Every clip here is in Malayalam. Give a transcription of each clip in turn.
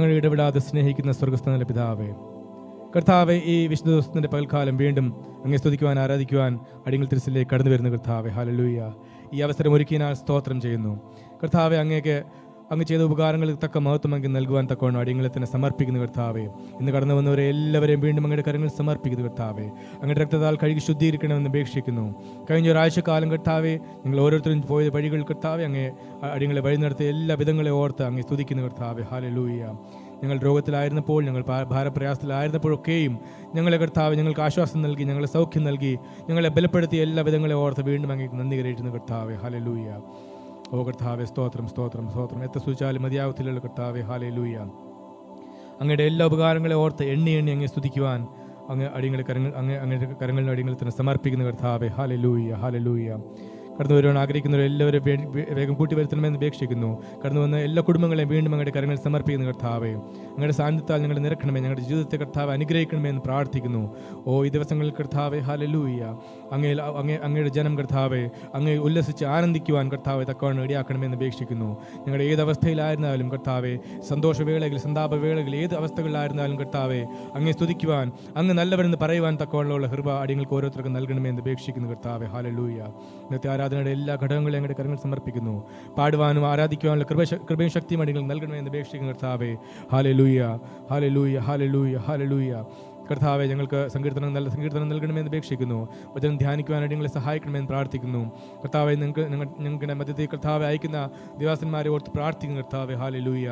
ഞങ്ങൾ ഇടപെടാതെ സ്നേഹിക്കുന്ന സ്വർഗ്ഗസ്ഥനായ പിതാവേ, കർത്താവെ, ഈ വിശുദ്ധ ദിവസത്തിൻ്റെ പകൽക്കാലം വീണ്ടും അങ്ങേ സ്തുതിക്കുവാൻ ആരാധിക്കുവാൻ അടിയങ്ങൾ തിരുസലിലേക്ക് കടന്നു വരുന്ന കർത്താവെ, ഹല്ലേലൂയ. ഈ അവസരം ഒരുക്കിയതിനാൽ സ്തോത്രം ചെയ്യുന്നു കർത്താവെ. അങ്ങ് ചെയ്ത ഉപകാരങ്ങൾക്ക് തക്ക മഹത്വം അങ്ങ് നൽകുവാൻ തക്കവണ്ണം അടിയങ്ങളെ തന്നെ സമർപ്പിക്കുന്ന കർത്താവെ. ഇന്ന് കടന്നു വന്നവരെ എല്ലാവരെയും വീണ്ടും അങ്ങയുടെ കരങ്ങൾ സമർപ്പിക്കുന്ന കർത്താവെ. അങ്ങയുടെ രക്തത്താൽ കഴുകി ശുദ്ധീകരിക്കണമെന്ന് അപേക്ഷിക്കുന്നു. കഴിഞ്ഞ ഒരാഴ്ചക്കാലം കർത്താവെ, നിങ്ങൾ ഓരോരുത്തരും പോയ വഴികൾ കർത്താവെ, അങ്ങേ അടിയങ്ങളെ വഴി നടത്തിയ എല്ലാ വിധങ്ങളെ ഓർത്ത് അങ്ങ് സ്തുതിക്കുന്ന കർത്താവെ, ഹല്ലേലൂയ. ഞങ്ങൾ രോഗത്തിലായിരുന്നപ്പോൾ, ഞങ്ങൾ ഭാരപ്രയാസത്തിലായിരുന്നപ്പോഴൊക്കെയും ഞങ്ങളെ കർത്താവ് ഞങ്ങൾക്ക് ആശ്വാസം നൽകി, ഞങ്ങളെ സൗഖ്യം നൽകി, ഞങ്ങളെ ബലപ്പെടുത്തിയ എല്ലാ വിധങ്ങളെ ഓർത്ത് വീണ്ടും അങ്ങേക്ക് നന്ദി കരയറ്റുന്ന കർത്താവെ, ഹല്ലേലൂയ. ഓ കർത്താവെ, സ്തോത്രം സ്തോത്രം സ്തോത്രം. എത്ര സ്തുതിച്ചാലും മതിയാവത്തിലുള്ള കർത്താവെ, ഹല്ലേലൂയ. അങ്ങയുടെ എല്ലാ ഉപകാരങ്ങളെ ഓർത്ത് എണ്ണി അങ്ങേ സ്തുതിക്കുവാൻ അങ്ങയുടെ കരങ്ങളിൽ അടിയങ്ങളിൽ തന്നെ സമർപ്പിക്കുന്ന കർത്താവെ, ഹല്ലേലൂയ ഹല്ലേലൂയ. കടന്നു വരുവാൻ ആഗ്രഹിക്കുന്നവർ എല്ലാവരും വേഗം കൂട്ടി വരുത്തണമെന്ന് അപേക്ഷിക്കുന്നു. കടന്നു വന്ന എല്ലാ കുടുംബങ്ങളെയും വീണ്ടും അങ്ങയുടെ കരങ്ങളിൽ സമർപ്പിക്കുന്ന കർത്താവെ, അങ്ങയുടെ സാന്നിധ്യത്താൽ ഞങ്ങളെ നിറക്കണമേ, ഞങ്ങളുടെ ജീവിതത്തെ കർത്താവ് അനുഗ്രഹിക്കണമേ എന്ന് പ്രാർത്ഥിക്കുന്നു. ഓ ഈ ദിവസങ്ങളിൽ കർത്താവെ, ഹല്ലേലൂയ, അങ്ങയുടെ ജനം കർത്താവെ അങ്ങേ ഉല്ലസിച്ച് ആനന്ദിക്കുവാൻ കർത്താവെ തക്കവണ്ണം ഇടയാക്കണമെന്ന് അപേക്ഷിക്കുന്നു. ഞങ്ങളുടെ ഏത് അവസ്ഥയിലായിരുന്നാലും കർത്താവെ, സന്തോഷവേളകൾ, സന്താപവേളകൾ, ഏത് അവസ്ഥകളിലായിരുന്നാലും കർത്താവെ അങ്ങേ സ്തുതിക്കുവാൻ, അങ്ങ് നല്ലവരെന്ന് പറയുവാൻ തക്കവണ്ണമുള്ള കൃപ അടിയങ്ങൾക്ക് ഓരോരുത്തർക്കും നൽകണമെന്ന് അപേക്ഷിക്കുന്നു കർത്താവെ, ഹല്ലേലൂയ. ഇന്നത്തെ ആരാധനയുടെ എല്ലാ ഘടകങ്ങളും ഞങ്ങളുടെ കരങ്ങൾ സമർപ്പിക്കുന്നു. പാടുവാനും ആരാധിക്കുവാനുള്ള കൃപയും ശക്തിയും അടിയങ്ങൾ നൽകണമെന്ന് അപേക്ഷിക്കുന്നു കർത്താവെ, ഹല്ലേലൂയ ഹല്ലേലൂയ ഹല്ലേലൂയ ഹല്ലേലൂയ. കർത്താവെ, ഞങ്ങൾക്ക് നല്ല സങ്കീർത്തനം നൽകണമെന്ന് അപേക്ഷിക്കുന്നു. വചനം ധ്യാനിക്കുവാൻ നിങ്ങളെ സഹായിക്കണമെന്ന് പ്രാർത്ഥിക്കുന്നു കർത്താവെ. ഞങ്ങളുടെ മധ്യത്തിൽ കർത്താവെ അയക്കുന്ന ദേവാസന്മാരെ ഓർത്ത് പ്രാർത്ഥിക്കുന്നു കർത്താവെ, ഹല്ലേലൂയ.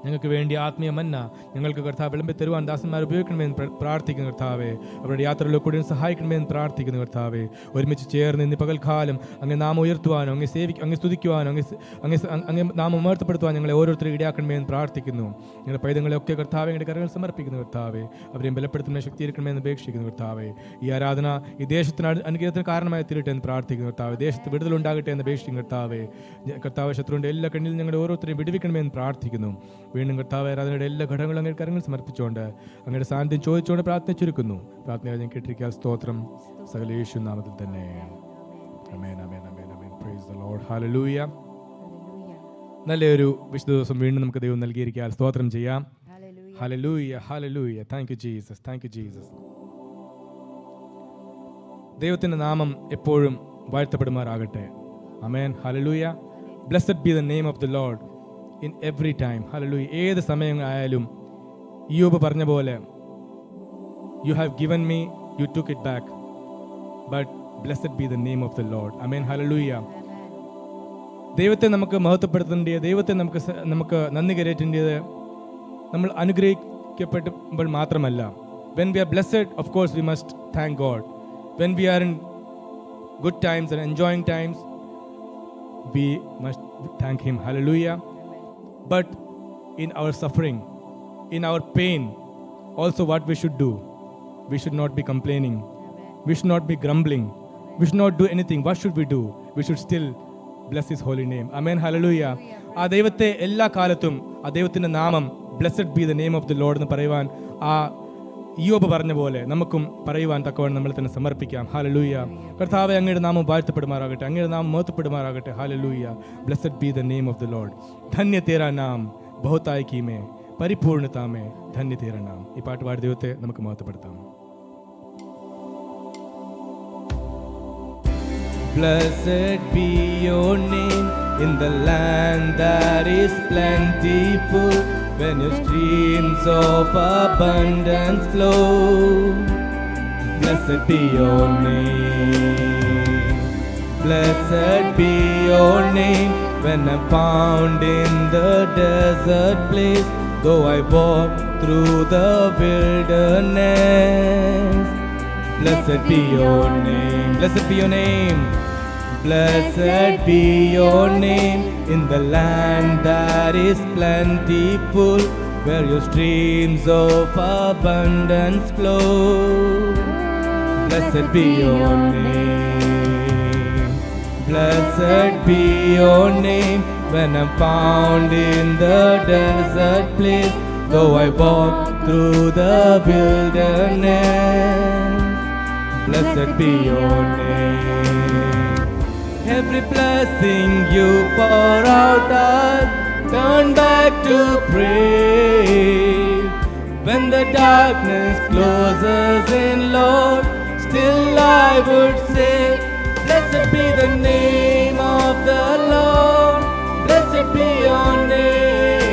ഞങ്ങൾക്ക് വേണ്ടി ആത്മീയ മന്ന ഞങ്ങൾക്ക് കർത്താവ് വിളമ്പി തരുവാൻ ദാസന്മാർ ഉപയോഗിക്കണമെന്ന് പ്രാർത്ഥിക്കുന്നു കർത്താവെ. അവരുടെ യാത്രകളിൽ കൂടി സഹായിക്കണമെന്ന് പ്രാർത്ഥിക്കുന്നു കർത്താവെ. ഒരുമിച്ച് ചേർന്ന് ഇന്ന് പകൽക്കാലം അങ്ങ് നാമം ഉയർത്തുവാനോ, അങ്ങ് സ്തുതിക്കുവാനോ, അങ്ങ് നാമം ഉയർത്തപ്പെടുത്തുവാൻ ഞങ്ങളെ ഓരോരുത്തരും ഇടയാക്കണമെന്ന് പ്രാർത്ഥിക്കുന്നു. ഞങ്ങളുടെ പൈതങ്ങളെയൊക്കെ കർത്താവെ ഞങ്ങളുടെ കരങ്ങൾ സമർപ്പിക്കുന്നു കർത്താവെ. അവരെയും ബലപ്പെടുത്തുന്ന ശക്തിയിരിക്കണമെന്ന് അപേക്ഷിക്കുന്നു കർത്താവെ. ഈ ആരാധന ഈ ദേശത്തിന് അനുഗ്രഹത്തിന് കാരണമായി തീരട്ടെ എന്ന് പ്രാർത്ഥിക്കുന്നു കർത്താവെ. ദേശത്ത് വിടുതലുണ്ടാകട്ടെ എന്ന് അപേക്ഷിക്കുന്നു കർത്താവെ. കർത്താവ് ശത്രുവിൻ്റെ എല്ലാ കണ്ണിലും ഞങ്ങളുടെ ഓരോരുത്തരെയും വിടുവിക്കണമെന്ന് പ്രാർത്ഥിക്കുന്നു. വീണ്ടും കർത്താവ് ആരാധനയുടെ എല്ലാ ഘടകങ്ങളും അങ്ങയുടെ കരങ്ങൾ സമർപ്പിച്ചുകൊണ്ട് അങ്ങയുടെ സാന്നിധ്യം ചോദിച്ചുകൊണ്ട് പ്രാർത്ഥന ചുരുക്കുന്നു. പ്രാർത്ഥന ഞാൻ കേട്ടിരിക്കാൻ സ്തോത്രം സകല യേശു നാമത്തിൽ തന്നെ. ആമേൻ ആമേൻ ആമേൻ ആമേൻ. Praise the lord. ഹല്ലേലൂയ. നല്ലൊരു വിശുദ്ധ ദിവസം വീണ്ടും നമുക്ക് ദൈവം നൽകിയിരിക്കാൻ സ്തോത്രം ചെയ്യാം. ഹല്ലേലൂയ ഹല്ലേലൂയ. Thank you Jesus, thank you Jesus. ദൈവത്തിൻ്റെ നാമം എപ്പോഴും വാഴ്ത്തപ്പെടുമാറാകട്ടെ. ആമേൻ. ഹല്ലേലൂയ. Blessed be the name of the lord in every time. Hallelujah. ഏത് സമയമായാലും യോബ് പറഞ്ഞ പോലെ, you have given me, you took it back, but blessed be the name of the Lord. Amen. Hallelujah. ദൈവത്തെ നമുക്ക് മഹത്വപ്പെടുത്തേണ്ടത്, ദൈവത്തെ നമുക്ക് നന്ദി കരയേറ്റേണ്ടത് നമ്മൾ അനുഗ്രഹിക്കപ്പെടുമ്പോൾ മാത്രമല്ല. when we are blessed, of course we must thank God. when we are in good times and enjoying times, we must thank him. Hallelujah. But in our suffering, in our pain, also what we should do, we should not be complaining. We should not be grumbling. We should not do anything. What should we do? We should still bless his holy name. Amen. Hallelujah. ആ ദൈവത്തെ എല്ലാ കാലത്തും, ആ ദൈവത്തിൻ്റെ നാമം blessed be the name of the Lord എന്ന് പറയുവാൻ ആ യോബ് പറഞ്ഞ പോലെ നമുക്കും പറയുവാൻ തക്കവണ്ണം നമ്മൾ തന്നെ സമർപ്പിക്കാം. ഹല്ലേലൂയ. കർത്താവേ, അങ്ങയുടെ നാമം വാഴ്ത്തപ്പെടുമാറാകട്ടെ, അങ്ങയുടെ നാമം മഹത്വപ്പെടുമാറാകട്ടെ. ഹല്ലേലൂയ. Blessed be the name of the lord. ധന്യ തേരാ നാം ബഹുതായി കീമേ പരിപൂർണതാമേ ധന്യ തേരാ നാം. ഈ പാട്ട് പാടി ദൈവത്തെ നമുക്ക് മഹത്വപ്പെടുത്താം. Blessed be your name in the land that is plentiful, when your streams of abundance flow. Blessed be your name. Blessed be your name when I'm found in the desert place, though I walk through the wilderness. Blessed be your name. Blessed be your name. Blessed be your name in the land that is plentiful, where your streams of abundance flow. Blessed be your name. Blessed be your name when I'm found in the desert place, though I walk through the wilderness. Blessed be your name. Every blessing you pour out, I'll turn back to pray. When the darkness closes in, Lord, still I would say, blessed be the name of the Lord. Blessed be your name.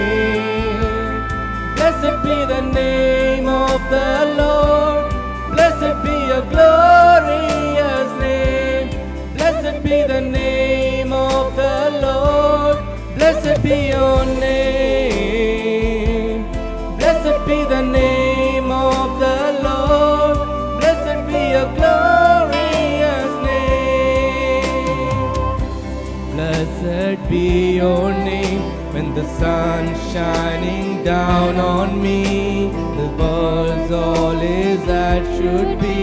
Blessed be the name of the Lord. Blessed be your glorious name. Blessed be the name of the Lord. Blessed be your name. Blessed be the name of the Lord. Blessed be your glorious name. Blessed be your name. When the sun's shining down on me, the world's all is that should be.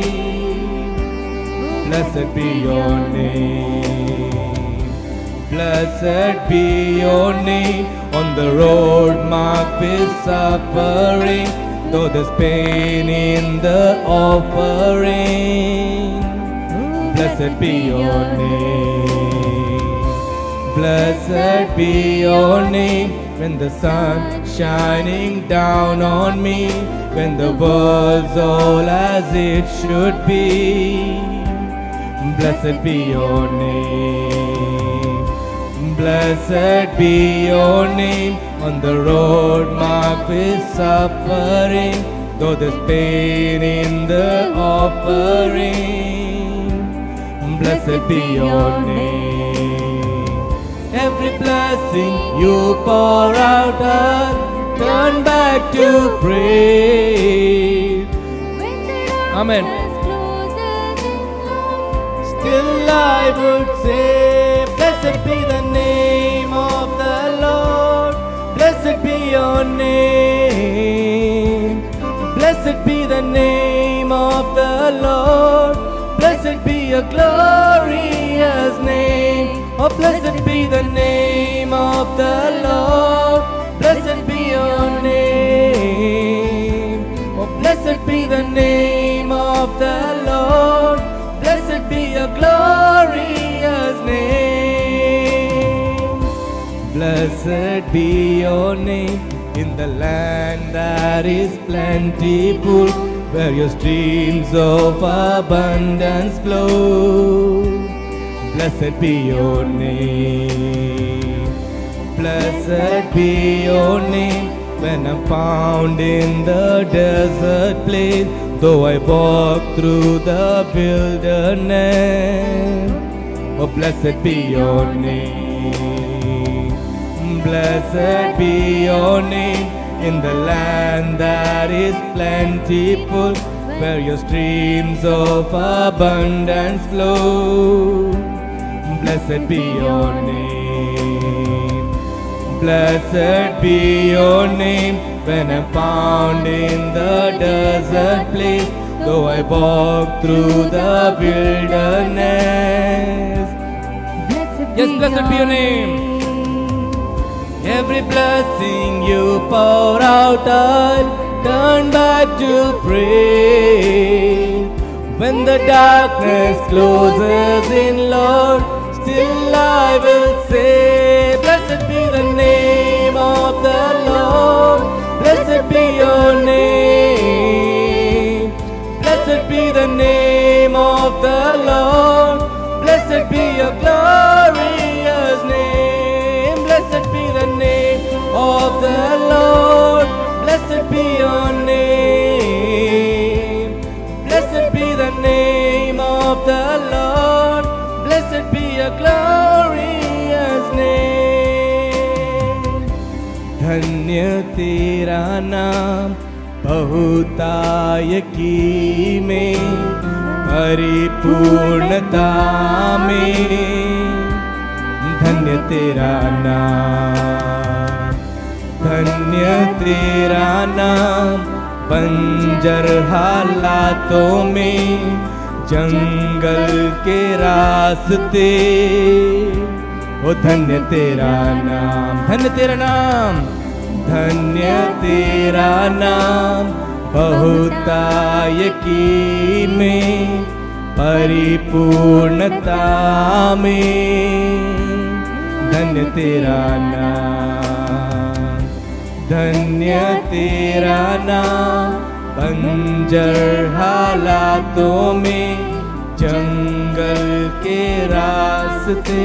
Blessed be your name. Blessed be your name. On the road marked with suffering, though there's pain in the offering, blessed be your name. Blessed be your name. When the sun's shining down on me, when the world's all as it should be, blessed be your name. Blessed be your name. On the road marked with suffering, though there's pain in the offering, blessed be your name. Every blessing you pour out, I'll turn back to praise. Amen. Still I would say, blessed be the name of the Lord. Blessed be your name. Blessed be the name of the Lord. Blessed be your glorious name. Oh, blessed be the name of the Lord. Blessed be your name. Oh, blessed be the name of the Lord. Blessed be your glorious name. Blessed be your name in the land that is plentiful, where your streams of abundance flow. Blessed be your name. Blessed be your name. When I'm found in the desert place, though I walk through the wilderness, oh, blessed be your name. Blessed be your name in the land that is plentiful, where your streams of abundance flow. Blessed be your name. Blessed be your name. When I'm found in the desert place, though I walk through the wilderness. Yes, blessed be your name. Every blessing you pour out, I'll turn back to praise. When the darkness closes in, Lord, still I will say, blessed be the name of the Lord. Blessed be your name. Blessed be the name of the Lord. Blessed be your glorious name. Blessed be the name of the Lord. Blessed be your name. Blessed be the name of the Lord. Blessed be your glorious name. धन्य तेरा नाम बहुतायकी में, परिपूर्णता में। धन्य तेरा नाम, धन्य तेरा नाम। बंजर हालातों में, जंगल के रास्ते, ओ धन्य तेरा नाम, धन्य तेरा नाम, धन्य तेरा नाम। बहुतायकी में, परिपूर्णता में, धन्य तेरा नाम। धन्य तेरा नाम, बंजर हालातों में, जंगल के रास्ते,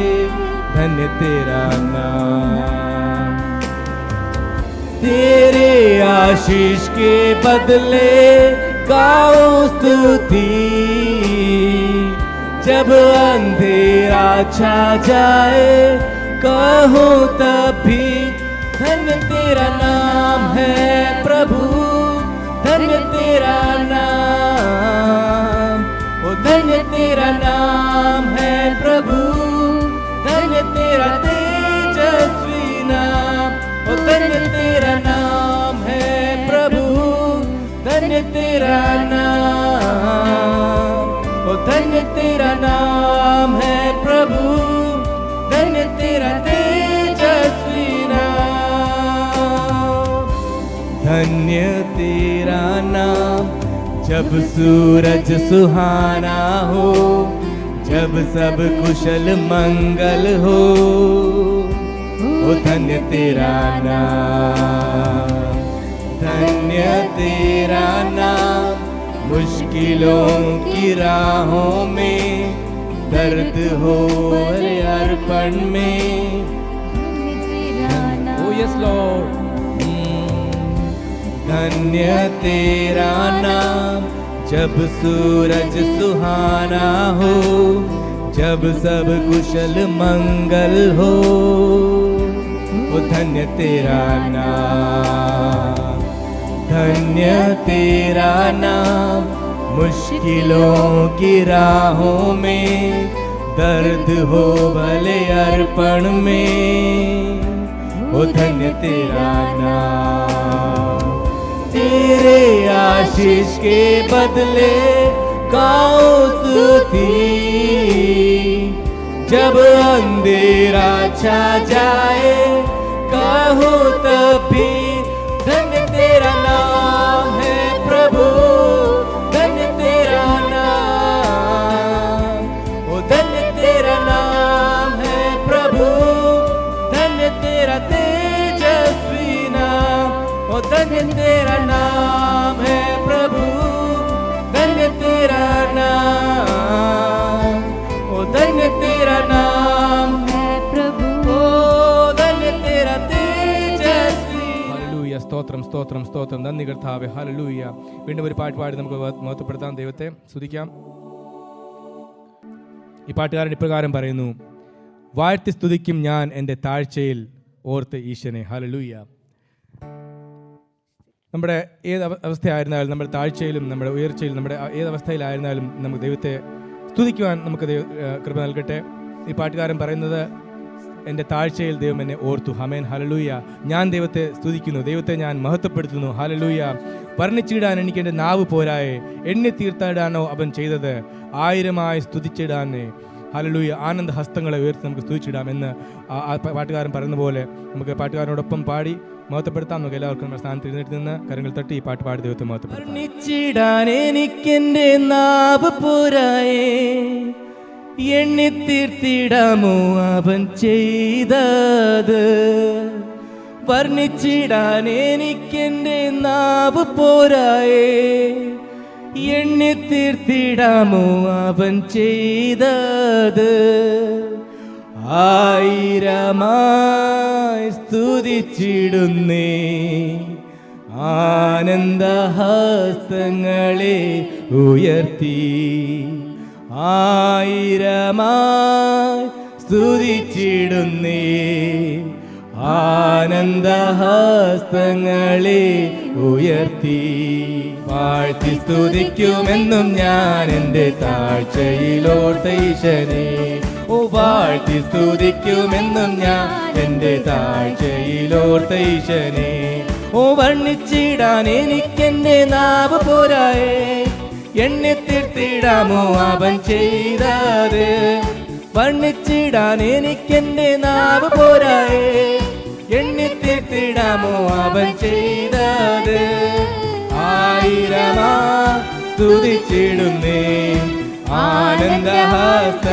धन्य तेरा नाम। तेरे आशीष के बदले गाओ स्तुति, जब अंधेरा छा जाए कहूँ तब भी धन्य तेरा नाम है प्रभु, धन्य तेरा नाम, ओ धन्य तेरा नाम है प्रभु, धन्य तेरा तेजस्वी नाम, ओ धन्य तेरा नाम है प्रभु, धन्य तेरा नाम, ओ धन्य तेरा नाम है प्रभु, धन्य तेरा तेजस्वी नाम। धन्य तेरा नाम, जब सूरज सुहाना हो, जब सब कुशल मंगल हो, ओ धन्य तेरा नाम, धन्य तेरा नाम। मुश्किलों की राहों में, दर्द हो अर्पण में, ओ यस लॉर्ड, धन्य तेरा नाम। जब सूरज सुहाना हो, जब सब कुशल मंगल हो, ओ धन्य तेरा नाम, धन्य तेरा नाम। मुश्किलों की राहों में, दर्द हो भले अर्पण में, ओ धन्य तेरा नाम। तेरे आशीष के बदले गाओ स्तुति, जब अंधेरा छा जाए कहूँ तब भी धन्य तेरा नाम है प्रभु, धन्य तेरा नाम, ओ धन्य तेरा नाम है प्रभु, धन्य तेरा तेजस्वी नाम, ओ धन्य तेरा नाम है प्रभु, धन्य तेरा नाम, ओ धन्य तेरा नाम है प्रभु, ओ धन्य तेरा तेजस्वी। ഹല്ലേലൂയ, സ്തോത്രം സ്തോത്രം സ്തോത്രം. നന്ദി കർത്താവേ, ഹല്ലേലൂയ. വീണ്ടും ഒരു പാട്ട് പാടി നമുക്ക് മഹത്വപ്പെടുത്താം, ദൈവത്തെ സ്തുതിക്കാം. ഈ പാട്ടുകാരൻ ഇപ്രകാരം പറയുന്നു: വാഴ്ത്തി സ്തുതിക്കും ഞാൻ എൻ്റെ താഴ്ചയിൽ ഓർത്ത് ഈശനെ. ഹല്ലേലൂയ. നമ്മുടെ ഏത് അവസ്ഥയായിരുന്നാലും, നമ്മുടെ താഴ്ചയിലും നമ്മുടെ ഉയർച്ചയിലും, നമ്മുടെ ഏത് അവസ്ഥയിലായിരുന്നാലും നമുക്ക് ദൈവത്തെ സ്തുതിക്കുവാൻ നമുക്ക് കൃപ നൽകട്ടെ. ഈ പാട്ടുകാരൻ പറയുന്നത്, എൻ്റെ താഴ്ചയിൽ ദൈവം എന്നെ ഓർത്തു. ആമേൻ, ഹല്ലേലൂയ. ഞാൻ ദൈവത്തെ സ്തുതിക്കുന്നു, ദൈവത്തെ ഞാൻ മഹത്വപ്പെടുത്തുന്നു. ഹല്ലേലൂയ. വർണ്ണിച്ചിടാൻ എനിക്ക് എൻ്റെ നാവ് പോരായെ, എണ്ണി തീർത്തിടാനോ അവൻ ചെയ്തത്, ആയിരമായി സ്തുതിച്ചിടാനേ. ഹല്ലേലൂയ. ആനന്ദ ഹസ്തങ്ങളെ ഉയർത്തി നമുക്ക് സ്തുതിച്ചിടാം എന്ന് പാട്ടുകാരൻ പറയുന്ന പോലെ നമുക്ക് പാട്ടുകാരനോടൊപ്പം പാടി മഹത്വപ്പെടുത്താം. നമുക്ക് എല്ലാവർക്കും സ്ഥാനത്ത് എഴുന്നേറ്റ് നിന്ന് കരങ്ങൾ തട്ടി ഈ പാട്ട് പാടി ദൈവത്തെ മഹത്വപ്പെടുത്താം. വർണ്ണിച്ചിടാൻ എനിക്കെൻ്റെ നാവ് പോരായേ, എണ്ണി തീർത്തിടാമോ അവൻ ചെയ്തത്. വർണ്ണിച്ചിടാൻ എനിക്കെൻ്റെ നാവ് പോരായേ, എണ്ണി തീർത്തിടാമോ അവൻ ചെയ്തത്. ആയിരമായി സ്തുതിച്ചിടുന്നേ, ആനന്ദഹസ്തങ്ങളെ ഉയർത്തി. ആയിരമായി സ്തുതിച്ചിടുന്നേ, ആനന്ദഹസ്തങ്ങളെ ഉയർത്തി. വാഴ്ത്തി സ്തുതിക്കുമെന്നും ഞാൻ എൻ്റെ താഴ്ചയിലോർത്ത ഈശനെ. ഓ വാഴ്ത്തി സ്തുതിക്കുമെന്നും ഞാൻ എൻ്റെ താഴ്ചയിലോർത്ത ഈശനെ. ഓ വർണ്ണിച്ചിടാൻ എനിക്കെൻ്റെ നാവ് പോരായേ, എണ്ണി തീർത്തിടാമോ അവൻ ചെയ്തത്. വർണ്ണിച്ചിടാൻ എനിക്കെൻ്റെ നാവ് പോരായേ, എണ്ണി തീർത്തിടാമോ അവൻ ചെയ്തത്. ആയിരമാ സ്തുതിച്ചിടുന്നേ, ആനന്ദഹസ്തങ്ങളെ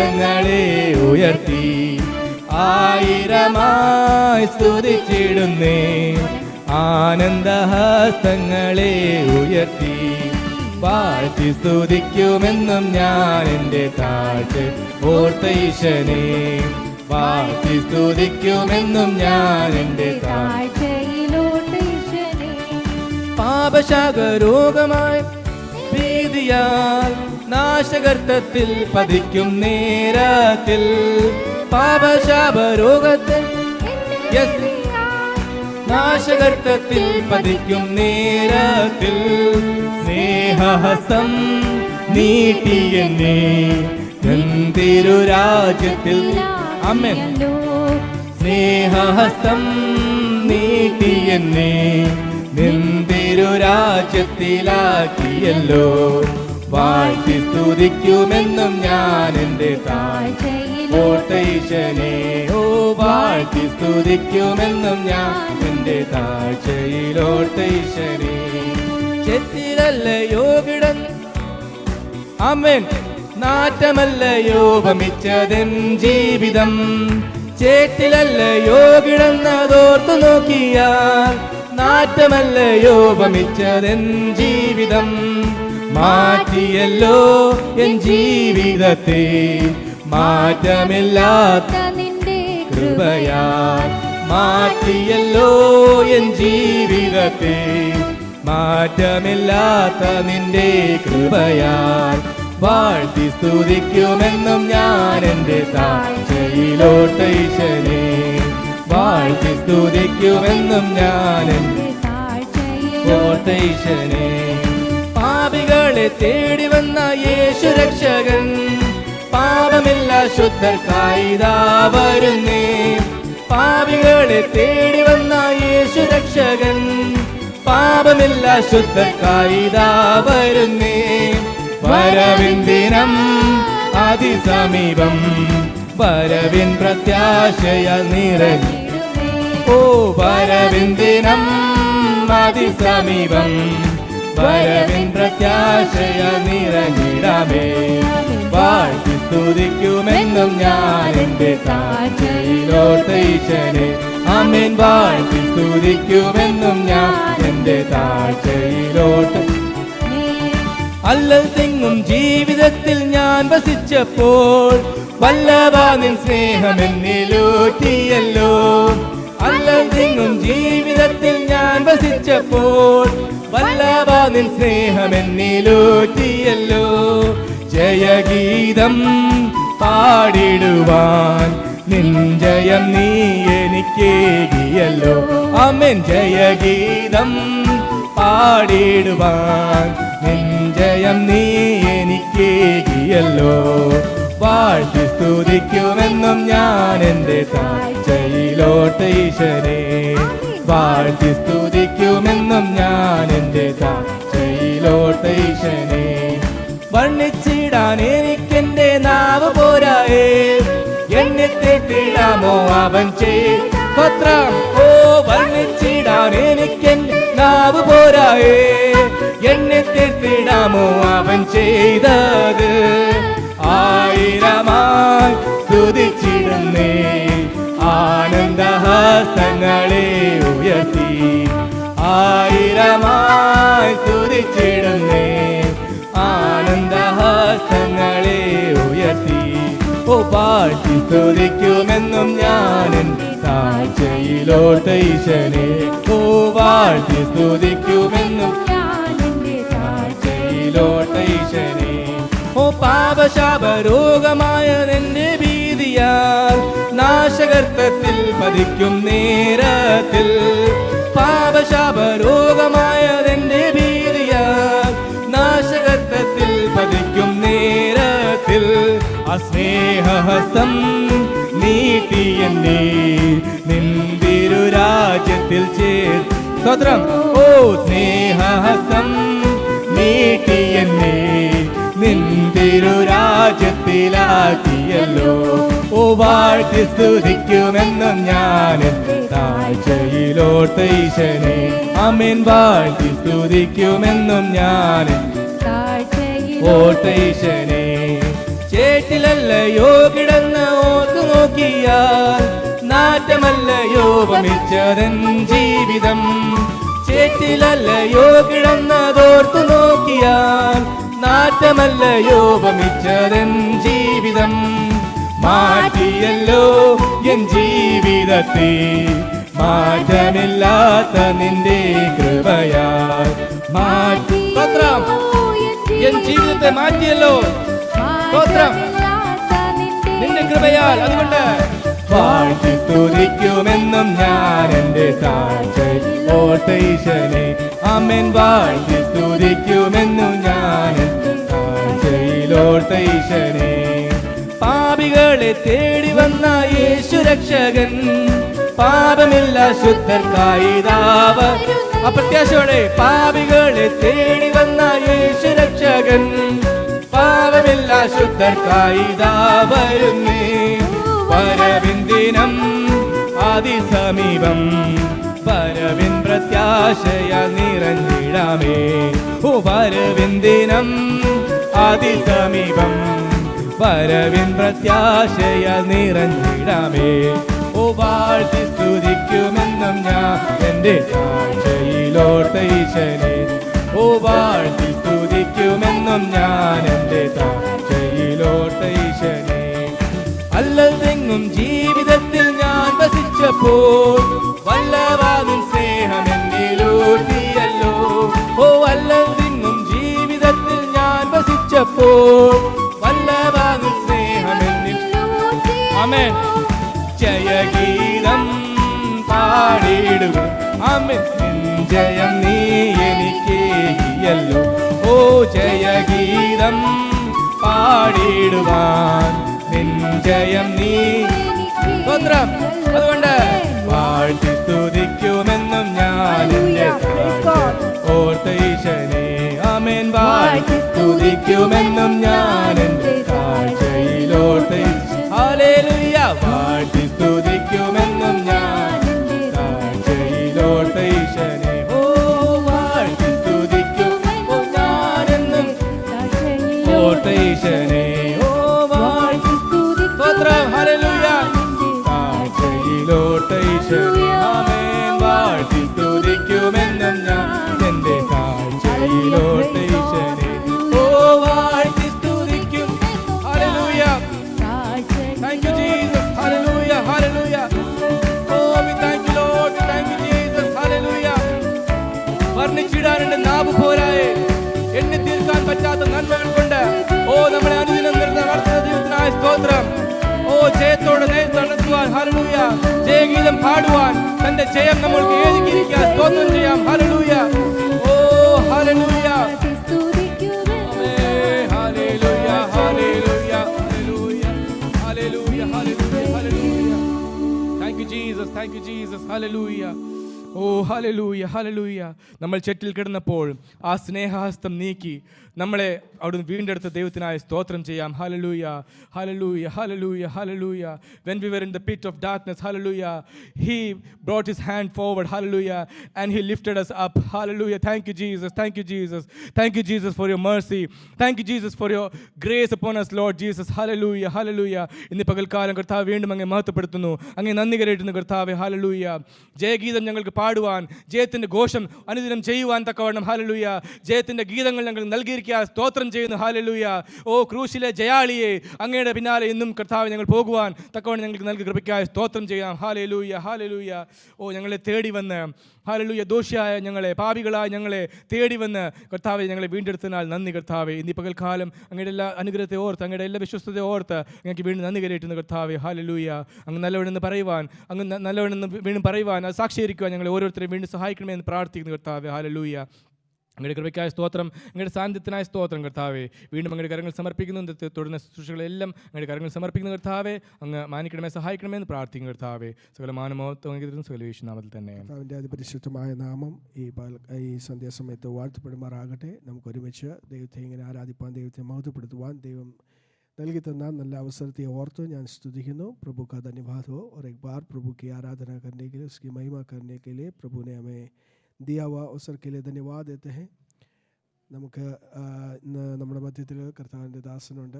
ഉയർത്തി. ആയിരമായി സ്തുതിച്ചിടുന്നേ, ആനന്ദഹസ്തങ്ങളെ ഉയർത്തി വാഴ്ത്തി സ്തുതിക്കുമെന്നും ഞാൻ എൻ്റെ താഴ്ച ഓർത്ത ഈശനെ. വാഴ്ത്തി സ്തുതിക്കുമെന്നും ഞാൻ എൻ്റെ താഴ്ചയിലോട്ട് ഈശനെ. പാപശാഖരോഗമായി ഭീതിയാൽ നാശകർത്തത്തിൽ പതിക്കും നേരത്തിൽ പാപശാപരോഗത്തിൽ നാശകർത്തത്തിൽ പതിക്കും നേരത്തിൽ സ്നേഹഹസ്തം നീട്ടി എന്നെ തിരുരാജ്യത്തിൽ. ആമേൻ. സ്നേഹഹസ്തം നീട്ടി എന്നെ തിരുരാജ്യത്തിലാക്കിയല്ലോ. വാഴ്ത്തി സ്തുതിക്കുമെന്നും ഞാൻ എൻ്റെ താഴ്ച ഈശനെ. ഓ വാഴ്ത്തി സ്തുതിക്കുമെന്നും ഞാൻ എൻ്റെ താഴ്ചയിലോട്ട ഈശനെ. ചെത്തിലല്ലയോ കിടന്ന് ആമേൻ നാറ്റമല്ലയോ ഭമിച്ചതെൻ ജീവിതം. ചേറ്റിലല്ലയോ കിടന്നതോർത്തു നോക്കിയാൽ നാറ്റമല്ലയോ ഭമിച്ചതെൻ ജീവിതം. മാറ്റിയല്ലോ എൻ ജീവിതത്തെ മാറ്റമില്ലാത്ത നിന്റെ കൃപയാൽ. മാറ്റിയല്ലോ എൻ ജീവിതത്തെ മാറ്റമില്ലാത്ത നിന്റെ കൃപയാൽ. വാഴ്ത്തി സ്തുതിക്കുമെന്നും ഞാൻ എൻ്റെ താഴ്ചയിലോട്ട ഈശനെ. വാഴ്ത്തി സ്തുതിക്കുമെന്നും ഞാൻ എൻ്റെ താഴ്ചയിലോട്ട ഈശനെ. പാപികളെ തേടി വന്ന യേശു രക്ഷകൻ പാപമില്ല ശുദ്ധർക്കായിതാ വരുന്നേ. പാപികളെ തേടി വന്ന യേശു രക്ഷകൻ പാപമില്ല ശുദ്ധർക്കായിതാ വരുന്നേ. വരവിൻ ദിനം അതിസമീപം വരവിൻ പ്രത്യാശയ നിറഞ്ഞു. ഓ വരവിൻ ദിനം അതിസമീപം വരവിൻ പ്രത്യാശയ നിറഞ്ഞിടമേ. വാഴ്ത്തി സ്തുതിക്കുമെന്നും ഞാൻ എൻ്റെ താഴ്ചയിലോട്ട ഈശനെ. ആമേൻ. വാഴ്ത്തി സ്തുതിക്കുമെന്നും ഞാൻ എൻ്റെ താഴ്ചയിലോട്ട്. അല്ലൽ തിങ്ങും ജീവിതത്തിൽ ഞാൻ വസിച്ചപ്പോൾ വല്ലഭാ നിൻ സ്നേഹമെന്നിലൂറ്റിയല്ലോ. അല്ലൽ തിങ്ങും ജീവിതത്തിൽ ഞാൻ വസിച്ചപ്പോൾ വല്ലഭാ നിൻ സ്നേഹമെന്നിലൂറ്റിയല്ലോ. ജയഗീതം പാടിടുവാൻ നിൻ ജയം നീ എനിക്കേകിയല്ലോ. ആമേൻ. ജയഗീതം പാടിടുവാൻ നിൻ ജയം നീ എനിക്കേകിയല്ലോ. വാഴ്ത്തി സ്തുതിക്കുമെന്നും ഞാൻ എൻ്റെ താഴ്ചയിലോട്ട ഈശനെ. വാഴ്ത്തി സ്തുതിക്കുമെന്നും ഞാൻ എൻ്റെ താഴ്ചയിലോട്ട ഈശനെ. വർണ്ണിച്ചിടാൻ എനിക്കെന്റെ നാവ് പോരായേ. എന്നെ തെറ്റിടാമോ അവൻ ചെയ്ത്രം. ഓ വർണ്ണിച്ചിടാൻ എനിക്കെന്റെ നാവ് പോരായേ. എന്നെ തെറ്റിടാമോ അവൻ ചെയ്തത്. ആയിരമായി സ്തുതിച്ചിടുന്നേ ആനന്ദഹസ്തങ്ങളെ ഉയർത്തി. ആയിരമായി സ്തുതിച്ചിടുന്നേ ആനന്ദഹസ്തങ്ങളെ ഉയർത്തി. ഓ വാഴ്ത്തി സ്തുതിക്കുമെന്നും ഞാൻ എൻ്റെ താഴ്ചയിലോട്ട ഈശനെ. ഓ വാഴ്ത്തി സ്തുതിക്കുമെന്നും ഞാൻ എൻ്റെ താഴ്ചയിലോട്ട ഈശനെ. ഓ പാപശാപരോഗമായ നിന്റെ ഭീതിയാൽ നാശകർത്തത്തിൽ പതിക്കും നേരത്തിൽ. പാപശാപരോഗമായ നിന്റെ ഭീതിയാൽ നാശകർത്തത്തിൽ പതിക്കും നേരത്തിൽ. അസ്നേഹഹസ്തം നീട്ടി എന്നെ നിന്തിരുരാജ്യത്തിൽ ചേർത്ത്. സ്വതന്ത്രം. ഓ സ്നേഹഹസ്തം നീട്ടി എന്നെ നിന്തിരുരാജ്യത്തിലാക്കിയല്ലോ. ഓ വാഴ്ത്തി സ്തുതിക്കുമെന്നും ഞാൻ താഴ്ചയിലോട്ട ഈശനെ. ആമേൻ. വാഴ്ത്തി സ്തുതിക്കുമെന്നും ഞാൻ ഓട്ട ഈശനെ. ചേറ്റിലല്ലയോ കിടന്ന് ഓർത്തു നോക്കിയാൽ നാറ്റമല്ലയോ ഭമിച്ചതെൻ ജീവിതം. ചേറ്റിലല്ലയോ കിടന്നതോർത്തു നോക്കിയാൽ നാറ്റമല്ലയോ വമിച്ചതൻ ജീവിതം. മാറ്റിയല്ലോ എൻ ജീവിതത്തെ മാറ്റമില്ലാത്ത നിന്റെ കൃപയാൽ മാറ്റി. സ്തോത്രം. എൻ ജീവിതത്തെ മാറ്റിയല്ലോ. സ്തോത്രം. നിന്റെ കൃപയാൽ. അതുകൊണ്ട് വാഴ്ത്തി സ്തുതിക്കുമെന്നും ഞാൻ എന്റെ താഴ്ചയിൽ ഓർത്തീശനെ. ആമേൻ. വാഴ്ത്തി സ്തുതിക്കുമെന്നും ഞാൻ എന്റെ താഴ്ചയിൽ ഓർത്തീശനെ. പാപികളെ തേടി വന്ന യേശു രക്ഷകൻ പാപമില്ല ശുദ്ധർക്കായി ദാവ. അപ്രത്യാശയോടെ പാപികളെ തേടി വന്ന യേശു രക്ഷകൻ പാപമില്ല ശുദ്ധർക്കായി ദാവരുന്നേ. വരവിന്ദിനം അതിസമീപം വരവിൻ പ്രത്യാശയ നിറഞ്ഞിടാമേ. ഓ വരവിന്ദിനം അതിസമീപം വരവിൻ പ്രത്യാശയ നിറഞ്ഞിടാമേ. ഓ വാഴ്ത്തി സ്തുതിക്കുമെന്നും ഞാൻ എന്റെ താഴ്ചയിലോർത്ത ഈശനെ. ഓ വാഴ്ത്തി സ്തുതിക്കുമെന്നും ഞാൻ എന്റെ താഴ്ചയിലോർത്ത ഈശനെ. അല്ലതെങ്ങും ജീവിതത്തിൽ ഞാൻ വസിച്ചപ്പോൾ വല്ലവാനും സ്നേഹം എന്നിലൂട്ടിയല്ലോ. ഓ അല്ലതെങ്ങും ജീവിതത്തിൽ ഞാൻ വസിച്ചപ്പോൾ വല്ലവാനും സ്നേഹം എന്നിൽ. ആമേൻ. ജയഗീതം പാടിയിടുക. ആമേൻ. ജയം നീ എനിക്കേകിയല്ലോ. ഓ ജയഗീതം പാടിയിടുവാൻ ജയം നീ. സ്വന്തം. അതുകൊണ്ട് വാഴ്ത്തി സ്തുതിക്കുമെന്നും ഞാൻ എന്റെ ഓർത്ത ഈശനെ. ആമേൻ. വാഴ്ത്തി സ്തുതിക്കുമെന്നും ഞാൻ എന്റെ താഴ്ചയിലോർത്ത ഈശനെ. ഹല്ലേലൂയ. വാഴ്ത്തി സ്തുതിക്കുമെന്നും ഞാൻ താഴ്ചയിലോർത്ത ഈശനെ. ഓ വാഴ്ത്തി സ്തുതിക്കും ഞാനെന്നും ഓർത്ത ഈശനെ. ഹല്ലേലൂയ. താഴ്ചയിലോർത്ത ഈശനെ. ആമേൻ. വാഴ്ത്തി സ്തുതിക്കുമെന്നും ഞാൻ എന്റെ താഴ്ചയിലോർത്ത ഈശനെ. ഓ വാഴ്ത്തി സ്തുതിക്കും. Hallelujah. Thank you Jesus. Hallelujah. Hallelujah. Oh we thank you Lord. Thank you Jesus. Hallelujah. വർണ്ണിച്ചിടാനുണ്ട് നാവ് പോരായെ എണ്ണി തീർക്കാൻ പറ്റാത്ത നന്മകൾ കൊണ്ട് ഓ നമ്മളെ അനുദിനം നടത്തുന്ന ദൈവത്തിനായ സ്തോത്രം. ഓ ജയത്തോടെ നടത്തുവാൻ. ഹല്ലേലൂയ. ജയഗീതം പാടുവാൻ തന്റെ ജയം നമ്മൾക്ക് ഏകിയിരിക്കാൻ സ്തോത്രം ചെയ്യാം. ഹല്ലേലൂയ. ഓ ഹല്ലേലൂയ. ഹല്ലേലൂയ. ഹല്ലേലൂയ. Hallelujah, hallelujah, hallelujah. Thank you Jesus, thank you Jesus, hallelujah. ഓ ഹല്ലേലൂയ, ഹല്ലേലൂയ. നമ്മൾ ചെറ്റിൽ കിടന്നപ്പോൾ ആ സ്നേഹഹസ്തം നീക്കി നമ്മളെ അവിടുന്ന് വീണ്ടെടുത്ത ദൈവത്തിനായി സ്തോത്രം ചെയ്യാം. ഹല്ലേലൂയ, ഹല്ലേലൂയ, ഹല്ലേലൂയ, hallelujah. When we were in the pit of darkness, hallelujah, he brought his hand forward, hallelujah, and he lifted us up. Hallelujah. Thank you Jesus, thank you Jesus. Thank you Jesus for your mercy. Thank you Jesus for your grace upon us, Lord Jesus. Hallelujah, hallelujah. ഇന്ന് പകൽക്കാലം കർത്താവ് വീണ്ടും അങ്ങേ മഹത്വപ്പെടുത്തുന്നു. അങ്ങേ നന്ദി കരേറ്റുന്നു കർത്താവേ. ഹല്ലേലൂയ. ജയഗീതം ഞങ്ങൾക്ക് പാടുവാൻ, ജയത്തിന്റെ ഘോഷം അനുദിനം ചെയ്യുവാൻ തക്കവണ്ണം ഹല്ലേലൂയ ജയത്തിന്റെ ഗീതങ്ങൾ ഞങ്ങൾ നൽകിയിരിക്കുക. സ്തോത്രം ചെയ്യുന്നു. ഹല്ലേലൂയ. ഓ ക്രൂശിലെ ജയാളിയെ അങ്ങയുടെ പിന്നാലെ ഇന്നും കർത്താവ് ഞങ്ങൾ പോകുവാൻ തക്കവണ്ണം ഞങ്ങൾക്ക് നൽകി കൃപയ്ക്കായി സ്തോത്രം ചെയ്യാം. ഹല്ലേലൂയ, ഹല്ലേലൂയ. ഓ ഞങ്ങളെ തേടി വന്ന് ഹല്ലേലൂയ ദോഷിയായ ഞങ്ങളെ, പാപികളായ ഞങ്ങളെ തേടി വന്ന് കർത്താവെ ഞങ്ങളെ വീണ്ടെടുത്തതിനാൽ നന്ദി കർത്താവെ. ഇന്ന് പകൽക്കാലം അങ്ങയുടെ എല്ലാ അനുഗ്രഹത്തെ ഓർത്ത്, അങ്ങയുടെ എല്ലാ വിശ്വസ്തയെ ഓർത്ത് ഞങ്ങൾക്ക് വീണ്ടും നന്ദി കരേറ്റുന്നു കർത്താവെ. ഹല്ലേലൂയ. അങ്ങ് നല്ലവനെന്ന് പറയുവാൻ, അങ്ങ് നല്ലവനെന്ന് വീണ്ടും പറയുവാൻ, അത് സാക്ഷീകരിക്കുവാൻ ഞങ്ങളെ ഓരോരുത്തരെയും വീണ്ടും സഹായിക്കണമെന്ന് പ്രാർത്ഥിക്കുന്നു കർത്താവെ. ഹല്ലേലൂയ. അങ്ങയുടെ കൃപയ്ക്കായ സ്തോത്രം, അങ്ങയുടെ സാന്നിധ്യത്തിനായ സ്തോത്രം കർത്താവെ. വീണ്ടും അങ്ങയുടെ കരങ്ങൾ സമർപ്പിക്കുന്നു. തുടർന്ന ശുശ്രൂഷകളെല്ലാം അങ്ങയുടെ കരങ്ങൾ സമർപ്പിക്കുന്ന കർത്താവെ. അങ്ങ് മാനിക്കണമേ, സഹായിക്കണമെന്ന് പ്രാർത്ഥിക്കും കർത്താവെ. സകല മാനമോഹത്വം സകല യേശുനാമത്തിൽ തന്നെ. കർത്താവിൻ്റെ അതിപരിശുദ്ധമായ നാമം ഈ സന്ധ്യാസമയത്ത് വാഴ്ത്തപ്പെടുമാറാകട്ടെ. നമുക്ക് ഒരുമിച്ച് ദൈവത്തെ ഇങ്ങനെ ആരാധിപ്പാൻ, ദൈവത്തെ മഹത്വപ്പെടുത്തുവാൻ ദൈവം നൽകി തന്ന നല്ല അവസരത്തെ ഓർത്ത് ഞാൻ സ്തുതിക്കുന്നു. प्रभु का धन्यवाद हो और एक बार प्रभु की आराधना करने के लिए, उसकी महिमा करने के लिए प्रभु ने हमें दिया हुआ अवसर के लिए धन्यवाद देते हैं. നമുക്ക് നമ്മുടെ മധ്യത്തിൽ കർത്താവിൻ്റെ ദാസനുണ്ട്,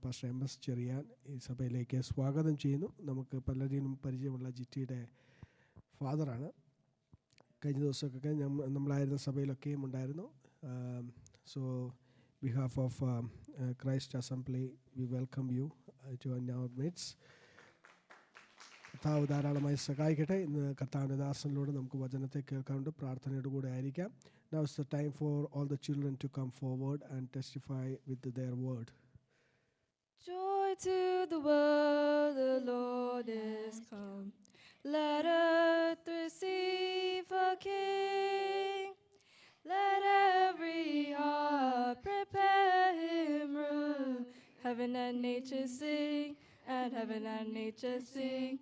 പാസ്റ്റർ MS ചെറിയാൻ. ഈ സഭയിലേക്ക് സ്വാഗതം ചെയ്യുന്നു. നമുക്ക് പലരിലും പരിചയമുള്ള ജിറ്റിയുടെ ഫാദറാണ്. കഴിഞ്ഞ ദിവസമൊക്കെ നമ്മളായിരുന്ന സഭയിലൊക്കെയും ഉണ്ടായിരുന്നു. So behalf of Christ Assembly, we welcome you to our midst. കർത്താവ് ധാരാളമായി സഹായിക്കട്ടെ. ഇന്ന് കർത്താവിൻ്റെ ദാസനിലൂടെ നമുക്ക് വചനത്തെ കേൾക്കാറുണ്ട്. പ്രാർത്ഥനയുടെ കൂടെ ആയിരിക്കാം. Now is the time for all the children to come forward and testify with their word. Joy to the world, the Lord is come. Let earth receive her King. Let every heart prepare him room. Heaven and nature sing, and heaven and nature sing,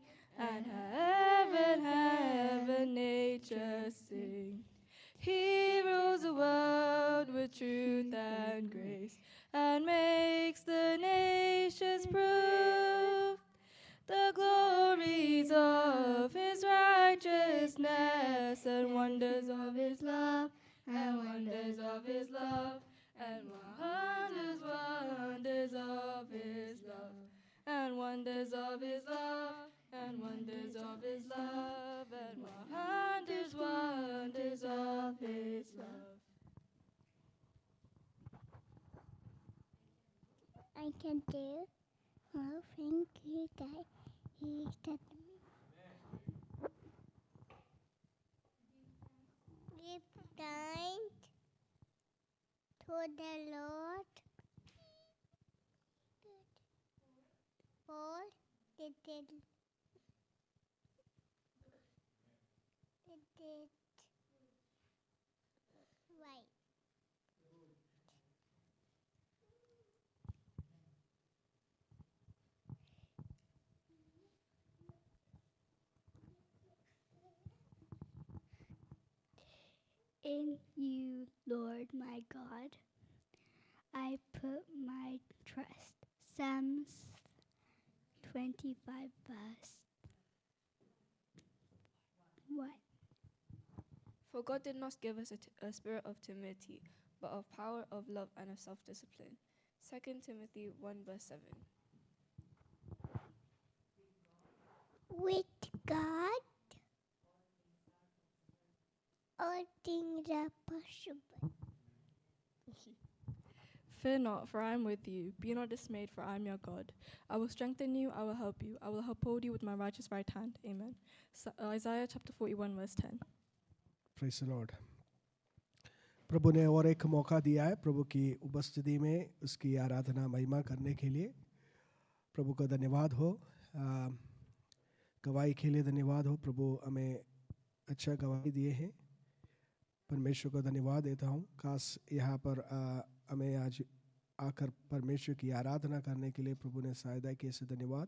and heaven, nature sing. He rules the world with truth and grace, and makes the nations prove the glories of his righteousness, and wonders of his love, and wonders of his love, and wonders of his love, and wonders of his love, and wonders of his love, and wonders of his love. I can do. Oh, thank you, God. He said to me. Give thanks to the Lord for the did right. In you, Lord my God, I put my trust. Psalms 25 verse 1. For God did not give us a spirit of timidity, but of power, of love, and of self-discipline. 2 Timothy 1 verse 7. With God, all things are possible. Fear not, for I am with you. Be not dismayed, for I am your God. I will strengthen you, I will help you. I will uphold you with my righteous right hand. Amen. Isaiah chapter 41 verse 10. Praise the Lord. प्रभु ने और एक मौका दिया है प्रभु की उपस्थिति में उसकी आराधना महिमा करने के लिए. प्रभु का धन्यवाद हो. गवाही के लिए धन्यवाद हो. प्रभु हमें अच्छा गवाही दिए हैं. परमेश्वर को धन्यवाद देता हूँ. खास यहाँ पर हमें आज आकर परमेश्वर की आराधना करने के लिए प्रभु ने सहायता की, ऐसे धन्यवाद.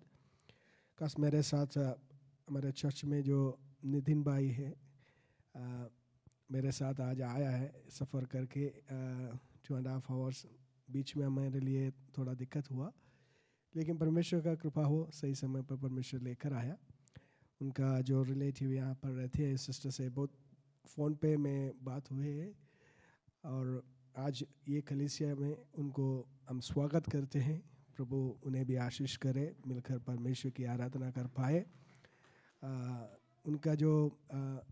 खास मेरे साथ हमारे चर्च में जो नितिन भाई है मेरे साथ आज आया है सफ़र करके 2.5 आवर्स. बीच में मेरे लिए थोड़ा दिक्कत हुआ, लेकिन परमेश्वर का कृपा हो सही समय पर परमेश्वर लेकर आया. उनका जो रिलेटिव यहाँ पर रहते हैं सिस्टर से बहुत फ़ोन पे में बात हुई है, और आज ये कलीसिया में उनको हम स्वागत करते हैं. प्रभु उन्हें भी आशीष करे, मिलकर परमेश्वर की आराधना कर पाए. उनका जो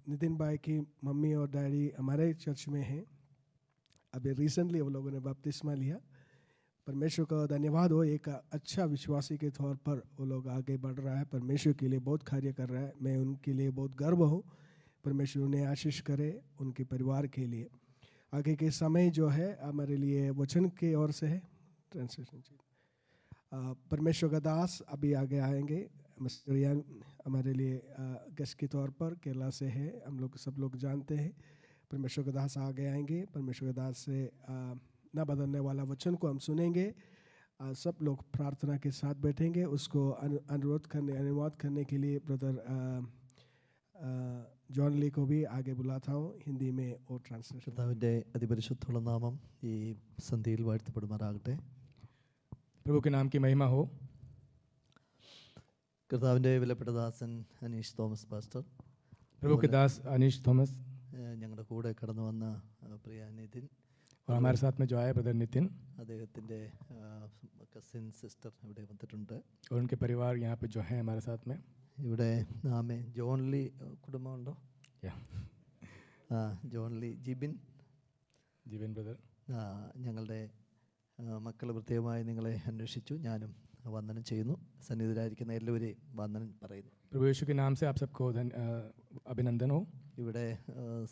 नितिन भाई की मम्मी और डैडी हमारे चर्च में हैं. अभी रिसेंटली वो लोगों ने बपतिस्मा लिया. परमेश्वर का धन्यवाद हो. एक अच्छा विश्वासी के तौर पर वो लोग आगे बढ़ रहा है, परमेश्वर के लिए बहुत कार्य कर रहा है. मैं उनके लिए बहुत गर्व हूँ. परमेश्वर उन्हें आशीष करे, उनके परिवार के लिए. आगे के समय जो है हमारे लिए वचन की ओर से है ट्रांसलेशन. परमेश्वर का दास अभी आगे आएंगे. मिस्टर रियान हमारे लिए गेस्ट के तौर पर केरला से है, हम लोग सब लोग जानते हैं. परमेश्वर का दास आगे आएंगे. परमेश्वर का दास से न बदलने वाला वचन को हम सुनेंगे. सब लोग प्रार्थना के साथ बैठेंगे. उसको अनुवाद करने के लिए ब्रदर ജോൺ ലീ को भी आगे बुलाता हूँ हिंदी में और ट्रांसलेशन. കർത്താവിൻ്റെ അതിപരിശുദ്ധമുള്ള നാമം ഈ സന്ധ്യയിൽ വാഴ്ത്തപ്പെടുമാറാകട്ടെ. प्रभु के नाम की महिमा हो. കർത്താവിൻ്റെ വിലപ്പെട്ട ദാസൻ അനീഷ് തോമസ് പാസ്റ്റർ, प्रभु के दास अनीश थॉमस, ഞങ്ങളുടെ കൂടെ കടന്നു വന്ന പ്രിയ നിതിൻ, और हमारे साथ में जो आए ब्रदर नितिन, അദ്ദേഹത്തിൻ്റെ കസിൻ സിസ്റ്റർ ഇവിടെ വന്നിട്ടുണ്ട്. और उनके परिवार यहाँ पे जो है हमारे साथ में. ഇവിടെ ആമേ ജോൺലി കുടുംബമുണ്ടോ? ജോൺ ലീ ജിബിൻ, जीवन ब्रदर, ഞങ്ങളുടെ മക്കൾ പ്രത്യേകമായി നിങ്ങളെ അന്വേഷിച്ചു. ഞാനും വന്ദനം ചെയ്യുന്നു. സന്നിധിയിലായിരിക്കുന്ന എല്ലാവരെയും വന്ദനം പറയുന്നു. प्रभु यीशु के नाम से आप सबको अभिनंदन हो। ഇവിടെ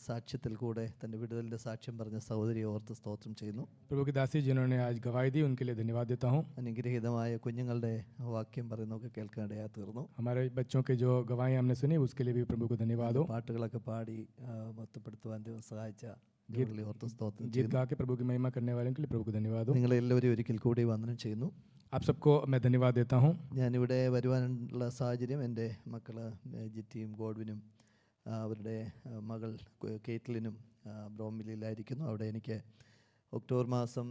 സാക്ഷ്യത്തിൽ കൂടെ തൻ്റെ വിടുതലിൻ്റെ സാക്ഷ്യം പറഞ്ഞ സഹോദരിയെ ഓർത്ത് സ്തോത്രം ചെയ്യുന്നു. प्रभु की दासी जिन्होंने आज गवाही दी उनके लिए धन्यवाद देता हूँ। അനുഗ്രഹീതമായ കുഞ്ഞുങ്ങളുടെ വാക്യം പറയുന്നതൊക്കെ കേൾക്കാനിടയായി തീർന്നു. हमारे बच्चों के जो गवाही हमने सुनी उसके लिए भी प्रभु को धन्यवाद हो। പാട്ടുകളൊക്കെ പാടി മൊത്തപ്പെടുത്തുവാൻ ദൈവം സഹായിച്ച ജോലി ഓർത്ത് സ്തോത്രം गीत ചെയ്യുന്നു. गा के प्रभु की महिमा करने वालों के लिए प्रभु को धन्यवाद हो। നിങ്ങളെല്ലാവരും ഒരിക്കൽ കൂടി വന്ദനം ചെയ്യുന്നു. आप सबको मैं धन्यवाद देता हूँ। ഞാനിവിടെ വരുവാനുള്ള സാഹചര്യം എൻ്റെ മക്കൾ ജിറ്റിയും ഗോഡ്വിനും അവരുടെ മകൾ കേറ്റ്ലിനും ബ്രോമിലിയിലായിരിക്കുന്നു. അവിടെ എനിക്ക് ഒക്ടോബർ മാസം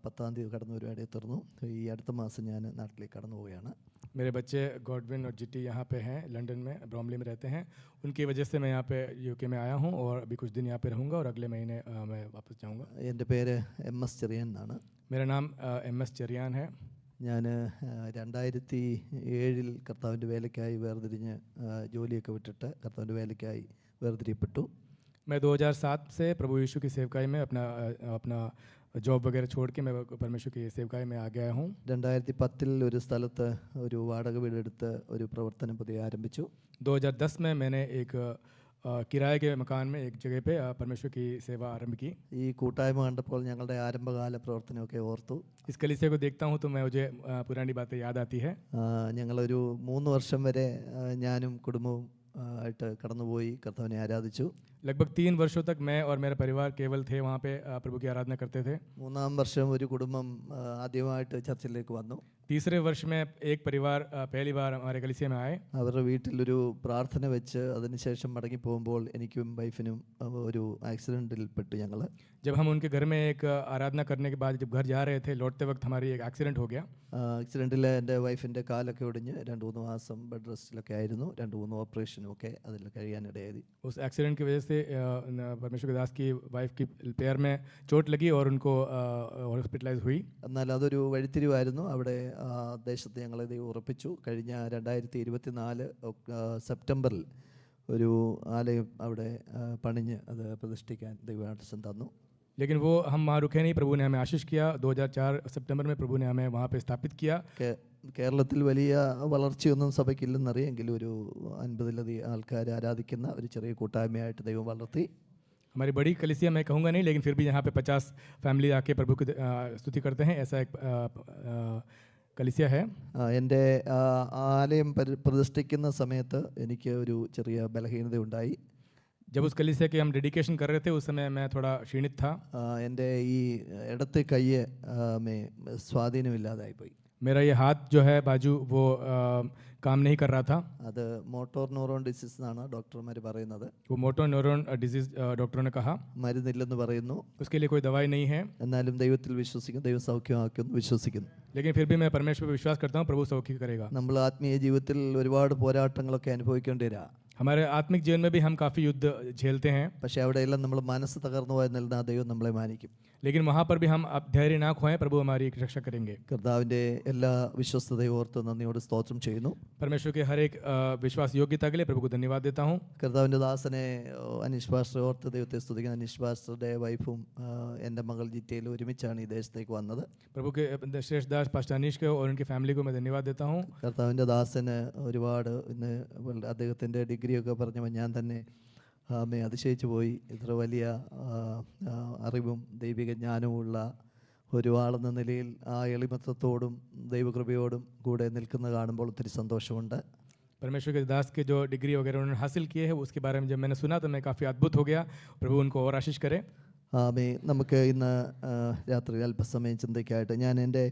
10-ാം തീയതി കടന്നു വരുവാനായി തീർന്നു. ഈ അടുത്ത മാസം ഞാൻ നാട്ടിലേക്ക് കടന്നു പോവുകയാണ്. मेरे बच्चे गॉडविन और जिटी यहाँ पे हैं, लंदन में ब्रॉमली में रहते हैं। उनकी वजह से मैं यहाँ पे यूके में आया हूँ और अभी कुछ दिन यहाँ पे रहूँगा और अगले महीने मैं वापस जाऊँगा। എൻ്റെ പേര് MS ചെറിയൻ എന്നാണ്. मेरा नाम MS चरियान है। ഞാൻ 2007 കർത്താവിൻ്റെ വേലയ്ക്കായി വേർതിരിഞ്ഞ് ജോലിയൊക്കെ വിട്ടിട്ട് കർത്താവിൻ്റെ വേലയ്ക്കായി വേർതിരിയപ്പെട്ടു. मैं 2007 से प्रभु यीशु की सेवकाई में अपना जॉब वगैरह छोड़ के मैं परमेश्वर की सेवकाई में आ गया हूँ। 2010 ഒരു സ്ഥലത്ത് ഒരു വാടക വീടെടുത്ത് ഒരു പ്രവർത്തനം പുതിയ ആരംഭിച്ചു. 2010 में मैंने एक किराए के मकान में एक जगह पे परमेश्वर की सेवा आरंभ की। ഈ കൂട്ടായ്മ കണ്ടപ്പോൾ ഞങ്ങളുടെ ആരംഭകാല പ്രവർത്തനമൊക്കെ ഓർത്തു. इस कलीसिया को देखता हूँ तो मैं मुझे पुरानी बातें याद आती है। ഞങ്ങളൊരു 3 വർഷം വരെ ഞാനും കുടുംബവും ആയിട്ട് കടന്നുപോയി കർത്താവിനെ ആരാധിച്ചു. लगभग 3 वर्षों तक मैं और मेरा परिवार केवल थे वहाँ पे, प्रभु की आराधना करते थे। 3-ാം വർഷം ഒരു കുടുംബം ആദ്യമായിട്ട് ചർച്ചിലേക്ക് വന്നു. तीसरे वर्ष में एक परिवार पहली बार हमारे कलीसिया में आए। അവരുടെ വീട്ടിലൊരു പ്രാർത്ഥന വെച്ച് അതിനുശേഷം മടങ്ങി പോകുമ്പോൾ എനിക്കും വൈഫിനും ഒരു ആക്സിഡൻറ്റിൽ പെട്ടു ഞങ്ങൾ. जब हम उनके घर में एक आराधना करने के बाद जब घर जा रहे थे, लौटते वक्त हमारी एक एक्सीडेंट हो गया। ആക്സിഡൻറ്റിൽ എൻ്റെ വൈഫിൻ്റെ കാലൊക്കെ ഒടിഞ്ഞ് 2-3 മാസം ബെഡ് റെസ്റ്റിലൊക്കെ ആയിരുന്നു. 2-3 ഓപ്പറേഷനും ഒക്കെ അതിൽ കഴിയാനിടയായി. उस एक्सीडेंट की वजह से परमेश्वर के दास की वाइफ की पैर में चोट लगी और उनको हॉस्पिटलाइज हुई। എന്നാൽ അതൊരു വഴിത്തിരിവായിരുന്നു. അവിടെ ദേശത്ത് ഞങ്ങളെ ദൈവം ഉറപ്പിച്ചു. കഴിഞ്ഞ 2024 സെപ്റ്റംബറിൽ ഒരു ആലയം അവിടെ പണിഞ്ഞ് അത് പ്രതിഷ്ഠിക്കാൻ ദൈവാദേശം തന്നു. लेकिन वो हम वहाँ रुके नहीं, प्रभु ने हमें आशीष किया। 2004 सितंबर में प्रभु ने हमें वहाँ पे स्थापित किया। കേരളത്തിൽ വലിയ വളർച്ചയൊന്നും സഭയ്ക്കില്ലെന്നറിയാം, എങ്കിലും ഒരു 50-ലധികം ആൾക്കാർ ആരാധിക്കുന്ന ഒരു ചെറിയ കൂട്ടായ്മയായിട്ട് ദൈവം വളർത്തി. हमारी बड़ी कलीसिया मैं कहूँगा नहीं, लेकिन फिर भी यहाँ पे 50 फैमिली आके प्रभु की स्तुति करते हैं, ऐसा एक कलीसिया है। എൻ്റെ ആലയം പ്രതിഷ്ഠിക്കുന്ന സമയത്ത് എനിക്ക് ഒരു ചെറിയ ബലഹീനത ഉണ്ടായി. जब उस कलीसिया के हम डेडिकेशन कर रहे थे उस समय मैं थोड़ा क्षीणित था। എൻ്റെ ഈ ഇടത്തെ കയ്യ് സ്വാധീനമില്ലാതായിപ്പോയി. मेरा ये हाथ जो है बाजू वो काम नहीं कर रहा था। അത് മോട്ടോർ ന്യൂറോൺ ഡിസീസ് എന്നാണ് ഡോക്ടർമാർ പറയുന്നത്. वो मोटर न्यूरॉन डिजीज डॉक्टरों ने कहा, മരുന്നില്ലെന്ന് പറയുന്നു. उसके लिए कोई दवाई नहीं है। എന്നാലും ദൈവത്തിൽ വിശ്വസിക്കുന്നു, ദൈവം സൗഖ്യമാക്കുമെന്ന് വിശ്വസിക്കുന്നു. लेकिन फिर भी मैं परमेश्वर पर विश्वास करता हूँ, प्रभु सौख्य करेगा। നമ്മൾ ആത്മീയ ജീവിതത്തിൽ ഒരുപാട് പോരാട്ടങ്ങളൊക്കെ അനുഭവിക്കേണ്ടി വരാം. हमारे आत्मिक जीवन में भी हम काफ़ी युद्ध झेलते हैं, പക്ഷേ അവിടെയെല്ലാം നമ്മൾ മനസ്സ് തകർന്നു പോയ നിലനിന്ന് ആ ദൈവം നമ്മളെ മാനിക്കും. लेकिन वहाँ पर भी हम अब धैर्य ना खोएं, प्रभु हमारी रक्षा करेंगे। കർത്താവിൻ്റെ എല്ലാ വിശ്വസ്തതയും ഓർത്ത് നന്ദിയോട് സ്തോത്രം ചെയ്യുന്നു. परमेश्वर के हर एक विश्वास योग्यता के लिए प्रभु को धन्यवाद देता हूँ। കർത്താവിൻ്റെ ദാസനെ അനീഷ് പാസ്റ്റർ ഓർത്ത് ദൈവത്തെ സ്തുതിക്കുന്ന അനീഷ് പാസ്റ്ററുടെ വൈഫും എൻ്റെ മകൾ ജിറ്റയിലും ഒരുമിച്ചാണ് ഈ ദേശത്തേക്ക് വന്നത്. प्रभु के श्रेष्ठ दास पास्टर अनीश को और उनकी फैमिली को मैं धन्यवाद देता हूँ। കർത്താവിൻ്റെ ദാസന് ഒരുപാട് ഇന്ന് അദ്ദേഹത്തിൻ്റെ ഡിഗ്രിയൊക്കെ പറഞ്ഞപ്പോൾ ഞാൻ തന്നെ അതിശയിച്ചു പോയി. ഇത്ര വലിയ അറിവും ദൈവിക ജ്ഞാനവുമുള്ള ഒരു ആളെന്ന നിലയിൽ ആ എളിമത്വത്തോടും ദൈവകൃപയോടും കൂടെ നിൽക്കുന്ന കാണുമ്പോൾ ഒത്തിരി സന്തോഷമുണ്ട്. परमेश्वर के दास के जो डिग्री वगैरह उन्होंने हासिल किए हैं उसके बारे में जब मैंने सुना तो मैं काफ़ी अद्भुत हो गया। प्रभु उनको और आशीष करे। നമുക്ക് ഇന്ന് രാത്രി അല്പസമയം ചിന്തയ്ക്കായിട്ട് ഞാൻ എൻ്റെ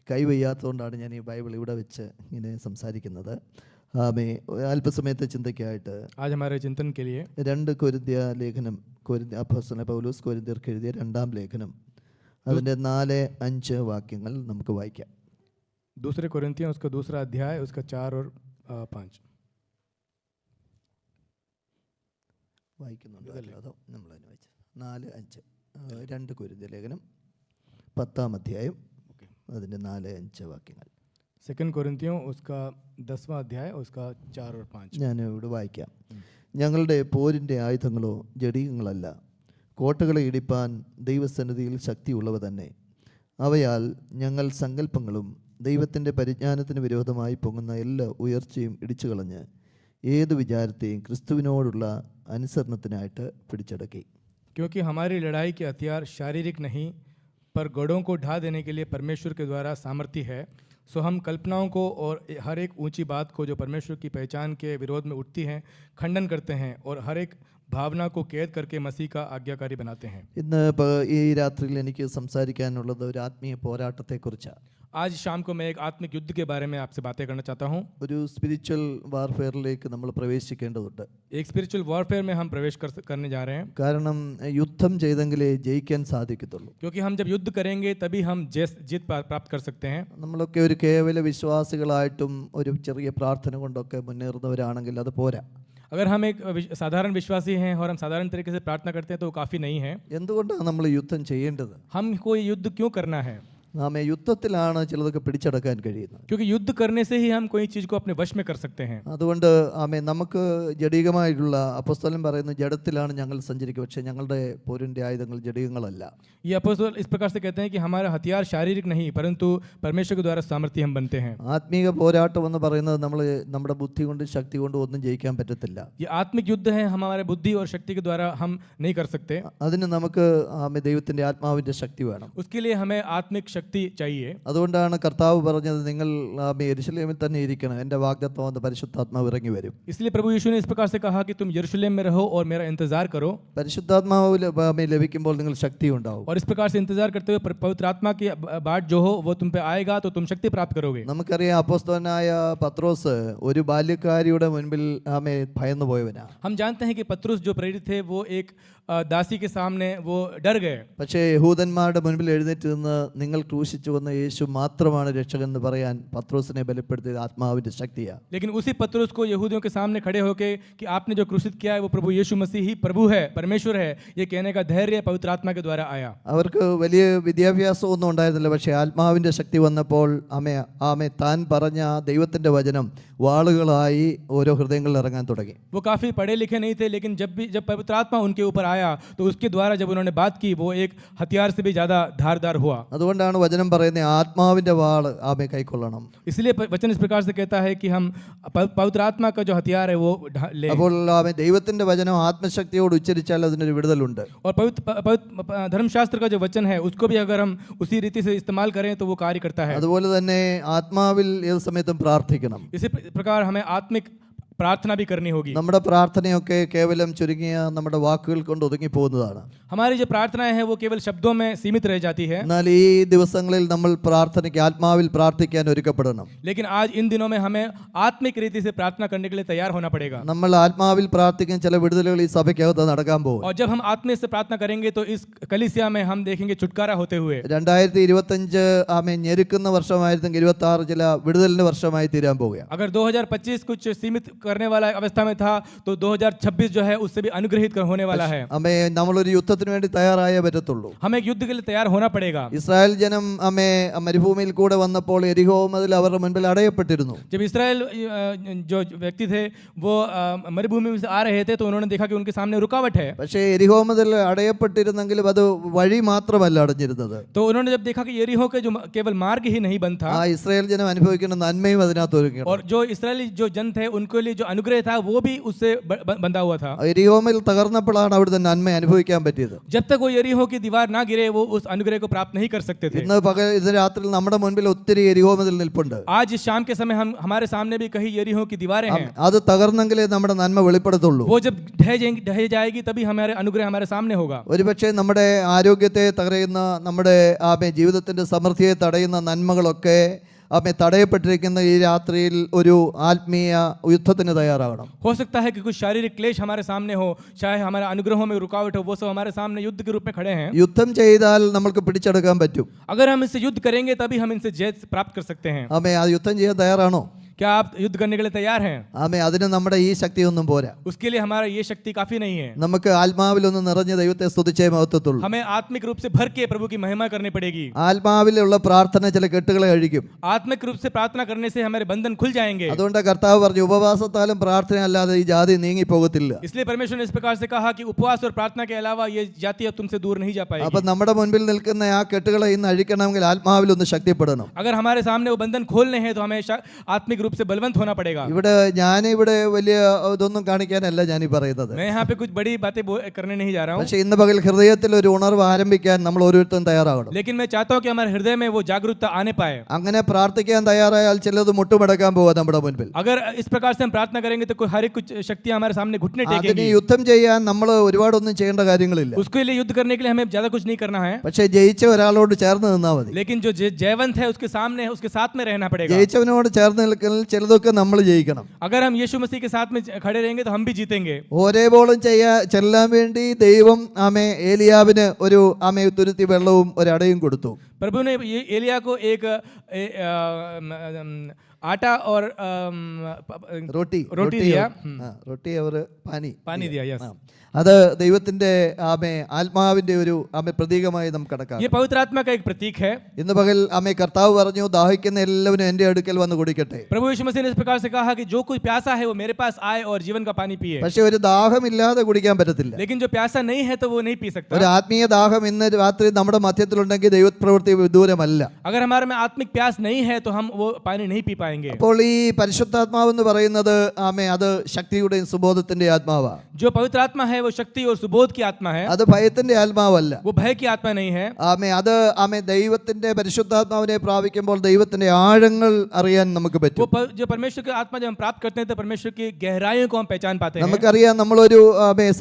കൈ വയ്യാത്തതുകൊണ്ടാണ് ഞാൻ ഈ ബൈബിൾ ഇവിടെ വെച്ച് ഇങ്ങനെ സംസാരിക്കുന്നത്. അല്പസമയത്തെ ചിന്തയ്ക്കായിട്ട് आज हमारे चिंतन के लिए 2 കൊരിന്ത്യ ലേഖനം, അപ്പോസ്തലനായ പൗലോസ് കൊരിന്ത്യർക്ക് എഴുതിയ 2-ാം ലേഖനം, അതിൻ്റെ 4-5 വാക്യങ്ങൾ നമുക്ക് വായിക്കാം. 2 कोरिन्थियों उसका 2रा अध्याय उसका 4 और 5 വായിക്കുന്നുണ്ടോ അതോ നമ്മൾ തന്നെ വായിച്ചു? 4-5 2 കൊരിന്ത്യ ലേഖനം 10-ാം അധ്യായം അതിൻ്റെ 4-5 വാക്യങ്ങൾ. सेकंड कोरिन्थियों उसका 10वां अध्याय उसका 4 और 5। ഞാൻ ഇവിടെ വായിക്കാം. ഞങ്ങളുടെ പോരിൻ്റെ ആയുധങ്ങളോ ജഡികങ്ങളല്ല, കോട്ടകളെ ഇടിപ്പാൻ ദൈവസന്നിധിയിൽ ശക്തിയുള്ളവ തന്നെ. അവയാൽ ഞങ്ങൾ സങ്കല്പങ്ങളും ദൈവത്തിൻ്റെ പരിജ്ഞാനത്തിന് വിരോധമായി പൊങ്ങുന്ന എല്ലാ ഉയർച്ചയും ഇടിച്ചു കളഞ്ഞ് ഏത് വിചാരത്തെയും ക്രിസ്തുവിനോടുള്ള അനുസരണത്തിനായിട്ട് പിടിച്ചടക്കി. क्योंकि हमारी लड़ाई के हथियार शारीरिक नहीं पर गढ़ों को ढा देने के लिए परमेश्वर के द्वारा सामर्थ्य है. सो हम कल्पनाओं को और हर एक ऊंची बात को जो परमेश्वर की पहचान के विरोध में उठती हैं खंडन करते हैं और हर एक भावना को कैद करके मसीह का आज्ञाकारी बनाते हैं. ഇന്ന് ഈ രാത്രിയിൽ എനിക്ക് സംസാരിക്കാനുള്ളത് ഒരു ആത്മീയ പോരാട്ടത്തെക്കുറിച്ചാണ്. आज शाम को मैं एक आत्मिक युद्ध के बारे में आपसे बातें करना चाहता हूँ. ഒരു സ്പിരിച്വൽ വാർഫെയറിലേക്ക് നമ്മൾ പ്രവേശിക്കേണ്ടതുണ്ട്. एक स्पिरिचुअल वॉरफेयर में हम प्रवेश करने जा रहे हैं. കാരണം യുദ്ധം ചെയ്തെങ്കിലേ ജയിക്കാൻ സാധിക്കത്തുള്ളൂ. क्योंकि हम जब युद्ध करेंगे तभी हम जीत प्राप्त कर सकते हैं. നമ്മളൊക്കെ ഒരു കേവല വിശ്വാസികളായിട്ടും ഒരു ചെറിയ പ്രാർത്ഥന കൊണ്ടൊക്കെ മുന്നേറുന്നവരാണെങ്കിൽ അത് പോരാ. अगर हम एक साधारण विश्वासी हैं और हम साधारण तरीके से प्रार्थना करते हैं तो वो काफ़ी नहीं है. എന്തുകൊണ്ടാണ് നമ്മൾ യുദ്ധം ചെയ്യേണ്ടത്? हमको ये युद्ध क्यों करना है? നാം യുദ്ധത്തിലാണ് ചിലതൊക്കെ പിടിച്ചടക്കാൻ കഴിയുന്നത്. क्योंकि युद्ध करने से ही हम कोई चीज़ को अपने वश में कर सकते हैं. അതുകൊണ്ട് നമുക്ക് ജഡികമായിട്ടുള്ള അപ്പോസ്തലൻ പറയുന്ന ജഡത്തിലാണ് ഞങ്ങൾ സഞ്ചരിക്കുക, പക്ഷേ ഞങ്ങളുടെ പോരിൻ്റെ ആയുധങ്ങൾ ജഡികങ്ങളല്ല. ये अपोस्तल इस प्रकार से कहते हैं कि हमारा हथियार शारीरिक नहीं परंतु परमेश्वर के द्वारा सामर्थ्य हम बनते हैं. ആത്മീക പോരാട്ടം എന്ന് പറയുന്നത് നമ്മുടെ ബുദ്ധി കൊണ്ട് ശക്തി കൊണ്ട് ഒന്നും ജയിക്കാൻ പറ്റത്തില്ല. ये आत्मिक युद्ध है, हमारे बुद्धि और शक्ति के द्वारा हम नहीं कर सकते. അതിന് നമുക്ക് ദൈവത്തിൻ്റെ ആത്മാവിൻ്റെ ശക്തി വേണം. उसके लिए हमें आत्मिक शक्ति चाहिए. അതുകൊണ്ടാണ് കർത്താവ് പറഞ്ഞത്, നിങ്ങൾ യെരുശലേമിൽ തന്നെ ഇരിക്കണം, എൻ്റെ വാഗ്ദത്തം വന്ന് പരിശുദ്ധാത്മാവ് ഇറങ്ങി വരും. इसलिए प्रभु यीशु ने इस प्रकार से कहा कि तुम यरूशलेम में रहो और मेरा इंतजार करो. പരിശുദ്ധാത്മാവ് ലഭിക്കുമ്പോൾ നിങ്ങൾ ശക്തി ഉണ്ടാവും. और इस प्रकार से इंतजार करते हुए पवित्र आत्मा की बाट जो हो वो तुम पे आएगा तो तुम शक्ति प्राप्त करोगे. നമുക്കറിയാം അപ്പോസ്തലനായ പത്രോസ് ഒരു ബാല്യക്കാരിയുടെ മുൻപിൽ ഭയന്നു പോയവനാ. हम जानते हैं कि पतरुस जो प्रेरित थे वो एक दासी के सामने वो डर गए. പക്ഷേ യഹൂദന്മാരുടെ മുൻപിൽ എഴുന്നേറ്റ് നിന്ന് നിങ്ങൾ ക്രൂശിച്ചു വന്ന യേശു മാത്രമാണ് രക്ഷകൻ എന്ന് പറയാൻ പത്രോസിനെ ബലപ്പെടുത്തിയത് ആത്മാവിന്റെ ശക്തിയാണ്. लेकिन उसी पतरुस को यहूदियों के सामने खड़े होके कि आपने जो क्रूसित किया है वो प्रभु यीशु मसीह ही प्रभु है, परमेश्वर है, ये कहने का धैर्य पवित्र आत्मा के द्वारा आया. അവർക്ക് വലിയ വിദ്യാഭ്യാസം ഒന്നും ഉണ്ടായിരുന്നില്ല, പക്ഷേ ആത്മാവിന്റെ ശക്തി വന്നപ്പോൾ ആമേ താൻ പറഞ്ഞ ദൈവത്തിന്റെ വചനം വാളുകളായി ഓരോ ഹൃദയങ്ങളിൽ ഇറങ്ങാൻ തുടങ്ങി. वो काफी पढ़े लिखे नहीं थे, लेकिन जब पवित्र आत्मा उनके ऊपर आया तो उसके द्वारा जब उन्होंने बात की वो एक हथियार से भी ज्यादा धारदार हुआ. അതുകൊണ്ടാണ് വചനം പറയുന്നത് ആത്മാവിന്റെ വാൾ കൈക്കൊള്ളണം. इसलिए वचन इस प्रकार से कहता है कि हम पवित्र आत्मा का जो हथियार है वो ले. അപ്പോൾ ദൈവത്തിന്റെ വചനം ആത്മശക്തിയോട് ഉച്ചരിച്ചാൽ അതിനൊരു വിടുതലുണ്ട്. और पवित्र धर्मशास्त्र का जो वचन है उसको भी अगर हम उसी रीति से इस्तेमाल करें तो वो कार्य करता है. അതുപോലെ തന്നെ ആത്മാവിൽ ഏത് സമയത്തും പ്രാർത്ഥിക്കണം. इसी प्रकार हमें आत्मिक प्रार्थना भी करनी होगी. നമ്മുടെ പ്രാർത്ഥനയൊക്കെ കേവലം ചുരുങ്ങിയ നമ്മുടെ വാക്കുകൾ കൊണ്ട് ഒതുങ്ങി പോകുന്നതാണ്. हमारी जो प्रार्थनाएं हैं वो केवल शब्दों में सीमित रह जाती है. എന്നാൽ ഈ ദിവസങ്ങളിൽ നമ്മൾ പ്രാർത്ഥനയ്ക്ക് ആത്മാവിൽ പ്രാർത്ഥിക്കാൻ ഒരുക്കപ്പെടണം. लेकिन आज इन दिनों में हमें आत्मिक रीति से प्रार्थना करने के लिए तैयार होना पड़ेगा. നമ്മൾ ആത്മാവിൽ പ്രാർത്ഥിക്കുന്ന ചില വിടുതലുകൾ ഈ സഭയ്ക്കകത്ത് നടക്കാൻ പോകും. और जब हम आत्मिक से प्रार्थना करेंगे तो इस कलीसिया में हम देखेंगे छुटकारा होते हुए. 2025 ഞെരുക്കുന്ന വർഷമായിരുന്നെങ്കിൽ 26 ചില വിടുതലിന്റെ വർഷമായി തീരാൻ പോവുകയാണ്. अगर 2025 कुछ सीमित करने वाला अवस्था में था तो 2026 जो है उससे भी अनुग्रहित होने वाला है. നമ്മളൊരു യുദ്ധത്തിന് വേണ്ടി തയ്യാറായേ പറ്റത്തുള്ളൂ. हमें एक युद्ध के लिए तैयार होना पड़ेगा. ഇസ്രായേൽ ജനം മരുഭൂമിയിൽ കൂടെ വന്നപ്പോൾ എരിഹോ മതിൽ അവരുടെ മുൻപിൽ അടയപ്പെട്ടിരുന്നു. जब इस्राएल जो व्यक्ति थे वो मरुभूमि में से आ रहे थे तो उन्होंने देखा कि उनके सामने रुकावट है. പക്ഷേ എരിഹോ മതിൽ അടയപ്പെട്ടിരുന്നെങ്കിലും അത് വഴി മാത്രമല്ല അടഞ്ഞിരുന്നത്. तो उन्होंने जब देखा कि यरीहो के जो केवल मार्ग ही नहीं बंद था, ഇസ്രായേൽ ജനം അനുഭവിക്കുന്ന നന്മയും അതിനകത്ത് ഒരുങ്ങണം. और जो इस्राएली जो जन थे उनके लिए जो अनुग्रह था वो भी उससे बंधा हुआ था. എരിഹോമിൽ തകർന്നപ്പോഴാണ് അവിടുത്തെ നന്മ അനുഭവിക്കാൻ പറ്റിയത്. जब तक वो यरीहो की दीवार ना गिरे वो उस अनुग्रह को प्राप्त नहीं कर सकते थे. ഇന്ന് രാത്രിയിൽ നമ്മുടെ മുൻപിൽ ഒത്തിരി എരിഹോ മതിൽ നിൽപ്പുണ്ട്. आज इस शाम के समय हमारे सामने भी कहीं यरीहो की दीवारें हैं. അത് തകർന്നെങ്കിലേ നമ്മുടെ നന്മ വെളിപ്പെടുത്തുള്ളൂ. वो जब ढह जाएगी तभी हमारे अनुग्रह हमारे सामने होगा. ഒരുപക്ഷെ നമ്മുടെ ആരോഗ്യത്തെ തടയുന്ന, നമ്മുടെ ജീവിതത്തിന്റെ സമൃദ്ധിയെ തടയുന്ന നന്മകളൊക്കെ തടയപ്പെട്ടിരിക്കുന്ന ഈ രാത്രിയിൽ ഒരു ആത്മീയ യുദ്ധത്തിന് തയ്യാറാകണം. हो सकता है कि कुछ शारीरिक क्लेश हमारे सामने हो, चाहे हमारे अनुग्रहों में रुकावट हो, वो सब हमारे सामने युद्ध के रूप में खड़े हैं. യുദ്ധം ചെയ്താൽ നമുക്ക് പിടിച്ചെടുക്കാൻ പറ്റും. अगर हम इससे युद्ध करेंगे तभी हम इनसे जय प्राप्त कर सकते हैं. ആ യുദ്ധം ചെയ്യാൻ തയ്യാറാണോ? क्या आप युद्ध करने के लिए तैयार हैं? ആമേ അതിന് നമ്മുടെ ഈ ശക്തിയൊന്നും പോരാ. उसके लिए हमारा ये शक्ति काफी नहीं है. നമുക്ക് ആത്മാവിലൊന്ന് നിറഞ്ഞ ദൈവത്തെ സ്തുതിച്ചേ മഹത്വത്തുള്ളൂ. हमें आत्मिक रूप से भर के प्रभु की महिमा करनी पड़ेगी. ആത്മാവിലുള്ള പ്രാർത്ഥന ചില കെട്ടുകളെ അഴിക്കും. आत्मिक रूप से प्रार्थना करने से हमारे बंधन खुल जाएंगे. അതുകൊണ്ട് കർത്താവ് പറഞ്ഞു ഉപവാസത്താലും പ്രാർത്ഥനയല്ലാതെ ഈ ജാതി നീങ്ങി പോകത്തില്ല. इसलिए परमेश्वर ने इस प्रकार से कहा कि उपवास और प्रार्थना के अलावा ये जाति अब तुमसे दूर नहीं जा पाएगी. അപ്പൊ നമ്മുടെ മുൻപിൽ നിൽക്കുന്ന ആ കെട്ടുകളെ ഇന്ന് അഴിക്കണമെങ്കിൽ ആത്മാവിലൊന്ന് ശക്തിപ്പെടണം. अगर हमारे सामने वो बंधन खोलने हैं तो हमें आत्मिक रूप से बलवंत होना पड़ेगा. ഞാനിവിടെ വലിയ ഇതൊന്നും കാണിക്കാനല്ല ഞാൻ ഈ പറയുന്നത്. मैं यहाँ पे कुछ बड़ी बातें करने नहीं जा रहा हूँ. പക്ഷെ ഇന്ന് പകൽ ഹൃദയത്തിൽ ഒരു ഉണർവ് ആരംഭിക്കാൻ നമ്മൾ ഓരോരുത്തരും തയ്യാറാകണം. लेकिन मैं चाहता हूँ कि हमारे हृदय में वो जागरूकता आने पाए. അങ്ങനെ പ്രാർത്ഥിക്കാൻ തയ്യാറായാൽ ചിലത് മുട്ടുമടക്കാൻ പോവാ നമ്മുടെ മുൻപിൽ. अगर इस प्रकार से हम प्रार्थना करेंगे तो हर एक कुछ शक्तियां हमारे सामने घुटने അതിന് टेकेंगी. യുദ്ധം ചെയ്യാൻ നമ്മൾ ഒരുപാടൊന്നും ചെയ്യേണ്ട കാര്യങ്ങളില്ല. उसके लिए युद्ध करने के लिए हमें ज्यादा कुछ नहीं करना है. പക്ഷെ ജയിച്ച ഒരാളോട് ചേർന്ന് നിന്നാൽ മതി. लेकिन जो जयवंत है उसके सामने उसके साथ में रहना पड़ेगा. ജയിച്ചവനോട് ചേർന്ന് നിൽക്കൽ ചിലതൊക്കെ നമ്മൾ ജയിക്കണം. अगर हम यीशु मसीह के साथ में खड़े रहेंगे तो हम भी जीतेंगे. ഒരേപോളം ചെല്ലാൻ വേണ്ടി ദൈവം ഏലിയാവിന് ഒരു തുരുത്തി വെള്ളവും ഒരു അടയും കൊടുത്തു. प्रभु ने एलिया को एक आटा और റൊട്ടി दिया. റൊട്ടി അവർ पानी दिया. यस. അത് ദൈവത്തിന്റെ ആത്മാവിന്റെ ഒരു പ്രതീകമായി നമുക്ക് കണക്കാക്കാം. ये पवित्र आत्मा का एक प्रतीक है. ഇന്ന് പകൽ കർത്താവ് പറഞ്ഞു ദാഹിക്കുന്ന എല്ലാവരും എൻ്റെ അടുക്കൽ വന്ന് കുടിക്കട്ടെ. प्रभु यीशु मसीह ने इस प्रकार से कहा कि जो कोई प्यासा है वो मेरे पास आए और जीवन का पानी पिए. പക്ഷെ ഒരു ദാഹമില്ലാതെ കുടിക്കാൻ പറ്റത്തില്ല. लेकिन जो प्यासा नहीं है तो वो नहीं पी सकता. ഒരു ആത്മീയ ദാഹം ഇന്ന് രാത്രി നമ്മുടെ മധ്യത്തിലുണ്ടെങ്കിൽ ദൈവപ്രവൃത്തി വിദൂരമല്ല. अगर हमारे में आत्मिक प्यास नहीं है तो हम वो पानी नहीं पी पाएंगे. അപ്പോൾ ഈ പരിശുദ്ധാത്മാവ് എന്ന് പറയുന്നത് അത് ശക്തിയുടെയും സുബോധത്തിന്റെ ആത്മാവാണ്. जो पवित्र आत्मा है वो शक्ति और सुबोध की आत्मा है. അത് ഭയത്തിന്റെ ആത്മാവല്ല. वो भय की आत्मा नहीं है. അത് ദൈവത്തിന്റെ പരിശുദ്ധാത്മാവിനെ പ്രാപിക്കുമ്പോൾ ദൈവത്തിന്റെ ആഴങ്ങൾ അറിയാൻ നമുക്ക് പറ്റും. वो जो परमेश्वर की आत्मा जब हम प्राप्त करते हैं तो परमेश्वर की गहराइयों को हम पहचान पाते हैं. നമുക്കറിയാം നമ്മളൊരു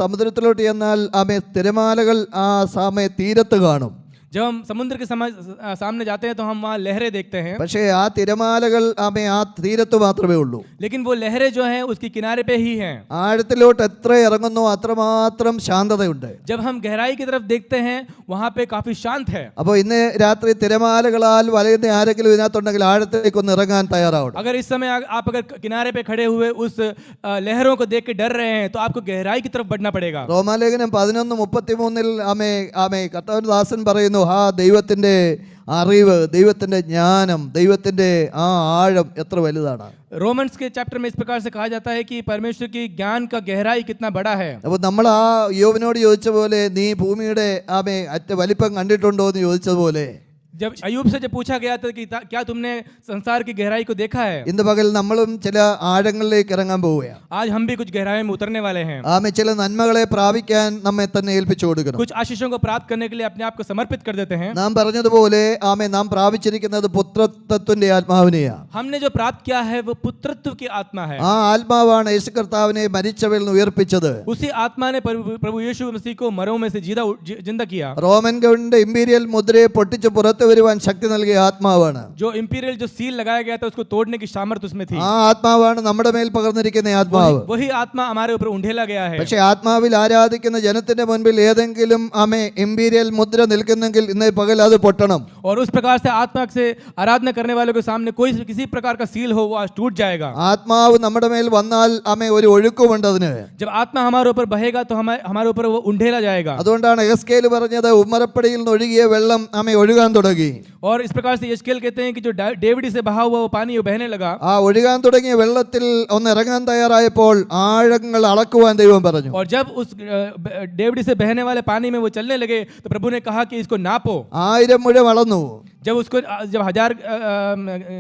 സമുദ്രത്തിലോട്ട് ചെന്നാൽ തിരമാലകൾ ആ തീരത്ത് കാണും. जब हम समुद्र के सामने जाते हैं तो हम वहाँ लहरें देखते हैं. പക്ഷേ ആ തിരമാലകൾ ആ തീരത്ത് മാത്രമേ ഉള്ളൂ. लेकिन वो लहरें जो हैं उसकी किनारे पे ही हैं. ആഴത്തിലോട്ട് എത്ര ഇറങ്ങുന്നോ അത്രമാത്രം ശാന്തതയുണ്ട്. जब हम गहराई की तरफ देखते हैं वहाँ पे काफी शांत है. അപ്പോൾ ഇന്ന് രാത്രി തിരമാലകളാൽ വലയുന്ന ആരെങ്കിലും ഇതിനകത്തുണ്ടെങ്കിൽ ആഴത്തേക്ക് ഒന്ന് ഇറങ്ങാൻ തയ്യാറാവണം. अगर इस समय आप अगर किनारे पे खड़े हुए उस लहरों को देख के डर रहे हैं तो आपको गहराई की तरफ बढ़ना पड़ेगा. റോമാലേഖനം 11:33 കർത്താവിന്റെ ദാസൻ പറയുന്നു, ദൈവത്തിന്റെ അറിവ്, ദൈവത്തിന്റെ ജ്ഞാനം, ദൈവത്തിന്റെ ആഴം എത്ര വലുതാണ്. रोमन्स के चैप्टर में इस प्रकार से कहा जाता है कि परमेश्वर की ज्ञान का गहराई कितना बड़ा है. അപ്പോൾ നമ്മൾ യോബിനോട് ചോദിച്ച പോലെ നീ ഭൂമിയുടെ വലിപ്പം കണ്ടിട്ടുണ്ടോ എന്ന് ചോദിച്ചതുപോലെ जब अयूब से जब पूछा गया था कि क्या तुमने संसार की गहराई को देखा है. ഇന്ന് പകൽ നമ്മളും ചില ആഴങ്ങളിലേക്ക് ഇറങ്ങാൻ പോവുകയാണ്. आज हम भी कुछ गहराई में उतरने वाले हैं. ചില നന്മകളെ പ്രാപിക്കാൻ നമ്മെ തന്നെ ഏൽപ്പിച്ചു കൊടുക്കണം. कुछ आशीषों को प्राप्त करने के लिए अपने आप को समर्पित कर देते हैं. നാം പറഞ്ഞതുപോലെ നാം പ്രാപിച്ചിരിക്കുന്നത് പുത്രത്വത്തിന്റെ ആത്മാവിനെയാണ്. हमने जो प्राप्त किया है वो पुत्रत्व की आत्मा है. ആ ആത്മാവാണ് യേശു കർത്താവിനെ മരിച്ചവരിൽ നിന്ന് ഉയർപ്പിച്ചത്. उसी आत्मा ने प्रभु यीशु मसीह को मरों में से जिंदा किया. റോമൻ ഗവൺമെന്റ് ഇമ്പീരിയൽ മുദ്രയെ പൊട്ടിച്ച് പുറത്തു വരുവാൻ ശക്തി നൽകിയ ആത്മാവാണ്. जो इंपीरियल जो सील लगाया गया था उसको तोड़ने की सामर्थ्य उसमें थी. ആ ആത്മാവാണ് നമ്മുടെ മേൽ പകർന്നിരിക്കുന്ന ആത്മാവ്. वही आत्मा हमारे ऊपर उंडेला गया है. പക്ഷേ ആത്മാവിൽ ആരാധിക്കുന്ന ജനത്തിന്റെ മുൻപിൽ ഏതെങ്കിലും ഇമ്പീരിയൽ മുദ്ര നിൽക്കുന്നെങ്കിൽ ഇന്ന് പകൽ അത് പൊട്ടണം. और उस प्रकार से आत्मा से आराधना करने वालों के सामने कोई किसी प्रकार का सील हो वो आज टूट जाएगा. ആത്മാവ് നമ്മുടെ മേൽ വന്നാൽ ഒരു ഒഴുക്കുമുണ്ട് അതിന്. जब आत्मा हमारे ऊपर बहेगा तो हमारे ऊपर वो उंडेला जाएगा. അതുകൊണ്ടാണ് എസ്കേൽ പറഞ്ഞത് ഉമ്മറപ്പടിയിൽ നിന്ന് ഒഴുകിയ വെള്ളം ഒഴുകാൻ തുടങ്ങി. और इस प्रकार से यशकेल कहते हैं कि जो डेविडी से बहा हुआ वो पानी वो बहने लगा. ആ ഒഴുകാൻ തുടങ്ങിയ വെള്ളത്തിൽ ഒന്ന് ഇറങ്ങാൻ തയ്യാറായപ്പോൾ ആഴങ്ങൾ അളക്കുവാൻ ദൈവം പറഞ്ഞു. और जब उस डेविडी से बहने वाले पानी में वो चलने लगे तो प्रभु ने कहा कि इसको नापो. 1000 മുഴം അളന്നു. जब 1000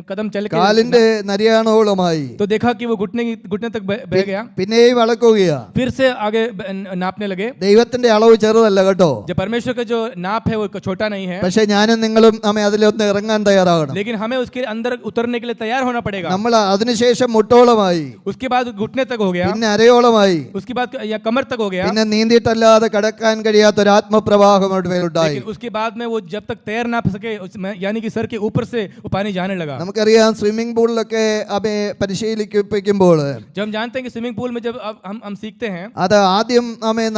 कदम चल के കാലിന്റെ നരിയാണോളമായി. तो देखा कि वो घुटने तक बह गया. പിന്നെയും അളക്കുകയാ. फिर से आगे नापने लगे. ദൈവത്തിന്റെ അളവ് ചെറുതല്ല കേട്ടോ. जब परमेश्वर का जो नाप है वो छोटा नहीं है. പക്ഷെ ഞാനും നിങ്ങളും അതിലൊന്ന് ഇറങ്ങാൻ തയ്യാറാകണം. लेकिन हमें उसके अंदर उतरने के लिए तैयार होना पड़ेगा. നമ്മൾ അതിനുശേഷം മുട്ടോളമായി. उसके बाद घुटने तक हो गया. പിന്നെ അരയോളമായി. उसके बाद या कमर तक हो गया. പിന്നെ നീന്തിയിട്ടല്ലാതെ കടക്കാൻ കഴിയാത്ത ഒരു ആത്മപ്രവാഹം അവിടെ മേലുണ്ടായി. लेकिन उसके बाद में वो जब तक तैर ना सके यानी कि सर के ऊपर से वो पानी जाने लगा। നമുക്കറിയാം സ്വിമ്മിംഗ് പൂളിലൊക്കെ അവയെ പരിശീലിപ്പിക്കുമ്പോൾ जब हम जानते हैं कि स्विमिंग पूल में जब हम सीखते हैं അത് ആദ്യം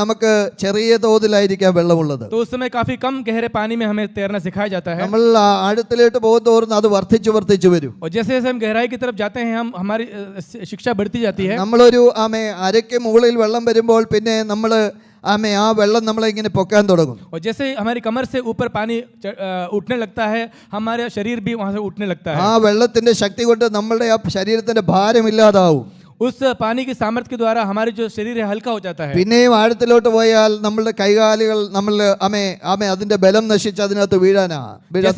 നമുക്ക് ചെറിയ തോതിലായിരിക്കാം വെള്ളമുള്ളത്. तो उस समय काफी कम गहरे पानी में हमें तैरना सिखाया जाता है। നമ്മൾ ആഴത്തിലോട്ട് പോകുന്തോറും അത് വർദ്ധിച്ചു വരും. और जैसे जैसे हम गहराई की तरफ जाते हैं हमारी शिक्षा बढ़ती जाती है। നമ്മളൊരു അരയ്ക്ക് മുകളിൽ വെള്ളം വരുമ്പോൾ പിന്നെ നമ്മൾ ആ വെള്ളം നമ്മളെ ഇങ്ങനെ പൊക്കാൻ തുടങ്ങും. और जैसे हमारी कमर से ऊपर पानी उठने लगता है हमारा शरीर भी वहां से उठने लगता है। ആ വെള്ളത്തിന്റെ ശക്തി കൊണ്ട് നമ്മുടെ ആ ശരീരത്തിന്റെ ഭാരം ഇല്ലാതാവും. उस पानी की सामर्थ्य के द्वारा हमारी जो शरीर है हल्का हो जाता है। പിന്നെയും ആഴത്തിലോട്ട് പോയാൽ നമ്മളുടെ കൈകാലുകൾ നമ്മൾ അതിന്റെ ബലം നശിച്ച് അതിനകത്ത് വീഴാൻ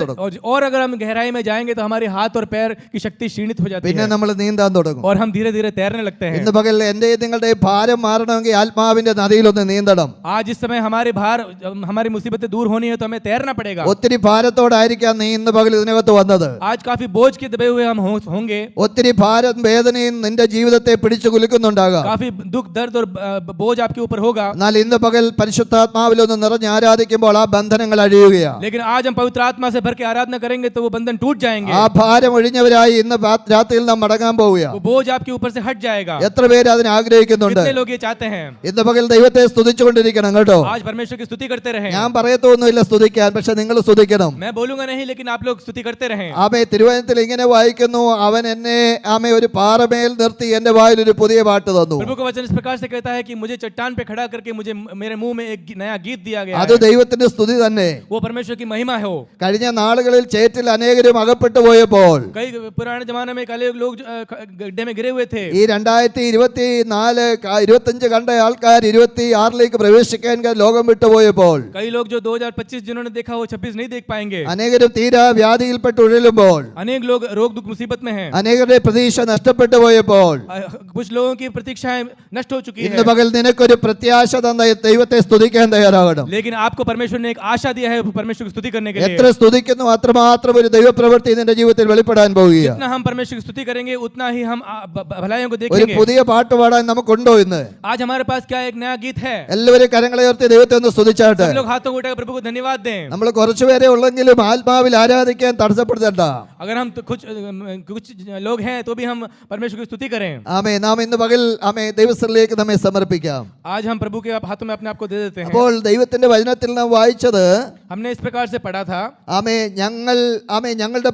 തുടങ്ങും. और अगर हम गहराई में जाएंगे तो हमारे हाथ और पैर की शक्ति क्षीणित हो जाती പിന്നെ है നമ്മൾ നീന്താൻ തുടങ്ങും. और हम धीरे धीरे तैरने लगते हैं। ഇന്ന് പകൽ എന്റെ നിങ്ങളുടെ ഭാരം മാറണമെങ്കിൽ ആത്മാവിന്റെ നദിയിലൊന്ന് നീന്തണം. आज इस समय हमारे भार हमारी मुसीबतें दूर होनी है तो हमें तैरना पड़ेगा। ഒത്തിരി ഭാരത്തോടായിരിക്കാം നീ ഇന്ന് പകൽ ഇതിനകത്ത് വന്നത്. आज काफी बोझ के दबे हुए हम होंगे। ഒത്തിരി ഭാരം വേദനയും നിന്റെ ജീവിതത്തെ പിടിച്ചു കുലുക്കുന്നുണ്ടാകാം. काफी दुख दर्द और बोझ आपके ऊपर होगा। എന്നാൽ ഇന്ന് പകൽ പരിശുദ്ധാത്മാവിലൊന്ന് നിറഞ്ഞ് ആരാധിക്കുമ്പോൾ ആ ബന്ധനങ്ങൾ അഴിയുകയാണ്. लेकिन आज हम पवित्र आत्मा से भर के आराधना करेंगे तो वो बंधन टूट जाएंगे। ആ ഭാരം ഒഴിഞ്ഞവരായി ഇന്ന് രാത്രിയിൽ നാം മടങ്ങാൻ പോവുകയാണ്. वो बोझ आपके ऊपर से हट जाएगा। എത്ര പേര് അതിനെ ആഗ്രഹിക്കുന്നുണ്ട്? कितने लोग ये चाहते हैं? ഇന്ന് പകൽ ദൈവത്തെ സ്തുതിച്ചുകൊണ്ടിരിക്കണം കേട്ടോ. आज परमेश्वर की स्तुति करते रहें। ഞാൻ പറയത്തൊന്നുമില്ല സ്തുതിക്കാൻ, പക്ഷെ നിങ്ങൾ സ്തുതിക്കണം. मैं बोलूंगा नहीं लेकिन आप लोग स्तुति करते रहें। തിരുവചനത്തിൽ ഇങ്ങനെ വായിക്കുന്നു, അവൻ എന്നെ ഒരു പാറമേൽ നിർത്തി എന്റെ വായിൽ ഒരു പുതിയ പാട്ട് തന്നു. प्रभु का वचन इस प्रकार से कहता है कि मुझे चट्टान पे खड़ा करके मुझे मेरे मुंह में एक नया गीत दिया गया അത് है। ദൈവത്തിന്റെ സ്തുതി തന്നെ. वो परमेश्वर की महिमा है। കഴിഞ്ഞ നാളുകളിൽ ചേറ്റിൽ അനേകരും അകപ്പെട്ടു പോയപ്പോൾ कई पुराने जमाने में कई लोग गड्ढे में गिरे हुए थे। ഈ 2024-25 കണ്ട ആൾക്കാർ 26 പ്രവേശിക്കാൻ ലോകം വിട്ടുപോയപ്പോൾ कई लोग जो 2025 जिन्होंने देखा वो 26 नहीं देख पाएंगे। അനേകരും തീരാ വ്യാധിയിൽപ്പെട്ട് ഉഴലുമ്പോൾ अनेक लोग रोग दुख मुसीबत में हैं। അനേകരുടെ പ്രതീക്ഷ നഷ്ടപ്പെട്ടു പോയപ്പോൾ कुछ लोगों की प्रतीक्षाएं नष्ट हो चुकी ഇന്ന് है। പകൽ നിനക്കൊരു പ്രത്യാശ തന്ന ദൈവത്തെ സ്തുതിക്കാൻ തയ്യാറാകണം. लेकिन आपको परमेश्वर ने एक आशा दिया है परमेश्वर की स्तुति करने के लिए। എത്ര സ്തുതിക്കുന്നു അത്രമാത്രം ഒരു ദൈവപ്രവൃത്തി നിന്റെ ജീവിതത്തിൽ വെളിപ്പെടാൻ പോവുകയാണ്. जितना हम परमेश्वर की स्तुति करेंगे उतना ही हम भलाइयों को ഒരു देखेंगे। പുതിയ പാട്ട് പാടാൻ നമുക്കുണ്ടോ ഇന്ന്? आज हमारे पास क्या एक नया गीत है? എല്ലാവരും കരങ്ങളെ ഉയർത്തി ദൈവത്തെ ഒന്ന് സ്തുതിച്ചാട്ടെ. सब लोग हाथों को उठाकर प्रभु को धन्यवाद दें। നമ്മൾ കുറച്ചുപേരെ ഉള്ളെങ്കിലും ആത്മാവിൽ ആരാധിക്കാൻ തടസ്സപ്പെടുത്തണ്ട. अगर हम तो कुछ लोग हैं तो भी हम परमेश्वर की स्तुति करें। ആമേ. നാം ഇന്ന് പകൽ ദൈവസ്ഥലിലേക്ക് നമ്മെ സമർപ്പിക്കാം. आज हम प्रभु के हाथों में अपने आप को दे देते हैं। അപ്പോൾ ദൈവത്തിന്റെ വചനത്തിൽ നാം വായിച്ചത് हमने इस प्रकार से पढ़ा था, ഞങ്ങളുടെ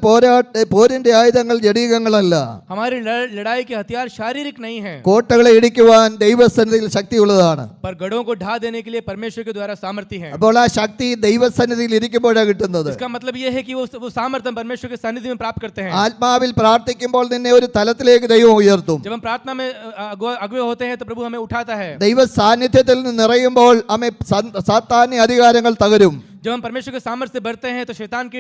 പോരിന്റെ ആയുധങ്ങൾ ജഡീകങ്ങളല്ല, हमारी लड़ाई के हथियार शारीरिक नहीं है, കോട്ടകളെ ഇടിക്കുവാൻ ദൈവസന്നിധിയിൽ ശക്തിയുള്ളതാണ്. पर गढ़ों को ढा देने के लिए परमेश्वर के द्वारा सामर्थ्य है। അപ്പോൾ ആ ശക്തി ദൈവസന്നിധിയിൽ ഇരിക്കുമ്പോഴാണ് കിട്ടുന്നത്. इसका मतलब यह है कि वो सामर्थ्य परमेश्वर के सानिध्य में प्राप्त करते हैं। ആത്മാവിൽ പ്രാർത്ഥിക്കുമ്പോൾ നിന്നെ ഒരു തലത്തിലേക്ക് ദൈവം ഉയർത്തും. जब हम प्रार्थना में अगुवे होते हैं तो प्रभु हमें उठाता है। ദൈവ സാന്നിധ്യത്തിൽ നിന്ന് നിറയുമ്പോൾ സാത്താന്യ അധികാരങ്ങൾ തകരും. जब हम परमेश्वर के सामर्थ्य से बढ़ते हैं तो शैतान की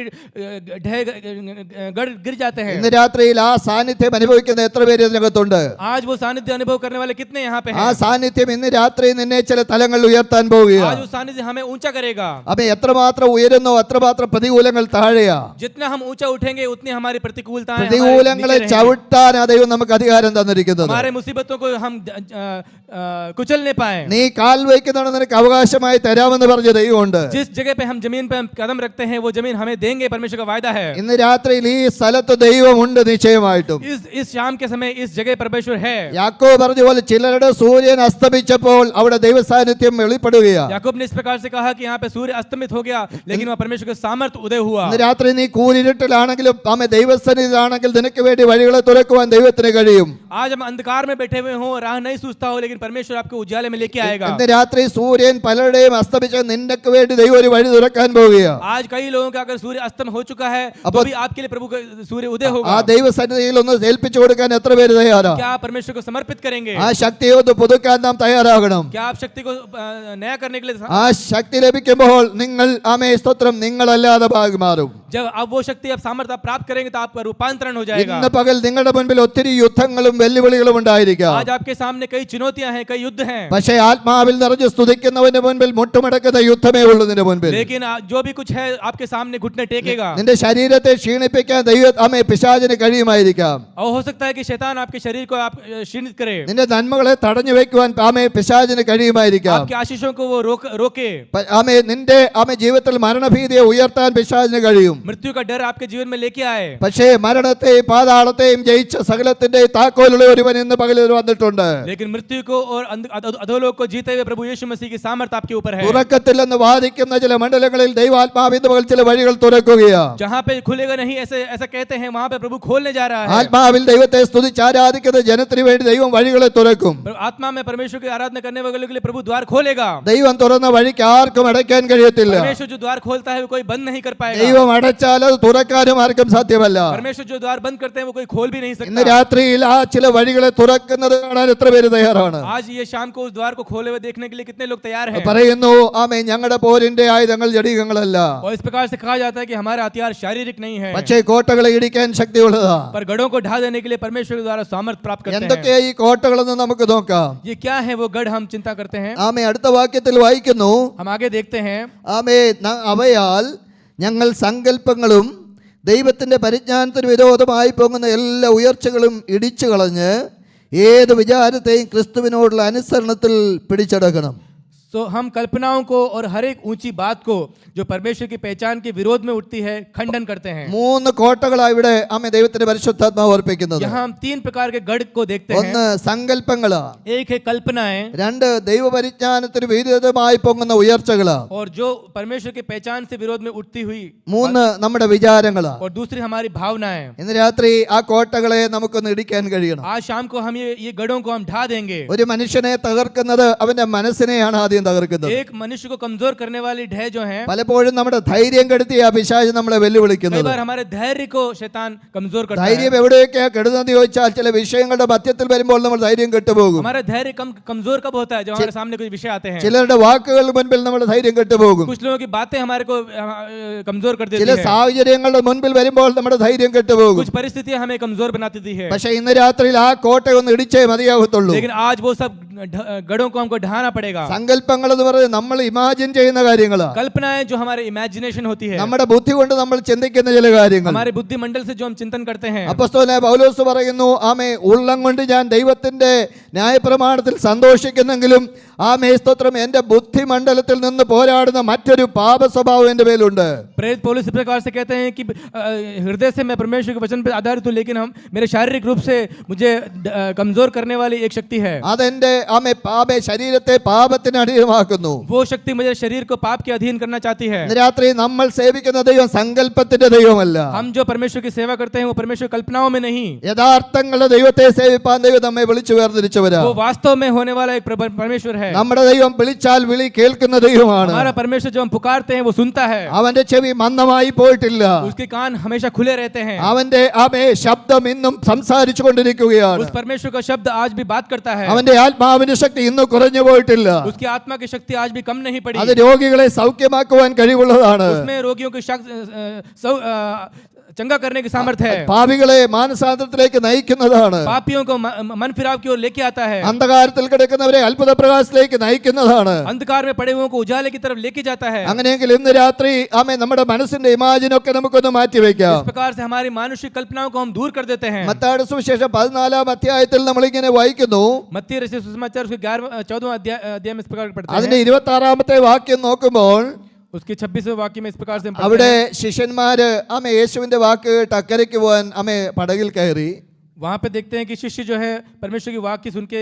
गढ़ गिर जाते हैं। ഇന്ന് രാത്രിയിൽ ആ സാന്നിധ്യം അനുഭവിക്കുന്ന എത്ര പേര് ഇതിനകത്തുണ്ട്? आज वो सानिध्य अनुभव करने वाले कितने यहाँ पे ആ हैं? സാന്നിധ്യം ഇന്ന് രാത്രി നിന്നെ ചില തലങ്ങളിൽ ഉയർത്താൻ പോവുകയാണ്. आज वो सानिध्य हमें ऊंचा करेगा। എത്രമാത്രം ഉയരുന്നോ അത്രമാത്രം പ്രതികൂലങ്ങൾ താഴെയാ. जितना हम ऊंचा उठेंगे उतनी हमारी प्रतिकूलताएं പ്രതികൂലങ്ങളെ ചവിട്ടാൻ ആ ദൈവം നമുക്ക് അധികാരം തന്നിരിക്കുന്നത്. हमारे मुसीबतों को हम कुचल नहीं पाए। നീ കാൽ വയ്ക്കുന്നതാണ് നിനക്ക് അവകാശമായി തരാമെന്ന് പറഞ്ഞ ദൈവമുണ്ട്. जिस जगह पे हम जमीन पे हम कदम रखते हैं वो जमीन हमें देंगे, परमेश्वर का वायदा है। ഇന്ന് രാത്രിയിൽ ഈ സ്ഥലത്ത് ദൈവമുണ്ട് നിശ്ചയമായിട്ടും. इस शाम के समय इस जगह परमेश्वर है। യാക്കോബ് പറഞ്ഞ പോലെ ചിലരുടെ സൂര്യൻ അസ്തമിച്ചപ്പോൾ അവിടെ ദൈവ സാന്നിധ്യം വെളിപ്പെടുകയാണ്. याकूब ने इस प्रकार से कहा कि यहाँ पे सूर्य अस्तमित हो गया लेकिन वहाँ परमेश्वर का सामर्थ्य उदय हुआ। ഇന്ന് രാത്രി നീ കൂരിരുട്ടിലാണെങ്കിലും ദൈവസന്നിധിയിലാണെങ്കിൽ നിനക്ക് വേണ്ടി വഴികളെ തുറക്കുവാൻ ദൈവത്തിന് കഴിയും. आज हम अंधकार में बैठे हुए हो, राह नहीं सूझता हो, लेकिन परमेश्वर आपको उजाले में लेके आएगा। ഇന്ന് രാത്രി സൂര്യൻ പലരുടെയും അസ്തമിച്ച് നിനക്ക് വേണ്ടി ദൈവം ഒരു വഴി തുറക്കാൻ പോവുകയാണ്. आज कई लोगों का अगर सूर्य अस्तम हो चुका है तो भी आपके लिए प्रभु का सूर्य उदय ആ होगा। ദൈവസന്നിധിയിൽ ഒന്ന് ഏൽപ്പിച്ചു കൊടുക്കാൻ എത്ര പേര് തയ്യാറാ? क्या आप परमेश्वर को समर्पित करेंगे? ആ ശക്തിയെ ഒന്ന് പുതുക്കാൻ നാം തയ്യാറാകണം. क्या आप शक्ति को नया करने के लिए ആ ശക്തി ലഭിക്കുമ്പോൾ നിങ്ങൾ സ്തോത്രം നിങ്ങളല്ലാതെ മാറും. जब आप वो शक्ति आप सामर्थ्य आप प्राप्त करेंगे तो आपका रूपांतरण हो जाएगा। ഇന്ന് പകൽ നിങ്ങളുടെ മുൻപിൽ ഒത്തിരി യുദ്ധങ്ങളും വെല്ലുവിളികളും ഉണ്ടായിരിക്കാം. आज आपके सामने कई चुनौतियां हैं, कई युद्ध हैं, പക്ഷേ ആത്മാവിൽ നിറഞ്ഞ് സ്തുതിക്കുന്നവന്റെ മുൻപിൽ മുട്ടുമടക്കുന്ന യുദ്ധമേ ഉള്ളൂ നിന്റെ മുൻപിൽ. लेकिन जो भी कुछ है आपके सामने घुटने टेकेगा। നിന്റെ ശരീരത്തെ ക്ഷീണിപ്പിക്കാൻ പിശാചിന് കഴിയുമായിരിക്കാം. और हो सकता है कि शैतान आपके शरीर को आप क्षीणित करे, നിന്റെ നന്മകളെ തടഞ്ഞു വെക്കുവാൻ പിശാചിന് കഴിയുമായിരിക്കാം. आपके आशीषों को वो रोके। നിന്റെ ജീവിതത്തിൽ മരണഭീതിയെ ഉയർത്താൻ പിശാചിന് കഴിയും. मृत्यु का डर आपके जीवन में लेके आए, പക്ഷേ മരണത്തെയും പാതാളത്തെയും ജയിച്ച സകലത്തിന്റെ താക്കോലുള്ള ഒരുവൻ ഇന്ന് പകലിൽ വന്നിട്ടുണ്ട്. लेकिन मृत्यु को और अधोलोक को जीते हुए प्रभु यीशु मसीह की सामर्थ आपके ऊपर है। തുറക്കത്തില്ലെന്ന് വാദിക്കുന്ന ചില മണ്ഡലങ്ങളിൽ ദൈവാത്മാവ് ഇന്ന് പകൽ ചില വഴികൾ തുറക്കുകയാണ്. जहाँ पे खुलेगा नहीं ऐसा कहते हैं, वहाँ पे प्रभु खोलने जा रहा है। ആത്മാവിൽ ദൈവത്തെ സ്തുതിച്ച് ആരാധിക്കുന്ന ജനത്തിന് വേണ്ടി ദൈവം വഴികളെ തുറക്കും. आत्मा में परमेश्वर की आराधना करने वालों के लिए प्रभु द्वार खोलेगा। ദൈവം തുറന്ന വഴിക്ക് ആർക്കും അടയ്ക്കാൻ കഴിയത്തില്ല. परमेश्वर जो द्वार खोलता है वो कोई बंद नहीं कर पाएगा। ദൈവം അടച്ചാൽ അത് തുറക്കാനും ആർക്കും സാധ്യമല്ല. परमेश्वर जो द्वार बंद करते हैं वो कोई खोल भी नहीं ഇന്ന് सकता। രാത്രിയിൽ ആ ചില വഴികളെ തുറക്കുന്നത് കാണാൻ എത്ര പേര് തയ്യാറാണ്? आज ये शाम को उस द्वार को खोले हुए देखने के लिए कितने लोग तैयार हैं? പറയുന്നു, ആമേൻ, ഞങ്ങളുടെ പോരിന്റെ ആയുധങ്ങൾ ജഡികങ്ങളല്ല, और इस प्रकार से कहा जाता है कि हमारा हथियार शारीरिक नहीं है, പക്ഷേ കോട്ടകളെ ഇടിക്കാൻ ശക്തിയുള്ളതാ. पर गढ़ों को ढा देने के लिए परमेश्वर के द्वारा सामर्थ प्राप्त करते हैं। എന്തൊക്കെയാ ഈ കോട്ടകളെന്ന് നമുക്ക് നോക്കാം. ये क्या है वो गढ़, हम चिंता करते हैं। ആമേ അടുത്ത വാക്യത്തിൽ വായിക്കുന്നു, हम आगे देखते हैं, ആമേ അവയാൽ ഞങ്ങൾ സങ്കല്പങ്ങളും ദൈവത്തിന്റെ പരിജ്ഞാനത്തിന് വിരോധമായി പോകുന്ന എല്ലാ ഉയർച്ചകളും ഇടിച്ചു കളഞ്ഞ് ഏത് വിചാരത്തെയും ക്രിസ്തുവിനോടുള്ള അനുസരണത്തിൽ പിടിച്ചടക്കണം. तो हम कल्पनाओं को और हर एक ऊंची बात को जो परमेश्वर की पहचान के विरोध में उठती है खंडन करते हैं। 3 കോട്ടകളാണ് ഇവിടെ ആമേ ദൈവത്തിന്റെ പരിശുദ്ധാത്മാവ് ഓർപ്പിക്കുന്നത്. यहाँ हम 3 प्रकार के गढ़ को देखते हैं। ഒന്ന് സങ്കല്പങ്ങളാ, एक है कल्पनाएं, 2 ദൈവപരിജ്ഞാനത്തിന് വിരോധമായി പൊങ്ങുന്ന ഉയർച്ചകളാ, और जो परमेश्वर की पहचान से विरोध में उठती हुई, 3 നമ്മുടെ വിചാരങ്ങളാ. और दूसरी हमारी भावनाएं। ഇന്ന് രാത്രി ആ കോട്ടകളെ നമുക്കൊന്ന് ഇടിക്കാൻ കഴിയണം. आज शाम को हम ये गढ़ों को हम ढा देंगे। ഒരു മനുഷ്യനെ തകർക്കുന്നത് അവന്റെ മനസ്സിനെയാണ് ആദ്യം തകർക്കുന്നത്. एक मनुष्य को कमजोर करने वाली ढह जो है, പലപ്പോഴും നമ്മുടെ ധൈര്യം കെടുത്തി ആ പിശാച് നമ്മളെ कई വെല്ലുവിളിക്കുന്നത്. बार हमारे धैर्य को शैतान कमजोर करता ധൈര്യം है। എവിടെയൊക്കെയാ കെടുന്നത് ചോദിച്ചാൽ ചില വിഷയങ്ങളുടെ മധ്യത്തിൽ വരുമ്പോൾ നമ്മൾ ധൈര്യം കെട്ടുപോകും. हमारा धैर्य कमजोर कब होता है? जब हमारे सामने कुछ विषय आते हैं। ചിലരുടെ വാക്കുകൾ മുൻപിൽ നമ്മുടെ ധൈര്യം കെട്ടുപോകും. कुछ लोगों की बातें हमारे को कमजोर कर देती ചില है। സാഹചര്യങ്ങളുടെ മുൻപിൽ വരുമ്പോൾ നമ്മുടെ ധൈര്യം കെട്ടുപോകും. कुछ परिस्थितियां हमें कमजोर बना देती है। പക്ഷെ ഇന്ന് രാത്രിയിൽ ആ കോട്ട ഒന്ന് ഇടിച്ചേ മതിയാകത്തുള്ളൂ. लेकिन आज वो सब गढ़ों को हमको ढाना पड़ेगा। സങ്കല്പങ്ങൾ എന്ന് പറയുന്നത് നമ്മൾ ഇമാജിൻ ചെയ്യുന്ന കാര്യങ്ങളാണ്. कल्पनाएं जो हमारे इमेजिनेशन होती है, നമ്മുടെ ബുദ്ധി കൊണ്ട് നമ്മൾ ചിന്തിക്കുന്ന ചില കാര്യങ്ങൾ. हमारे बुद्धि मंडल से जो हम चिंतन करते हैं। അപ്പോസ്തലനായ പൗലോസ് പറയുന്നു, ആമേ, ഉള്ളം കൊണ്ട് ഞാൻ ദൈവത്തിന്റെ ന്യായപ്രമാണത്തിൽ സന്തോഷിക്കുന്നെങ്കിലും ആമേ സ്തോത്രം, എന്റെ ബുദ്ധിമണ്ഡലത്തിൽ നിന്ന് പോരാടുന്ന മറ്റൊരു പാപ സ്വഭാവം എന്റെ മേലുണ്ട്. प्रेरित पौलुस इस प्रकार से कहते हैं कि हृदय से मैं परमेश्वर के वचन पर आधारित हूं, लेकिन हम मेरे शारीरिक रूप से मुझे कमजोर करने वाली एक शक्ति है। അതെന്റെ ആമേ ശരീരത്തെ പാപത്തിന് അധീനമാക്കുന്നു. वो शक्ति मुझे शरीर को पाप के अधीन करना चाहती है। ഇന്ന് രാത്രി നമ്മൾ സേവിക്കുന്ന ദൈവം സങ്കല്പത്തിന്റെ ദൈവമല്ല. हम जो परमेश्वर की सेवा करते हैं वो परमेश्वर कल्पनाओं में नहीं, യഥാർത്ഥങ്ങളുടെ ദൈവത്തെ സേവിപ്പാൻ ദൈവം നമ്മെ വിളിച്ചു വേർതിരിച്ചവരാ. वो वास्तव में होने वाला एक परमेश्वर है। നമ്മുടെ ദൈവം വിളിച്ചാൽ വിളി കേൾക്കുന്ന ദൈവമാണ്. हमारा परमेश्वर जो हम पुकारते हैं वो सुनता है। അവന്റെ ചെവി മന്ദമായി പോയിട്ടില്ല. उसके कान हमेशा खुले रहते हैं। അവന്റെ ആമേ ശബ്ദം ഇന്നും സംസാരിച്ചു കൊണ്ടിരിക്കുകയാണ്. उस परमेश्वर का शब्द आज भी बात करता है। അവന്റെ ആത്മാവിന്റെ ശക്തി ഇന്ന് കുറഞ്ഞു പോയിട്ടില്ല. उसकी आत्मा की शक्ति आज भी कम नहीं पड़ी। അത് രോഗികളെ സൗഖ്യമാക്കുവാൻ കഴിവുള്ളതാണ്. उसमें रोगियों की चंगा करने की सामर्थ्य है। പാപികളെ മാനസാന്തരത്തിലേക്ക് നയിക്കുന്നതാണ്. पापियों को मन फिराव की ओर लेके आता है। അന്ധകാരത്തിൽ കിടക്കുന്നവരെ അത്ഭുത പ്രകാശത്തിലേക്ക് നയിക്കുന്നതാണ്. अंधकार में पड़े हुओं को उजाले की तरफ लेके जाता है। അങ്ങനെയെങ്കിൽ ഇന്ന് രാത്രി ആമേ നമ്മുടെ മനസ്സിന്റെ ഇമാജിനൊക്കെ നമുക്കൊന്ന് മാറ്റി വെക്കാം. इस प्रकार से हमारी मानुषिक कल्पनाओं को हम दूर कर देते हैं। മത്തായിയുടെ സുവിശേഷം 14-ാം അധ്യായത്തിൽ നമ്മൾ ഇങ്ങനെ വായിക്കുന്നു. मत्ती रचित सुसमाचार उसके 14वां अध्याय में इस प्रकार पढ़ते അതിന്റെ हैं। 26-ാമത്തെ വാക്യം നോക്കുമ്പോൾ उसके 26वें वाक्य में इस प्रकार से हम पढ़ते അവിടെ हैं। ശിഷ്യന്മാര് ആമേ യേശുവിന്റെ വാക്ക് കേട്ട് അക്കരയ്ക്ക് പോകാൻ ആമേ പടകിൽ കയറി. वहां पे देखते हैं कि शिष्य जो है परमेश्वर की वाक्य सुन के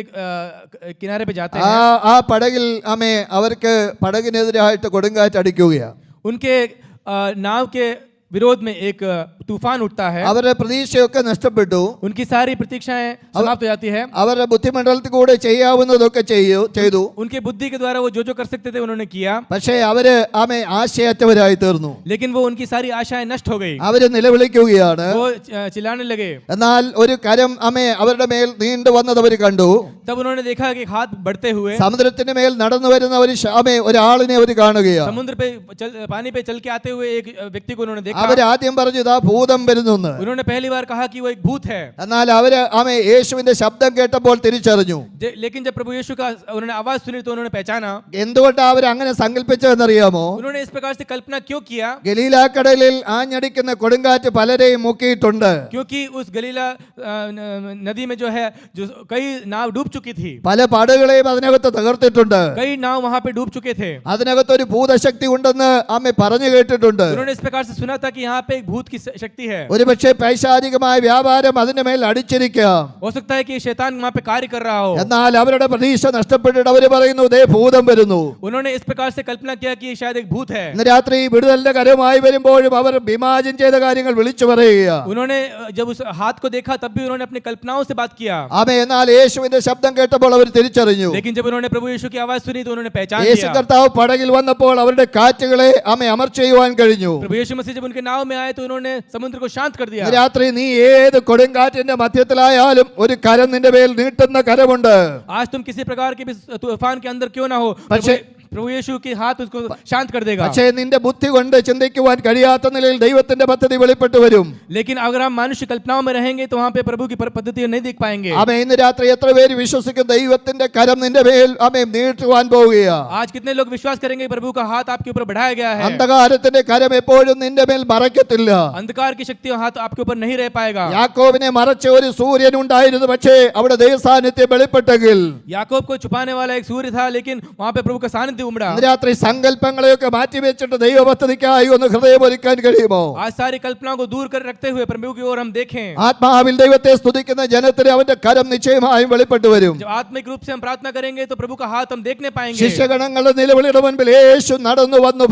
किनारे पे जाते ആ हैं। ആ പടകിൽ ആമേ അവർക്ക് പടകിനെതിരായിട്ട് കൊടുങ്കാറ്റ് അടിക്കുകയാണ്. उनके नाव के विरोध में एक तूफान उठता है। അവരുടെ പ്രതീക്ഷയൊക്കെ നഷ്ടപ്പെട്ടു. उनकी सारी प्रतीक्षाएं समाप्त हो जाती है। അവരുടെ ബുദ്ധിമണ്ഡലത്തിൽ കൂടെ ചെയ്യാവുന്നതൊക്കെ ചെയ്തു. उनके बुद्धि के द्वारा वो जो कर सकते थे उन्होंने किया, പക്ഷേ അവര് ആമേ ആശയറ്റവരായി തീർന്നു. लेकिन वो उनकी सारी आशाएं नष्ट हो गई। അവര് നിലവിളിക്കുകയാണ്. वो चिल्लाने लगे। എന്നാൽ ഒരു കരം ആമേ അവരുടെ മേൽ നീണ്ടു വന്നത് അവർ കണ്ടു. तब उन्होंने देखा कि हाथ बढ़ते हुए സമുദ്രത്തിന്റെ മേൽ നടന്നു വരുന്ന ഒരാളിനെ അവർ കാണുകയാണ്. समुद्र पे पानी पे चल के आते हुए एक व्यक्ति को उन्होंने देखा। അവർ ആദ്യം പറഞ്ഞു, ഇതാ ഭൂതം വരുന്നു. उन्होंने पहली बार कहा कि वो एक भूत है। എന്നാൽ അവര് ആമേ യേശുവിന്റെ ശബ്ദം കേട്ടപ്പോൾ തിരിച്ചറിഞ്ഞു. लेकिन जब प्रभु यीशु का उन्होंने आवाज सुनी तो उन्होंने पहचाना। എന്തുകൊണ്ടാണ് അവർ അങ്ങനെ സങ്കല്പിച്ചതെന്നറിയാമോ? उन्होंने इस प्रकार से कल्पना क्यों किया? ഗലീലാക്കടലിൽ ആഞ്ഞടിക്കുന്ന കൊടുങ്കാറ്റ് പലരെയും മുക്കിയിട്ടുണ്ട്. क्योंकि उस गलीला नदी में जो है जो कई नाव डूब चुकी थी। പല പടകുകളെയും അതിനകത്ത് തകർത്തിട്ടുണ്ട്. कई नाव वहां पे डूब चुके थे। അതിനകത്ത് ഒരു ഭൂതശക്തി ഉണ്ടെന്ന് ആമേ പറഞ്ഞു കേട്ടിട്ടുണ്ട്. उन्होंने इस प्रकार से सुना था था कि यहाँ पे एक भूत की शक्ति है। ഒരുപക്ഷെ പൈശാചികമായ വ്യാപാരം അതിന്റെ മേൽ അടിച്ചിരിക്കാം. हो सकता है कि शैतान वहाँ पे कार्य कर रहा हो। എന്നാൽ അവരുടെ പ്രതീക്ഷ നഷ്ടപ്പെട്ടിട്ട് അവർ പറയുന്നു ദേ ഭൂതം വരുന്നു. उन्होंने इस प्रकार से कल्पना किया कि ये शायद एक भूत है। ഇന്ന് രാത്രി വിടുതലിന്റെ കരമായി വരുമ്പോഴും അവർ ഇമാജിൻ ചെയ്ത കാര്യങ്ങൾ വിളിച്ചു പറയുക. उन्होंने जब उस हाथ को देखा तब भी उन्होंने अपनी कल्पनाओं से बात किया। ആമേൻ. എന്നാൽ യേശുവിന്റെ ശബ്ദം കേട്ടപ്പോൾ അവർ തിരിച്ചറിഞ്ഞു. लेकिन जब उन्होंने प्रभु यीशु की आवाज सुनी तो उन्होंने पहचान യേശു लिया। കർത്താവ് പടകിൽ വന്നപ്പോൾ അവരുടെ കാറ്റുകളെ അമർച്ച ചെയ്യുവാൻ കഴിഞ്ഞു. प्रभु यीशु मसीह जब उनके नाव में आए तो उन्होंने समुद्र को शांत कर दिया। ഇന്ന് രാത്രി നീ ഏത് കൊടുങ്കാറ്റിന്റെ മധ്യത്തിലായാലും ഒരു കരം നിന്റെ മേൽ നീട്ടുന്ന കരമുണ്ട്. आज तुम किसी प्रकार के भी तूफान के अंदर क्यों ना हो, प्रभु यीशु के हाथ उसको शांत कर देगा। പക്ഷേ നിന്റെ ബുദ്ധി കൊണ്ട് ചിന്തിക്കുവാൻ കഴിയാത്ത നിലയിൽ ദൈവത്തിന്റെ പദ്ധതി വെളിപ്പെട്ടു വരും. लेकिन अगर हम मनुष्य कल्पनाओं में रहेंगे तो वहां पे प्रभु की पद्धति नहीं देख पाएंगे। ആമേൻ. ഇന്ന് രാത്രി എത്ര പേര് വിശ്വസിക്കും ദൈവത്തിന്റെ കരം നിന്റെ മേൽ ആമേൻ നീട്ടുവാൻ പോവുകയാ. आज कितने लोग विश्वास करेंगे प्रभु का हाथ आपके ऊपर बढ़ाया गया है। അന്ധകാരത്തിന്റെ കരം എപ്പോഴും നിന്റെ മേൽ മറയ്ക്കത്തില്ല. अंधकार की शक्ति हाथ आपके ऊपर नहीं रह पाएगा। യാക്കോബിനെ മറച്ച ഒരു സൂര്യൻ ഉണ്ടായിരുന്നു, പക്ഷേ അവിടെ ദൈവസാന്നിധ്യം വെളിപ്പെട്ടെങ്കിൽ याकूब को छुपाने वाला एक सूर्य था, लेकिन वहां पे प्रभु का सानिध्य उमड़ा। ഇന്ന് രാത്രി സങ്കല്പങ്ങളെയൊക്കെ മാറ്റി വെച്ചിട്ട് ദൈവ പദ്ധതിക്കായി ഒന്ന് ഹൃദയമൊരുക്കാൻ കഴിയുമോ? आज सारी कल्पनाओं को दूर कर रखते हुए प्रभु की ओर हम देखें। ആത്മാവിൽ ദൈവത്തെ സ്തുതിക്കുന്ന ജനത്തിന് അവന്റെ കരം നിശ്ചയമായും വെളിപ്പെട്ടു വരും. जब आत्मिक रूप से हम प्रार्थना करेंगे तो प्रभु का हाथ हम देखने पाएंगे। ശിഷ്യഗണങ്ങളുടെ നിലവിളിയുടെ മുൻപിൽ യേശു നടന്നു വന്നു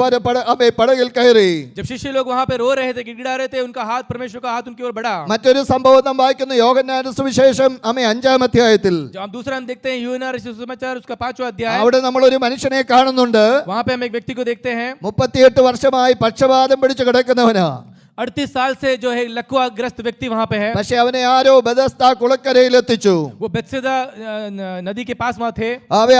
പടകിൽ കയറി. जब शिष्य लोग वहां पे रो रहे थे, गिड़गिड़ा रहे थे, उनका हाथ, परमेश्वर का हाथ उनकी ओर बढ़ा। മറ്റൊരു സംഭവം നാം വായിക്കുന്നു യോഹന്നാന്റെ സുവിശേഷം 5-ാം അധ്യായത്തിൽ. जब हम दूसरा हम देखते हैं यूहन्ना सुसमाचार उसका 5वां अध्याय, അവിടെ നമ്മൾ ഒരു മനുഷ്യനെ കാണുന്നുണ്ട്. वहां पे हम एक व्यक्ति को देखते हैं 38 വർഷമായി പക്ഷപാതം പിടിച്ചു കിടക്കുന്നവനാ. 38 साल से जो है लकवा ग्रस्त व्यक्ति वहां पे है। പക്ഷെ അവനെ ആരോ ബെഥസ്ദാ കുളക്കരയിൽ എത്തിച്ചു. वो बेथसेदा नदी के पास वहां थे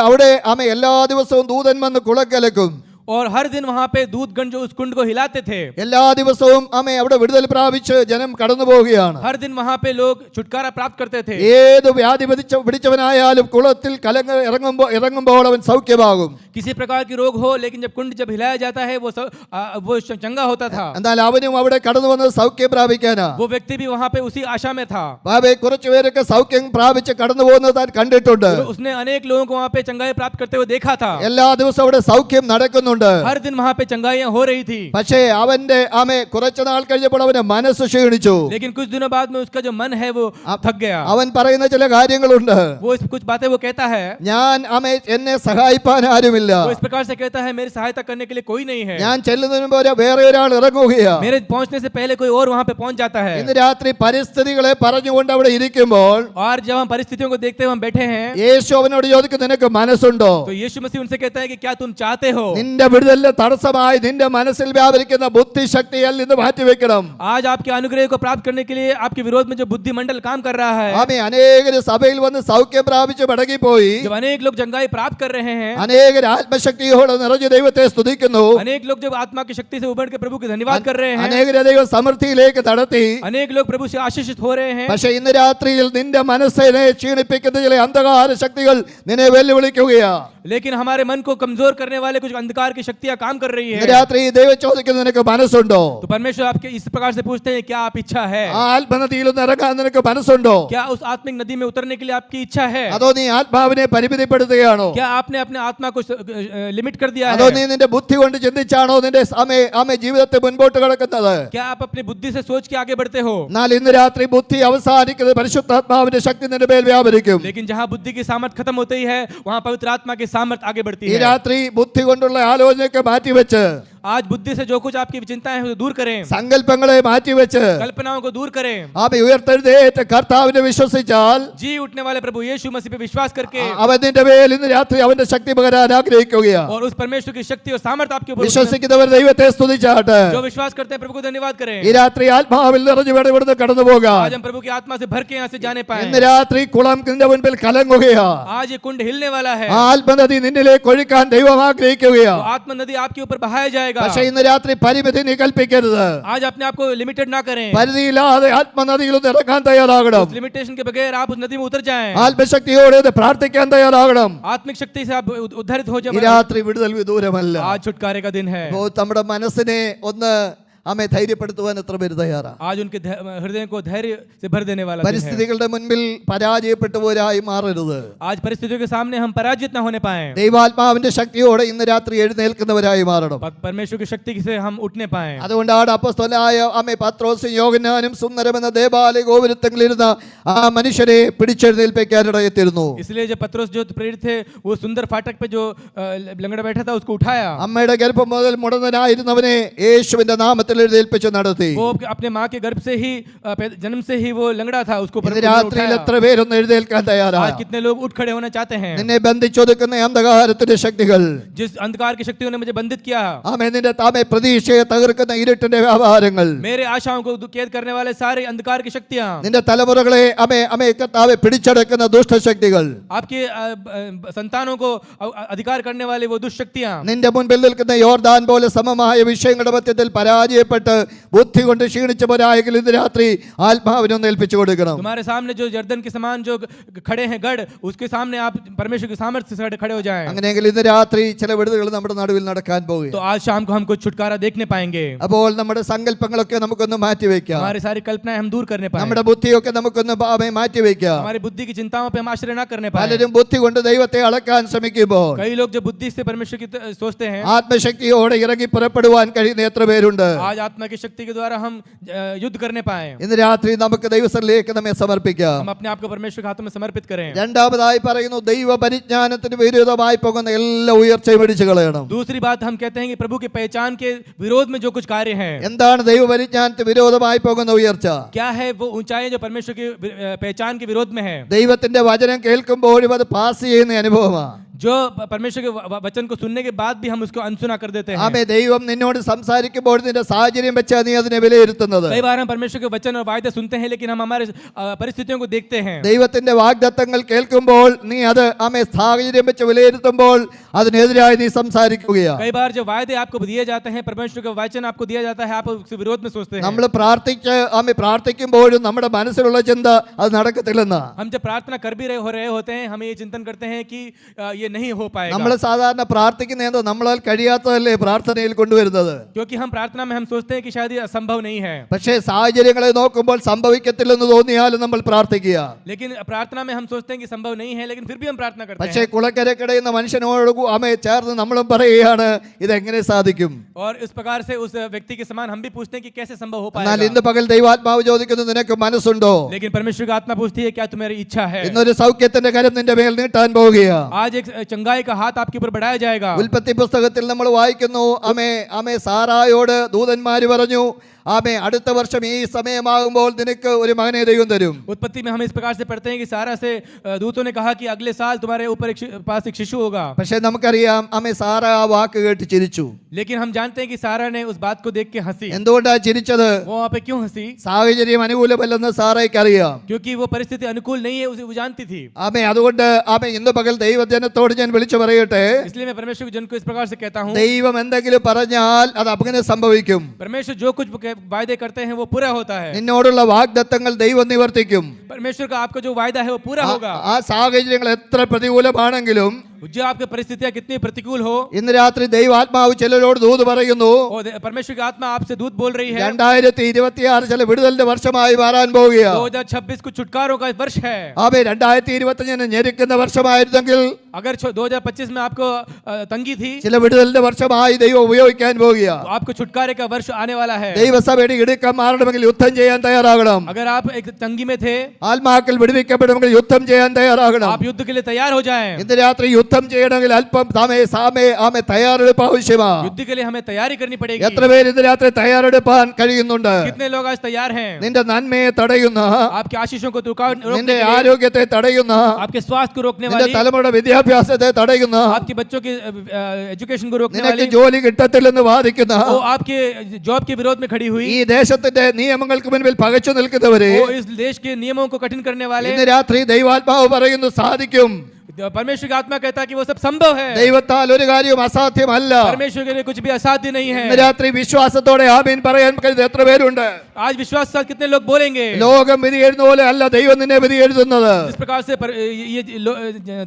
അവിടെ എല്ലാ ദിവസവും ദൂതൻ വന്ന് കുളക്കലക്കും. और हर दिन वहां पे दूतगण जो उस कुंड को हिलाते थे। എല്ലാ ദിവസവും അവിടെ വിടുതൽ പ്രാപിച്ച് ജനം കടന്നു പോവുകയാണ്. हर दिन वहां पे लोग छुटकारा प्राप्त करते थे। ഏത് വ്യാധി പിടിച്ചവനായാലും കുളത്തിൽ ഇറങ്ങുമ്പോൾ അവൻ സൗഖ്യമാകും. किसी प्रकार की रोग हो, लेकिन जब कुंड जब हिलाया जाता है वो चंगा होता था। എന്നാൽ അവനും അവിടെ കടന്നു വന്നത് സൗഖ്യം പ്രാപിക്കാനാ. वो व्यक्ति भी वहां पे उसी आशा में था। കുറച്ചു പേരൊക്കെ സൗഖ്യം പ്രാപിച്ച് കടന്നു പോകുന്നത് താൻ കണ്ടിട്ടുണ്ട്. उसने अनेक लोगों को वहां पे चंगाई प्राप्त करते हुए देखा था। എല്ലാ ദിവസവും അവിടെ സൗഖ്യം നടക്കുന്നു. हर दिन वहां पे चंगाइयां हो रही थी। പക്ഷേ അവന്റെ കുറച്ചു നാൾ കഴിഞ്ഞപ്പോൾ അവന്റെ മനസ്സ് ക്ഷീണിച്ചു. लेकिन कुछ दिनों बाद में उसका जो मन है वो थक गया। അവൻ പറയുന്ന ചില കാര്യങ്ങളുണ്ട്. वो कुछ बातें वो कहता है। ഞാൻ എന്നെ സഹായിപ്പാൻ ആരുമില്ല. वो इस प्रकार से कहता है मेरी सहायता करने के लिए कोई नहीं है। ഞാൻ ചെല്ലുന്നതിന് മുമ്പ് വേറെ ഒരാൾ ഇറങ്ങുകയാ. मेरे पहुंचने से पहले कोई और वहां पे पहुंच जाता है। ഇന്ന് രാത്രി പരിസ്ഥിതികളെ പറഞ്ഞുകൊണ്ട് അവിടെ ഇരിക്കുമ്പോൾ और जब हम परिस्थितियों को देखते हुए हम बैठे हैं യേശു അവനോട് ചോദിക്കും നിനക്ക് മനസ്സുണ്ടോ? तो यीशु मसीह उनसे कहता है कि क्या तुम चाहते हो? നിന്റെ വിടുതലിന്റെ തടസ്സമായി നിന്റെ മനസ്സിൽ വ്യാപരിക്കുന്ന ബുദ്ധിശക്തിയിൽ നിന്ന് മാറ്റിവെക്കണം. आज आपके अनुग्रह को प्राप्त करने के लिए आपके विरोध में जो बुद्धि मंडल काम कर रहा है। അനേകർ സഭയിൽ വന്ന് സൗഖ്യം പ്രാപിച്ച് മടങ്ങിപ്പോയി. जब अनेक लोग चंगाई प्राप्त कर रहे हैं, അനേകർ ആത്മശക്തിയോടെ നിറഞ്ഞ ദൈവത്തെ സ്തുതിക്കുന്നു. अनेक लोग जब आत्मा की शक्ति से उभर के प्रभु के धन्यवाद कर रहे हैं, അനേകരെ ദൈവ സമൃദ്ധിയിലേക്ക് നടത്തി. अनेक लोग प्रभु से आशीषित हो रहे हैं। പക്ഷെ ഇന്ന് രാത്രിയിൽ നിന്റെ മനസ്സിനെ ക്ഷീണിപ്പിക്കുന്ന ചില അന്ധകാര ശക്തികൾ നിന്നെ വെല്ലുവിളിക്കുകയാ. लेकिन हमारे मन को कमजोर करने वाले कुछ अंधकार की शक्तियां काम कर रही ഇന്ന് है। രാത്രി ദൈവം ചോദിക്കുന്നു നിനക്ക് മനസ്സുണ്ടോ? तो परमेश्वर आपके इस प्रकार से पूछते हैं क्या आप इच्छा है? ആ ആത്മനദിയിൽ ഒന്ന് ഇറങ്ങാൻ നിനക്ക് മനസ്സുണ്ടോ? क्या उस आत्मिक नदी में उतरने के लिए आपकी इच्छा है? അതോ നീ ആത്മാവിനെ പരിമിതിപ്പെടുത്തുകയാണോ? क्या आपने अपने आत्मा को लिमिट कर दिया അതോ है? നീ നിന്റെ ബുദ്ധി കൊണ്ട് ചിന്തിച്ചാണോ നിന്റെ ജീവിതത്തെ മുൻപോട്ട് കിടക്കുന്നത്? क्या आप अपनी बुद्धि से सोच के आगे बढ़ते हो? എന്നാൽ ഇന്ന് രാത്രി ബുദ്ധി അവസാനിക്കുന്നത് പരിശുദ്ധാത്മാവിന്റെ ശക്തി നിന്റെ മേൽ വ്യാപരിക്കും. लेकिन जहां बुद्धि की सामर्थ खत्म होती है वहां पवित्र आत्मा की सामर्थ आगे बढ़ती ഈ है। രാത്രി ബുദ്ധി കൊണ്ടുള്ള ആലോചനയൊക്കെ മാറ്റിവെച്ച് आज बुद्धि से जो कुछ आपकी चिंताएं हैं उसे दूर करें, സങ്കല്പങ്ങളെ മാറ്റിവെച്ച് कल्पनाओं को दूर करें। ഉയർത്തെഴുന്നേറ്റ കർത്താവിനെ വിശ്വസിച്ചാൽ जी उठने वाले प्रभु यीशु मसीह पे विश्वास करके അവൻ നിന്റെ മേൽ ഇന്ന് രാത്രി അവന്റെ ശക്തി പകരാൻ ആഗ്രഹിക്കുകയാണ്. और उस परमेश्वर की शक्ति और सामर्थ आपके ऊपर, വിശ്വസിക്കുന്നവർ ദൈവത്തെ സ്തുതിച്ചാട്ടെ. जो विश्वास करते हैं प्रभु को धन्यवाद करें। ഈ രാത്രി ആത്മാവിൽ നിറഞ്ഞു വേണം ഇവിടുന്ന് കടന്നു പോകാൻ. आज हम प्रभु की आत्मा से भर के यहाँ से जाने ഇന്ന് पाए। രാത്രി കുളം നിന്റെ മുൻപിൽ കലങ്ങുകയാ. आज ये कुंड हिलने वाला है। ആ ആത്മനദി നിന്നിലേക്ക് ഒഴുക്കാൻ ദൈവം ആഗ്രഹിക്കുകയാ. तो आत्मा नदी आपके ऊपर बहाया जाएगा। പക്ഷെ ഇന്ന് രാത്രി പരിമിതി നീ കൽപ്പിക്കരുത്. आज अपने आप को लिमिटेड ना करें। പരിധിയില്ലാതെ ആത്മനദിയിൽ ഒന്ന് ഇറങ്ങാൻ തയ്യാറാകണം. उस लिमिटेशन के बगैर आप उस नदी में उतर जाएं। ആത്മശക്തിയോടെ ഒന്ന് പ്രാർത്ഥിക്കാൻ തയ്യാറാകണം. आत्मिक शक्ति से आप उद्धरित हो ഈ जाए। രാത്രി വിടുതൽ വിദൂരമല്ല. आज छुटकारे का दिन है। അപ്പോൾ നമ്മുടെ മനസ്സിനെ ഒന്ന് ആമേ ധൈര്യപ്പെടുത്തുവാൻ എത്ര പേര് തയ്യാറാണ്? आज उनके हृदय को धैर्य से भर देने वाला दिन है। പരിസ്ഥിതികളുടെ മുൻപിൽ പരാജയപ്പെട്ടവരായി മാറരുത്. आज परिस्थितियों के सामने हम पराजित न होने पाए, ദൈവാത്മാവിന്റെ ശക്തിയോടെ ഇന്ന് രാത്രി എഴുന്നേൽക്കുന്നവരായി മാറണം. परमेश्वर की शक्ति से हम उठने पाए। അതുകൊണ്ടാണ് അപ്പോസ്തലനായ ആമേ പത്രോസും യോഹന്നാനും സുന്ദരമെന്ന ദേവാലയ ഗോപുരത്തെങ്കിലിരുന്ന ആ മനുഷ്യരെ പിടിച്ചെഴുന്നേൽപ്പിക്കാനിടയെത്തിരുന്നു. इसलिए जब पत्रोस जो प्रेरित थे वो सुंदर फाटक पे जो लंगड़ा बैठा था उसको उठाया। അമ്മയുടെ ഗർഭം മുതൽ മുടന്തനായിരുന്നവനെ യേശുവിന്റെ നാമത്തിൽ എഴുന്നേൽപ്പിച്ച് നടത്തി. वो अपने माँ के गर्भ से ही जन्म से ही वो लंगड़ा था, उसको ഇന്ന് രാത്രിയിൽ എത്ര പേരൊന്ന് എഴുന്നേൽക്കാൻ തയ്യാറാണ്? आज कितने लोग उठ खड़े होना चाहते हैं? നിന്നെ ബന്ധിച്ചൊതുക്കുന്ന അന്ധകാരത്തിന്റെ ശക്തികൾ, जिस अंधकार की शक्तियों ने मुझे बंधित किया, ആമേ നിന്റെ താമേ പ്രതീക്ഷയെ തകർക്കുന്ന ഇരുട്ടിന്റെ വ്യാപാരങ്ങൾ, मेरे आशाओं को कैद करने वाले सारे अंधकार की शक्तियां, നിന്റെ തലമുറകളെ അമേ കർത്താവേ പിടിച്ചടക്കുന്ന ദുഷ്ടശക്തികൾ, आपके संतानों को अधिकार करने वाली वो दुष्शक्तियां, നിന്റെ മുൻപിൽ നിൽക്കുന്ന യോർദാൻ പോലെ സമമായ വിഷയങ്ങളുടെ മധ്യത്തിൽ പരാജയപ്പെട്ട് ബുദ്ധി കൊണ്ട് ക്ഷീണിച്ചവരായെങ്കിൽ ഇന്ന് രാത്രി ആത്മാവിനൊന്ന് ഏൽപ്പിച്ചു കൊടുക്കണം. तुम्हारे सामने जो जर्दन के समान जो खड़े हैं गढ़, उसके सामने आप परमेश्वर की सामर्थ्य से खड़े हो जाएं। അങ്ങനെയെങ്കിൽ ഇന്ന് രാത്രി ചില വിടുതലുകൾ നമ്മുടെ നടുവിൽ നടക്കാൻ तो പോകും. आज शाम को हम कुछ छुटकारा देखने पाएंगे। അപ്പോൾ നമ്മുടെ സങ്കല്പങ്ങളൊക്കെ നമുക്കൊന്ന് മാറ്റിവെക്കാം. हमारी सारी कल्पनाएं हम दूर करने पाएंगे, നമ്മുടെ ബുദ്ധിയൊക്കെ നമുക്കൊന്ന് മാറ്റിവെക്കാം. हमारी बुद्धि की चिंताओं पे हम आश्रय न करने पाए। പലരും ബുദ്ധി കൊണ്ട് ദൈവത്തെ അളക്കാൻ ശ്രമിക്കുമ്പോൾ कई लोग जो बुद्धि से परमेश्वर की सोचते हैं, ആത്മശക്തിയോടെ ഇറങ്ങി പുറപ്പെടുവാൻ കഴിയുന്ന എത്ര പേരുണ്ട്? आज आत्मा की शक्ति के द्वारा हम युद्ध करने पाए। ഇന്ന് രാത്രി നമുക്ക് ദൈവസന്നിധിയിലേക്ക് നമ്മെ സമർപ്പിക്കാം. हम अपने आप को परमेश्वर के हाथों में समर्पित करें। രണ്ടാമതായി പറയുന്നു, ദൈവ പരിജ്ഞാനത്തിന് വിരുദ്ധമായി പോകുന്ന എല്ലാ ഉയർച്ചയും ഇടിച്ചു കളയണം. दूसरी बात हम कहते हैं कि प्रभु की पहचान के विरोध में जो कुछ कार्य हैं, എന്താണ് ദൈവ പരിജ്ഞാനത്തിന് വിരോധമായി പോകുന്ന ഉയർച്ച? क्या है वो ऊंचाई जो परमेश्वर की पहचान के विरोध में है? ദൈവത്തിന്റെ വചനം കേൾക്കുമ്പോഴും അത് പാസ് ചെയ്യുന്ന അനുഭവമാണ്. जो परमेश्वर के वचन को सुनने के बाद भी हम उसको अनसुना कर देते हैं। ആമേ ദൈവം നിന്നോട് സംസാരിക്കുമ്പോൾ നിന്റെ സാഹചര്യം വെച്ചാ നീ അതിനെ വിലയിരുത്തുന്നത്. कई बार हम परमेश्वर के वचन और वायदे सुनते हैं, लेकिन हम हमारे परिस्थितियों को देखते हैं। ദൈവത്തിന്റെ വാഗ്ദത്തങ്ങൾ കേൾക്കുമ്പോൾ നീ അത് ആമേ സാഹചര്യം വെച്ച് വിലയിരുത്തുമ്പോൾ അതിനെതിരായി നീ സംസാരിക്കുകയാണ്. कई बार जो वायदे आपको दिए जाते हैं, परमेश्वर का वचन आपको दिया जाता है, आप उसके विरोध में सोचते हैं। നമ്മൾ പ്രാർത്ഥിക്കുമ്പോഴും നമ്മുടെ മനസ്സിലുള്ള ചിന്ത അത് നടക്കത്തില്ലെന്നാ. हम जब प्रार्थना कर भी रहे होते हैं, हम ये चिंतन करते हैं कि ये नहीं हो पाएगा, നമ്മൾ സാധാരണ പ്രാർത്ഥിക്കുന്നതോ നമ്മളാൽ കഴിയാത്തതല്ലേ പ്രാർത്ഥനയിൽ കൊണ്ടുവരുന്നത്. क्योंकि हम प्रार्थना में हम सोचते हैं कि शायद ये असंभव नहीं है। പക്ഷേ സാഹചര്യങ്ങളെ നോക്കുമ്പോൾ സംഭവിക്കത്തില്ലെന്ന് തോന്നിയാലും നമ്മൾ പ്രാർത്ഥിക്കുക. लेकिन प्रार्थना में हम सोचते हैं कि संभव नहीं है, लेकिन फिर भी हम प्रार्थना करते പക്ഷേ हैं। കുളക്കരക്കിടയുന്ന മനുഷ്യനോട് അമേ ചേർന്ന് നമ്മളും പറയുകയാണ് ഇതെങ്ങനെ സാധിക്കും. और इस प्रकार से उस व्यक्ति के समान हम भी पूछते हैं कि कैसे संभव हो എന്നാൽ पाएगा। ഇന്ന് പകൽ ദൈവാത്മാവ് ചോദിക്കുന്നു, നിനക്ക് മനസ്സുണ്ടോ? लेकिन परमेश्वर की आत्मा पूछती है, क्या तुम्हारी इच्छा है? ഇന്നൊരു സൗഖ്യത്തിന്റെ കരം നിന്റെ മേൽ നീട്ടാൻ പോവുകയാണ്. आज एक चंगाई का हाथ आपके ऊपर बढ़ाया जाएगा। ഉൽപ്പത്തി പുസ്തകത്തിൽ നമ്മൾ വായിക്കുന്നു, അമേ സാറായോട് ദൂതന്മാര് പറഞ്ഞു, ആമേ അടുത്ത വർഷം ഈ സമയമാകുമ്പോൾ നിനക്ക് ഒരു മകനെ ദൈവം തരും. उत्पत्ति में हम इस प्रकार से पढ़ते हैं कि सारा से दूतों ने कहा कि अगले साल तुम्हारे ऊपर पास एक शिशु होगा। പക്ഷേ നമുക്കറിയാം ആമേ സാറ ആ വാക്ക് കേട്ട് ചിരിച്ചു. लेकिन हम जानते हैं कि सारा ने उस बात को देख के हंसी। എന്തുകൊണ്ടാ ചിരിച്ചത്? वो वहाँ पे क्यों हंसी? സാഹചര്യം അനുകൂലമല്ലെന്ന് സാറയ്ക്ക് അറിയാം. क्योंकि वो परिस्थिति अनुकूल नहीं है, उसे वो जानती थी। ആമേ അതുകൊണ്ട് ആമേ ഇന്ന് പകൽ ദൈവജനത്തോട് ഞാൻ വിളിച്ചു പറയട്ടെ, इसलिए मैं परमेश्वर के जन को इस प्रकार से कहता हूँ, ദൈവം എന്തെങ്കിലും പറഞ്ഞാൽ അത് അങ്ങനെ സംഭവിക്കും. परमेश्वर जो कुछ वायदे करते हैं वो पूरा होता है। നിന്നോടുള്ള വാഗ്ദത്തങ്ങൾ ദൈവം നിവർത്തിക്കും. परमेश्वर का आपका जो वायदा है वो पूरा होगा। ആ സാഹചര്യങ്ങൾ എത്ര പ്രതികൂലമാണെങ്കിലും, जो आपकी परिस्थितियां कितनी प्रतिकूल हो, ഇന്ന് രാത്രി ദൈവാത്മാവ് ചിലരോട് ദൂത് പറയുന്നു, परमेश्वर की आत्मा आपसे दूत बोल रही है। 2026 ചില വിടുതലിന്റെ വർഷമായി മാറാൻ പോവുകയാണ്. 2026 कुछ छुटकारों का वर्ष है। ആമേ 2025 ഞെരുക്കുന്ന വർഷമായിരുന്നെങ്കിൽ, अगर 2025 में आपको तंगी थी, ചില വിടുതലിന്റെ വർഷമായി ദൈവം ഉപയോഗിക്കാൻ പോവുകയാണ്. तो आपको छुटकारे का वर्ष आने वाला है। ദൈവസഭയുടെ ഇടുക്കം മാറണമെങ്കിൽ യുദ്ധം ചെയ്യാൻ തയ്യാറാകണം. अगर आप एक तंगी में थे, ആത്മാക്കൾ വിടുവിക്കപ്പെടുമെങ്കിൽ യുദ്ധം ചെയ്യാൻ തയ്യാറാകണം. आप युद्ध के लिए तैयार हो जाएं। ഇന്ന് രാത്രി യുദ്ധം ചെയ്യണമെങ്കിൽ അല്പം ആമേ തയ്യാറെടുപ്പ് ആവശ്യമാണ്. युद्ध के लिए हमें तैयारी करनी पड़ेगी। എത്ര പേര് ഇന്ന് രാത്രി തയ്യാറെടുപ്പാൻ കഴിയുന്നുണ്ട്? कितने लोग आज तैयार हैं? നിന്റെ നന്മയെ തടയുന്ന, आपके आशीषों को रोकने നിന്റെ के लिए, ആരോഗ്യത്തെ തടയുന്ന, आपके स्वास्थ्य को रोकने നിന്റെ वाली, തലമുറയുടെ വിദ്യാഭ്യാസത്തെ തടയുന്ന, आपके बच्चों के एजुकेशन को रोकने നിനക്ക് वाली, ജോലി കിട്ടത്തില്ലെന്ന് വാദിക്കുന്ന, वो आपके जॉब के विरोध में खड़ी हुई, ഈ ദേശത്തിന്റെ നിയമങ്ങൾക്ക് മുൻപിൽ പകച്ചു നിൽക്കുന്നവരെ वो इस देश के नियमों को कठिन करने वाले, ഇന്ന് രാത്രി ദൈവാത്മാവ് പറയുന്നു സാധിക്കും. परमेश्वर की आत्मा कहता है कि वो सब संभव है। ദൈവത്താൽ ഒരു കാര്യവും അസാധ്യമല്ല. परमेश्वर के लिए कुछ भी असाध्य नहीं है। ഇന്ന് രാത്രി വിശ്വാസത്തോടെ ആമേൻ പറയാൻ കഴിയുന്ന എത്ര പേരുണ്ട്? आज विश्वास के साथ कितने लोग बोलेंगे? ലോകം വിധി എഴുതുന്ന പോലെ അല്ല ദൈവം നിന്നെ വിധി എഴുതുന്നത്. जिस प्रकार से ये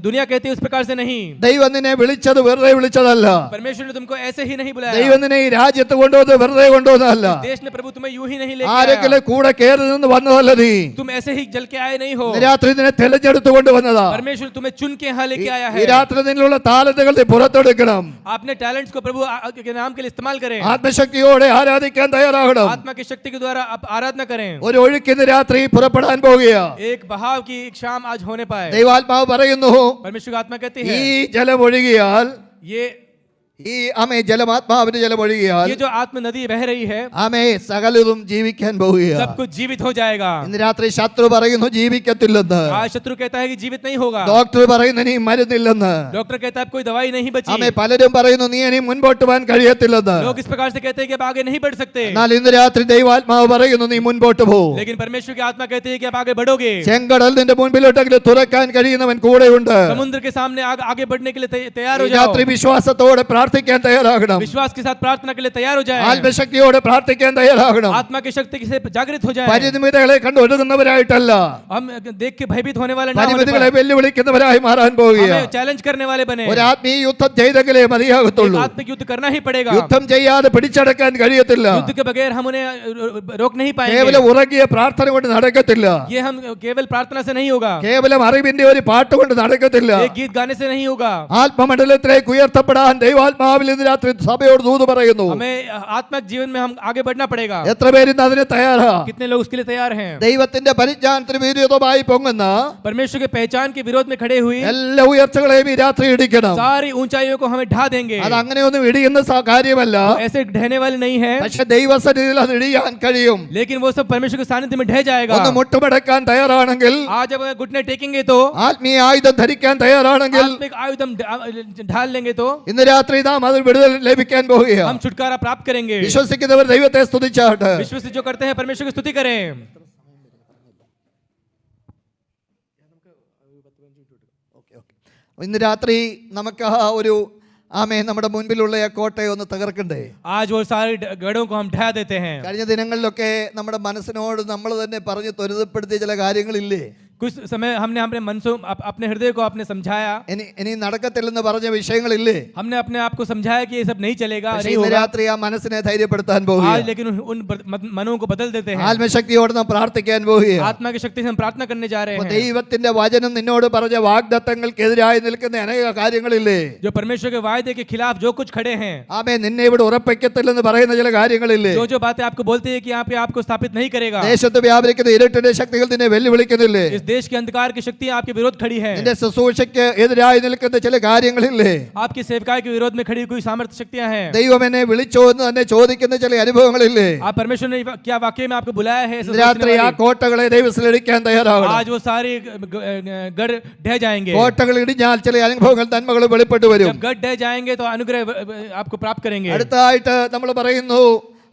दुनिया कहती है उस प्रकार से नहीं। ദൈവം നിന്നെ വിളിച്ചത് വെറുതെ വിളിച്ചതല്ല. परमेश्वर ने तुमको ऐसे ही नहीं बुलाया। ദൈവം നിന്നെ ഈ രാജ്യത്ത് കൊണ്ടുവന്നത് വെറുതെ കൊണ്ടുവന്നതല്ല. देश ने प्रभु तुम्हें यूं ही नहीं लेके ആരെങ്കിലും കൂടെ കയറി നിന്ന് വന്നതല്ല നീ. तुम ऐसे ही जल के आए नहीं हो। ഇന്ന് രാത്രി നിന്നെ തെരഞ്ഞെടുത്ത് കൊണ്ടുവന്നതാ. परमेश्वर तुम्हें चुन के यहाँ लेके आया ഈ है। രാത്രി നിന്നുള്ള താലന്തുകൾ നീ പുറത്തെടുക്കണം. आपने टैलेंट्स को प्रभु के नाम के लिए इस्तेमाल करें। ആത്മശക്തിയോടെ ആരാധിക്കാൻ തയ്യാറാകണം. आत्मा की शक्ति के द्वारा आप आराधना करें। ഒരു ഒഴുക്കിന്ന് രാത്രി പുറപ്പെടാൻ പോകുകയാ. एक बहाव की एक शाम आज होने पाए। ദൈവാത്മാവ് പറയുന്നു, परमेश्वर की आत्मा कहती ഈ है ജലം ഒഴുകിയാൽ, ये ഈ ആമേ ജലമാത്മാവിന്റെ ജലം ഒഴുകിയാൽ, जो आत्म नदी बह रही है ആമേ സകലതും ജീവിക്കാൻ പോകുകയാ. सब कुछ जीवित हो जाएगा। ഇന്ന് രാത്രി ശത്രു പറയുന്നു ജീവിക്കത്തില്ലെന്ന്. आज शत्रु कहता है कि जीवित नहीं होगा। ഡോക്ടർ പറയുന്നു നീ മരുന്നില്ലെന്ന്. डॉक्टर कहता है कोई दवाई नहीं बची। ആമേ പലരും പറയുന്നു നീ ഇനി മുൻപോട്ട് പോകാൻ കഴിയത്തില്ലെന്ന്. लोग इस प्रकार से कहते हैं कि आप आगे नहीं बढ़ सकते। എന്നാൽ ഇന്ന് രാത്രി ദൈവാത്മാവ് പറയുന്നു നീ മുൻപോട്ട് പോ. लेकिन परमेश्वर की आत्मा कहती है कि आप आगे बढ़ोगे। ചെങ്കടൽ നിന്റെ മുൻപിലോട്ടെങ്കിലും തുറക്കാൻ കഴിയുന്നവൻ കൂടെയുണ്ട്. समुद्र के सामने आगे बढ़ने के लिए तैयार हो ഈ രാത്രി जाओ। വിശ്വാസത്തോടെ പ്രാർത്ഥിക്കാൻ തയ്യാറാകണം. विश्वास के साथ प्रार्थना के लिए तैयार हो जाए। ആത്മശക്തിയോടെ പ്രാർത്ഥിക്കാൻ തയ്യാറാകണം. आत्मा की शक्ति से जागृत हो जाए। പരിമിതികളെ കണ്ട് ഒഴുകുന്നവരായിട്ടല്ല, हम देख के भयभीत होने वाले ना होने പരിമിതികളെ पाए। വെല്ലുവിളിക്കുന്നവരായി മാറാൻ പോവുകയാണ്. हमें चैलेंज करने वाले बने। ഒരു ആത്മീയ യുദ്ധം ചെയ്തെങ്കിലേ മതിയാകത്തുള്ളൂ. आत्मिक युद्ध करना ही पड़ेगा। യുദ്ധം ചെയ്യാതെ പിടിച്ചടക്കാൻ കഴിയത്തില്ല. युद्ध के बगैर हम उन्हें रोक नहीं पाएंगे। കേവലം ഉറങ്ങിയ പ്രാർത്ഥന കൊണ്ട് നടക്കത്തില്ല. ये हम केवल प्रार्थना से नहीं होगा। കേവലം അറിവിന്റെ ഒരു പാട്ട് കൊണ്ട് നടക്കത്തില്ല. एक गीत गाने से नहीं होगा। ആത്മമണ്ഡലത്തിലേക്ക് ഉയർത്തപ്പെടാൻ ദൈവാത്മാവിൽ ഇന്ന് രാത്രി സഭയോട് ദൂത് പറയുന്നു. हमें आत्मिक जीवन में हम आगे बढ़ना पड़ेगा। എത്ര പേര് ഇന്ന് അതിന് തയ്യാറാ? कितने लोग उसके लिए तैयार हैं? ദൈവത്തിന്റെ പരിജ്ഞാനത്തിന് വിരോധമായി പൊങ്ങുന്ന परमेश्वर के पहचान के विरोध में खड़े हुई എല്ലാ ഉയർച്ചകളെയും ഈ രാത്രി ഇടിക്കണം. सारी ऊंचाइयों को हमें ढा देंगे। അത് അങ്ങനെയൊന്നും ഇടിയുന്ന കാര്യമല്ല. ऐसे ढहने वाले नहीं है, പക്ഷെ ദൈവസന്നിധിയിൽ അത് ഇടിയാൻ കഴിയും. लेकिन वो सब परमेश्वर के सानिध्य में ढह जाएगा। ഒന്ന് മുട്ടുമടക്കാൻ തയ്യാറാണെങ്കിൽ, आज जब घुटने टेकेंगे तो, ആത്മീയ ആയുധം ധരിക്കാൻ തയ്യാറാണെങ്കിൽ, आत्मिक आयुधम ढाल लेंगे तो ഇന്ന് രാത്രി നാം അതിൽ വിടുതൽ ലഭിക്കാൻ പോവുകയാണ്. हम छुटकारा प्राप्त करेंगे। വിശ്വസിക്കുന്നവർ ദൈവത്തെ സ്തുതിച്ചാട്ടെ. विश्व से जो करते हैं परमेश्वर की स्तुति करें। ഇന്ന് രാത്രി നമുക്ക് ഒരു ആമേ നമ്മുടെ മുൻപിലുള്ള ആ കോട്ടയെ ഒന്ന് തകർക്കണ്ടേ? आज वो सारे गढ़ों को हम ढा देते हैं। കഴിഞ്ഞ ദിനങ്ങളിലൊക്കെ നമ്മുടെ മനസ്സിനോട് നമ്മൾ തന്നെ പറഞ്ഞു ത്വരിതപ്പെടുത്തിയ ചില കാര്യങ്ങളില്ലേ? कुछ समय हमने अपने मन से अपने हृदय को आपने समझाया। ഇനി നടക്കത്തില്ലെന്ന് പറഞ്ഞ വിഷയങ്ങളില്ലേ? हमने अपने आप को समझाया कि ये सब नहीं चलेगा, പക്ഷേ नहीं ഇന്ന് होगा। രാത്രി ആ മനസ്സിനെ ധൈര്യപ്പെടുത്താൻ आज പോവുകയാണ്. लेकिन उन मनों को बदल देते हैं। ആത്മശക്തിയോടെ നാം പ്രാർത്ഥിക്കാൻ പോവുകയാണ്. आत्मा की शक्ति से हम प्रार्थना करने जा रहे അപ്പോൾ हैं। ദൈവത്തിന്റെ വചനം നിന്നോട് പറഞ്ഞ വാഗ്ദത്തങ്ങൾക്കെതിരായി നിൽക്കുന്ന അനേക കാര്യങ്ങളില്ലേ? जो परमेश्वर के वायदे के खिलाफ जो कुछ खड़े हैं, ആമേ നിന്നെ ഇവിടെ ഉറപ്പിക്കത്തില്ലെന്ന് പറയുന്ന ചില കാര്യങ്ങളില്ലേ? जो बातें आपको बोलती है कि यहाँ पे आपको स्थापित नहीं करेगा। ദേശത്ത് വ്യാപരിക്കുന്ന ഇരുട്ടിന്റെ ശക്തികൾ നിന്നെ വെല്ലുവിളിക്കുന്നില്ലേ? इस देश के अंधकार की शक्ति आपके विरोध खड़ी है। നിന്റെ ശുശ്രൂഷയ്ക്ക് എതിരായി നിൽക്കുന്ന ചില കാര്യങ്ങളില്ലേ? आपकी सेवकाई के विरोध में खड़ी कोई सामर्थ्य शक्तियां हैं। ദൈവം എന്നെ വിളിച്ചോ എന്ന് തന്നെ ചോദിക്കുന്ന ചില അനുഭവങ്ങളില്ലേ? आप परमेश्वर ने क्या वाकई में आपको बुलाया है? ऐसा രാത്രി सोचने ആ वाले। കോട്ടകളെ ദൈവത്തിലടിക്കാൻ തയ്യാറാവണം. आज वो सारे गढ़ ढह जाएंगे। കോട്ടകൾ ഇടിഞ്ഞാൽ ചില അനുഭവങ്ങൾ നന്മകൾ വെളിപ്പെട്ടു വരും. जब गढ़ ढह जाएंगे तो अनुग्रह आपको प्राप्त करेंगे। അടുത്തായിട്ട് നമ്മൾ പറയുന്നു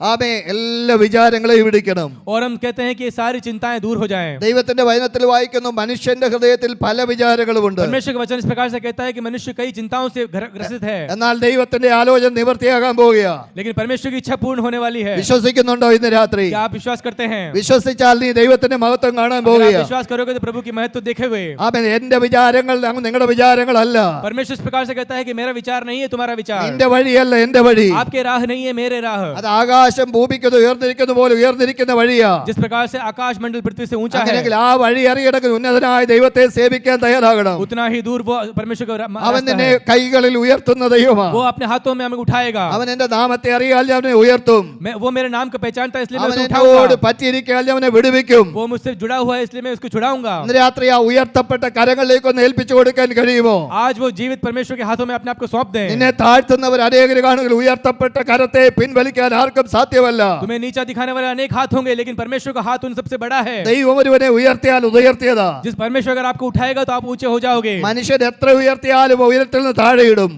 ആമേ എല്ലാ വിചാരങ്ങളെയും ഇടിക്കണം. और हम कहते हैं कि ये सारी चिंताएं दूर हो जाएं। ദൈവത്തിന്റെ വചനത്തിൽ വായിക്കുന്നു മനുഷ്യന്റെ ഹൃദയത്തിൽ പല വിചാരങ്ങളുമുണ്ട്. परमेश्वर का वचन इस प्रकार से कहता है कि मनुष्य कई चिंताओं से ग्रसित है, എന്നാൽ ദൈവത്തിന്റെ ആലോചന നിവർത്തിയാകാൻ പോവുകയാ. लेकिन परमेश्वर की इच्छा पूर्ण होने वाली है। വിശ്വസിക്കുന്നുണ്ടോ ഇന്ന് രാത്രി? क्या आप विश्वास करते हैं? വിശ്വസിച്ചാൽ നീ ദൈവത്തിന്റെ മഹത്വം കാണാൻ अगर आप പോവുകയാ. विश्वास करोगे तो प्रभु की महत्व देखे हुए। ആമേൻ. എന്റെ വിചാരങ്ങൾ നിങ്ങളുടെ വിചാരങ്ങളല്ല. परमेश्वर इस प्रकार से कहता है कि मेरा विचार नहीं है तुम्हारा विचार, നിന്റെ വഴിയല്ല എന്റെ വഴി. आपके राह नहीं है मेरे राह। അത് ആകാശം ഭൂമിക്ക് ഉയർന്നിരിക്കുന്ന പോലെ ഉയർന്നിരിക്കുന്ന വഴിയാ. जिस प्रकार से आकाश मंडल पृथ्वी से ऊंचा है, അങ്ങനെയെങ്കിൽ ആ വഴി അറിയണമെങ്കിൽ ഉന്നതനായ ദൈവത്തെ സേവിക്കാൻ തയ്യാറാകണം. उतना ही दूर वो परमेश्वर का അവൻ रास्ता നിന്നെ है। കൈകളിൽ ഉയർത്തുന്ന ദൈവമാ. वो अपने हाथों में हमें उठाएगा। അവൻ എന്റെ നാമത്തെ അറിയാൽ ഞാൻ അവനെ ഉയർത്തും. वो मेरे नाम को पहचानता है इसलिए मैं അവൻ उसे എന്നോട് उठाऊंगा। പറ്റിയിരിക്കാൻ ഞാൻ അവനെ വിടുവിക്കും. वो मुझसे जुड़ा हुआ है इसलिए मैं उसको छुड़ाऊंगा। ഇന്ന് രാത്രി ആ ഉയർത്തപ്പെട്ട കരങ്ങളിലേക്ക് ഒന്ന് ഏൽപ്പിച്ചു കൊടുക്കാൻ കഴിയുമോ? आज वो जीवित परमेश्वर के हाथों में अपने आप को सौंप दें। നിന്നെ താഴ്ത്തുന്നവർ അനേകർ കാണുമെങ്കിൽ ഉയർത്തപ്പെട്ട കരത്തെ പിൻവലിക്കാൻ ആർക്കും സാധ്യമല്ല. तुम्हें नीचा दिखाने वाले अनेक हाथ होंगे, लेकिन परमेश्वर का हाथ उन सबसे बड़ा है. ദൈവം ഒരുവനെ ഉയർത്തിയാൽ ഉയർത്തിയതാ. जिस परमेश्वर अगर आपको उठाएगा तो आप ऊंचे हो जाओगे. മനുഷ്യൻ എത്ര ഉയർത്തിയാലും ഉയരത്തിൽ നിന്ന് താഴെയിടും.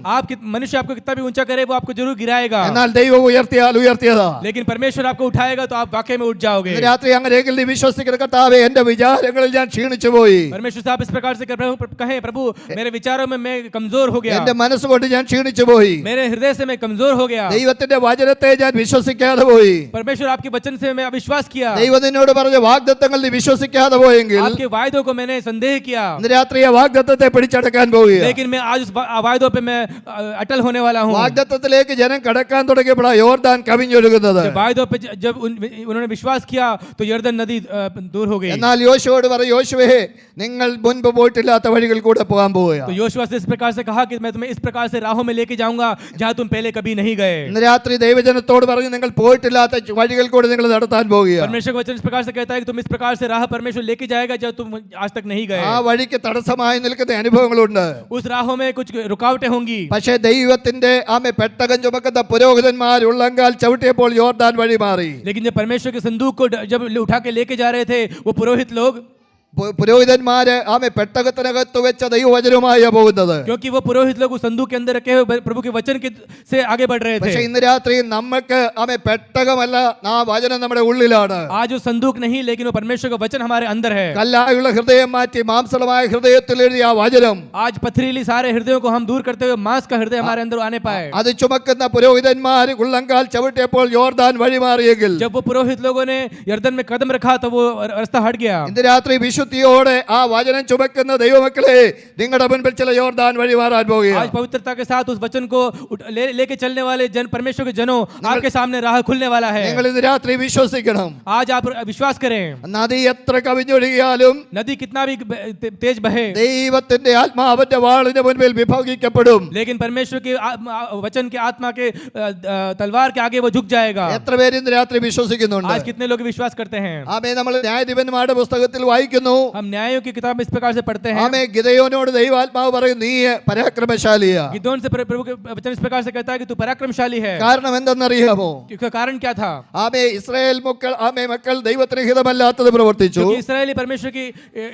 मनुष्य आपको कितना भी ऊंचा करे वो आपको जरूर गिराएगा. എന്നാൽ ദൈവം ഉയർത്തിയാൽ ഉയർത്തിയതാ. लेकिन परमेश्वर आपको उठाएगा तो आप वाकई में उठ जाओगे. ഇന്ന് രാത്രി അങ്ങനെയെങ്കിൽ നീ വിശ്വസിക്കുന്ന കർത്താവേ, എന്റെ വിചാരങ്ങളിൽ ഞാൻ ക്ഷീണിച്ചു പോയി, परमेश्वर साहब इस प्रकार से कहें, प्रभु मेरे विचारों में मैं कमजोर हो गया, എന്റെ മനസ്സുകൊണ്ട് ഞാൻ ക്ഷീണിച്ചു പോയി, मेरे हृदय से मैं कमजोर हो गया. ദൈവത്തിന്റെ വചനത്തെ ഞാൻ വിശ്വസിക്കാതെ പോയി. परमेश्वर आपके वचन से मैं अविश्वास किया. ദൈവം നിന്നോട് പറഞ്ഞ വാഗ്ദത്തങ്ങൾ നീ വിശ്വസിക്കാതെ പോയെങ്കിൽ आपके वायदों को मैंने संदेह किया. ഇന്ന് രാത്രി ആ വാഗ്ദത്തത്തെ പിടിച്ചടക്കാൻ പോവുക. लेकिन मैं आज उस वायदों पे मैं अटल होने वाला हूँ. വാഗ്ദത്തത്തിലേക്ക് ജനം കടക്കാൻ തുടങ്ങിയപ്പോഴാണ് യോർദാൻ കവിഞ്ഞൊഴുകുന്നത്. जब वायदों पे जब उन्होंने विश्वास किया तो यर्दन नदी दूर हो गई. എന്നാൽ യോശുവോട് പറയും, യോശുവേ നിങ്ങൾ മുൻപ് പോയിട്ടില്ലാത്ത വഴികൾ കൂടെ പോകാൻ പോവുക. तो योशुआ से इस प्रकार से कहा कि मैं तुम्हें इस प्रकार से राहों में लेके जाऊंगा जहां तुम पहले कभी नहीं गए. ഇന്ന് രാത്രി ദൈവജനത്തോട് പറഞ്ഞു, നിങ്ങൾ പോയിട്ടില്ലാത്ത വഴികൾ കൂടെ നിങ്ങൾ നടത്താൻ പോവുക. परमेश्वर का वचन इस प्रकार से कहता है कि तुम इस प्रकार से राह परमेश्वर लेके जाएगा जब तुम आज तक नहीं गए. ആ വഴിക്ക് തടസ്സമായി നിൽക്കുന്ന അനുഭവങ്ങളുണ്ട്. उस राहों में कुछ रुकावटें होंगी. പക്ഷേ ദൈവത്തിന്റെ ആമേ പെട്ടകം ചുമക്കുന്ന പുരോഹിതന്മാർ ഉള്ളങ്കാൽ ചവിട്ടിയപ്പോൾ യോർദാൻ വഴി മാറി. लेकिन जब परमेश्वर के संदूक को जब उठा के लेके जा रहे थे वो पुरोहित लोग, പുരോഹിതന്മാര് ആമേ പെട്ടകത്തിനകത്ത് വെച്ച ദൈവവചനവുമായി പോകുന്നത്. क्योंकि वो पुरोहित लोग उस संदूक के अंदर रखे हुए प्रभु के वचन के से आगे बढ़ रहे പക്ഷേ थे. ഇന്ന് രാത്രി നമുക്ക് ആമേ പെട്ടകമല്ല, ആ വചനം നമ്മുടെ ഉള്ളിലാണ്. आज वो संदूक नहीं, लेकिन वो परमेश्वर का वचन हमारे अंदर है. കല്ലായുള്ള ഹൃദയം മാറ്റി മാംസളമായ ഹൃദയത്തിൽ എഴുതിയ ആ വചനം, आज पथरीली सारे हृदयों को हम दूर करते हुए मांस का हृदय हमारे अंदर आने पाए. അത് ചുമക്കുന്ന പുരോഹിതന്മാർ ഉള്ളങ്കാൽ ചവിട്ടിയപ്പോൾ യോർദാൻ വഴി മാറിയെങ്കിൽ जब वो पुरोहित लोगों ने यर्दन में कदम रखा तो वो रास्ता हट गया. ഇന്ന് രാത്രി വിശുദ്ധിയോടെ ആ വചനം ചുമക്കുന്ന ദൈവമക്കളെ, നിങ്ങളുടെ മുൻപിൽ ചില യോർദാൻ വഴി മാറാൻ आज പോവുകയാണ്. पवित्रता के साथ उस वचन को लेके चलने वाले जन, परमेश्वर के जनों, आपके सामने राह खुलने वाला है. നിങ്ങൾ ഇന്ന് രാത്രി വിശ്വസിക്കണം. आज आप विश्वास करें. നദി എത്ര കവിഞ്ഞൊഴുകിയാലും नदी कितना भी तेज बहे, ദൈവത്തിന്റെ ആത്മാവിന്റെ വാളിന് മുൻപിൽ വിഭജിക്കപ്പെടും. लेकिन परमेश्वर के वचन के आत्मा के तलवार के आगे वो झुक जाएगा. എത്ര പേര് ഇന്ന് രാത്രി വിശ്വസിക്കുന്നുണ്ട്? आज कितने लोग विश्वास करते हैं? ആമേ, നമ്മൾ ന്യായാധിപന്മാരുടെ പുസ്തകത്തിൽ വായിക്കുന്നു, हम न्यायों की किताब में इस प्रकार से पढ़ते हैं. ആമേ, ഗിദെയോനോട് ദൈവാത്മാവ് പറയും, നീ പരാക്രമശാലിയാ. गिदोन से प्रभु के वचन इस प्रकार से कहता है कि तू पराक्रमशाली है. കാരണം എന്തെന്നറിയാമോ? इसका कारण क्या था? ആമേ, ഇസ്രായേൽ മക്കൾ ദൈവത്തിന് ഹിതമല്ലാത്തത് പ്രവർത്തിച്ചു. क्योंकि इस्राएली परमेश्वर की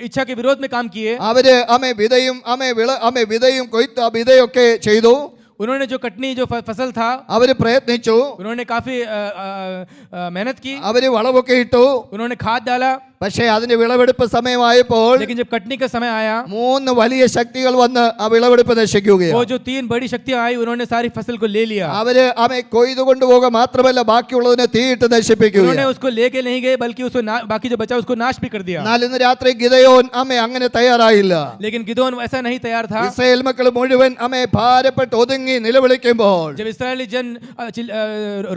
इच्छा के विरोध में काम किए. അവര് വിതയും വിതയൊക്കെ ചെയ്തു. उन्होंने जो कटनी जो फसल था അവര് പ്രയത്നിച്ചു, उन्होंने काफी मेहनत की, അവര് വളവൊക്കെ ഇട്ടു. उन्होंने खाद डाला. പക്ഷേ അതിന്റെ വിളവെടുപ്പ് സമയമായപ്പോൾ लेकिन जब कटनी का समय आया, 3 വലിയ ശക്തികൾ വന്ന് ആ വിളവെടുപ്പ് നശിക്കുകയാണ്. वो जो 3 बड़ी शक्तियां आई उन्होंने सारी फसल को ले लिया. അവര് കൊയ്തു കൊണ്ടുപോകുക മാത്രമല്ല, ബാക്കിയുള്ളതിനെ തീയിട്ട് നശിപ്പിക്കുക. उन्होंने उसको लेके नहीं गए, बल्कि उसको बाकी जो बचा उसको नाश भी कर दिया. എന്നാൽ ഇന്ന് രാത്രി ഗിദെയോൻ അങ്ങനെ തയ്യാറായില്ല. लेकिन गिदोन ऐसा नहीं तैयार था. ഇസ്രായേൽ മക്കൾ മുഴുവൻ ഭാരപ്പെട്ട് ഒതുങ്ങി നിലവിളിക്കുമ്പോൾ, जब इस्राएली जन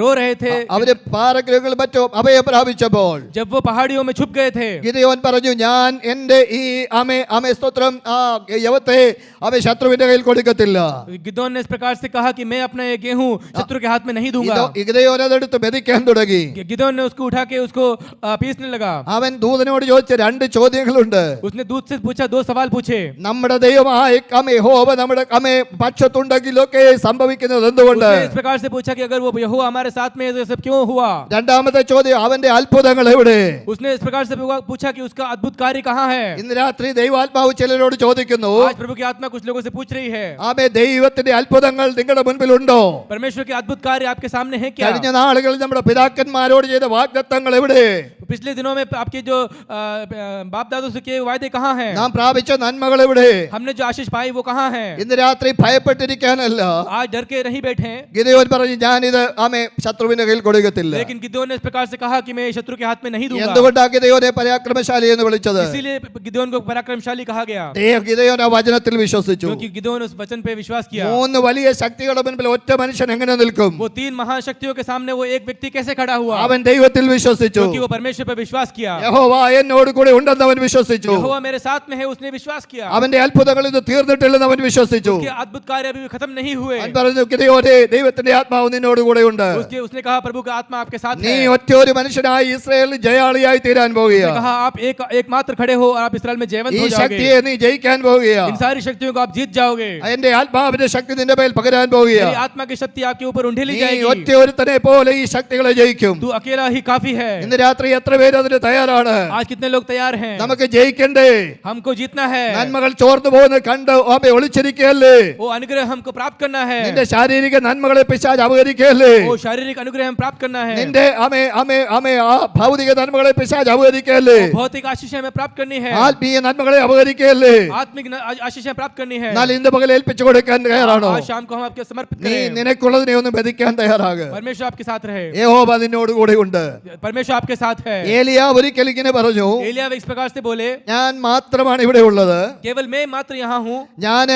रो रहे थे, അവര് പാറകൾ മറ്റും അഭയം പ്രാപിച്ചപ്പോൾ, जब वो पहाड़ियों में छुप गए थे, ഗിദെയോൻ പറഞ്ഞു, ഞാൻ എന്റെ ഈ സ്തോത്രം യവത്തെ ശത്രുവിന്റെ കയ്യിൽ കൊടുക്കത്തില്ല. गिदोन ने इस प्रकार से कहा कि मैं अपना ये गेहूं शत्रु के हाथ में नहीं दूंगा. ഗിദെയോൻ അതെടുത്ത് മെതിക്കാൻ തുടങ്ങി. गिदोन ने उसको उठा के उसको पीसने लगा. അവൻ ദൂതനോട് ചോദിച്ച 2 ചോദ്യങ്ങളുണ്ട്. उसने दूत से पूछा 2 सवाल पूछे. നമ്മുടെ ദൈവമായ യഹോവ നമ്മുടെ പക്ഷത്തുണ്ടെങ്കിലൊക്കെ സംഭവിക്കുന്നത് എന്തുകൊണ്ട്? उसने इस प्रकार से पूछा कि अगर वो यहोवा हमारे साथ में है तो ये सब क्यों हुआ? രണ്ടാമത്തെ ചോദ്യം, അവന്റെ അത്ഭുതങ്ങൾ എവിടെ? उसने इस प्रकार से पूछा कि उसका अद्भुत कार्य कहाँ है? ഇന്ന് രാത്രി ദൈവാത്മാവ് ചിലരോട് ചോദിക്കുന്നു, आज प्रभु की आत्मा कुछ लोगों से पूछ रही है, ദൈവത്തിന്റെ അത്ഭുതങ്ങൾ നിങ്ങളുടെ മുൻപിലുണ്ടോ? परमेश्वर के अद्भुत कार्य आपके सामने है क्या? കഴിഞ്ഞ നാളുകളിൽ നമ്മുടെ പിതാക്കന്മാരോട് ചെയ്ത വാഗ്ദത്തങ്ങൾ എവിടെ? पिछले दिनों में आपके जो बाप दादों से किए वायदे कहाँ हैं? നാം പ്രാപിച്ച നന്മകൾ എവിടെ? हमने जो आशीष पाई वो कहाँ है? ഇന്ന് രാത്രി ഭയപ്പെട്ടിരിക്കാനല്ല, आज डर के नहीं बैठे. ഗിദെയോൻ പറഞ്ഞു, ഞാനിത് ശത്രുവിന്റെ കയ്യിൽ കൊടുക്കത്തില്ല. लेकिन गिदोन ने इस प्रकार से कहा कि मैं शत्रु के हाथ में नहीं दूंगा. എന്തുകൊണ്ടാണ് ഗിദെയോനെ പരാക്രമശാലി എന്ന് വിളിച്ചത്? इसीलिए गिदोन को पराक्रमशाली कहा गया, ഗിദെയോൻ ആ വചനത്തിൽ വിശ്വസിച്ചു. क्योंकि गिदोन उस वचन पे विश्वास किया. 3 വലിയ ശക്തികളുടെ മുൻപിൽ ഒറ്റ മനുഷ്യൻ എങ്ങനെ നിൽക്കും? वो 3 महाशक्तियों के सामने वो एक व्यक्ति कैसे खड़ा हुआ? അവൻ ദൈവത്തിൽ വിശ്വസിച്ചു. क्योंकि वो परमेश्वर पे विश्वास किया. യഹോവ എന്നോട് കൂടെ ഉണ്ടെന്ന് അവൻ വിശ്വസിച്ചു. यहोवा मेरे साथ में है, उसने विश्वास किया. അവന്റെ അത്ഭുതങ്ങൾ ഇത് തീർന്നിട്ടില്ലെന്ന് അവൻ വിശ്വസിച്ചു. उसके अद्भुत कार्य अभी भी खत्म नहीं हुए. അവൻ പറഞ്ഞു, ഗിദെയോനേ, ദൈവത്തിന്റെ ആത്മാവ് നിന്നോട് കൂടെ ഉണ്ട്. उसने कहा प्रभु का आत्मा आपके साथ നീ है. ഒറ്റ ഒരു മനുഷ്യനായി ഇസ്രായേലിൽ ജയാളിയായി തീരാൻ പോകുക. പോകുകയാണ്. कहा आप एकमात्र खड़े हो और आप इस्राएल में जयवंत ഈ हो जाओगे. ശക്തിയെ നീ ജയിക്കാൻ പോവുകയാണ്. इन सारी शक्तियों को आप जीत जाओगे. എന്റെ ആത്മാവിന്റെ ശക്തി നിന്റെ മേൽ പകരാൻ പോവുകയാണ്. मेरी आत्मा की शक्ति आपके ऊपर उंडेली നീ जाएगी. ഒറ്റ ഒരുത്തനെ പോലെ ഈ ശക്തികളെ ജയിക്കും. तू अकेला ही काफी है. ഇന്ന് രാത്രി എത്ര പേര് അതിന് തയ്യാറാണ്? आज कितने लोग तैयार हैं? നമുക്ക് ജയിക്കണ്ടേ? हमको जीतना है. നന്മകൾ ചോർന്നു പോകുന്നത് കണ്ട് അവയെ ഒളിച്ചിരിക്കുകയല്ലേ? वो अनुग्रह हमको प्राप्त करना है. നിന്റെ ശാരീരിക നന്മകളെ പിശാച് അപഹരിക്കുകയല്ലേ? वो शारीरिक अनुग्रह हम प्राप्त करना है. നിന്റെ അമേ ആ ഭൗതിക നന്മകളെ പിശാച് അപഹരിക്കുകയല്ലേ? भौतिक आशीष हमें प्राप्त करनी है. ആത്മീയ നന്മകളെ അപഹരിക്കുകയല്ലേ? आत्मिक आशीष प्राप्त करनी है. എന്നാൽ ഇന്ന് പകൽ ഏൽപ്പിച്ചു കൊടുക്കാൻ തയ്യാറാണോ? आज शाम को हम आपके समर्पित നീ करें. നിനക്കുള്ളതിനെ ഒന്ന് ബധിക്കാൻ തയ്യാറാകുക. परमेश्वर आपके साथ रहे. യഹോവ നിന്നോട് കൂടെ ഉണ്ട്. परमेश्वर आपके साथ है. ഏലിയാ ഒരിക്കൽ ഇങ്ങനെ പറഞ്ഞു, एलिया इस प्रकार से बोले, ഞാൻ മാത്രമാണ് ഇവിടെ ഉള്ളത്. केवल मैं मात्र यहाँ हूँ. ഞാൻ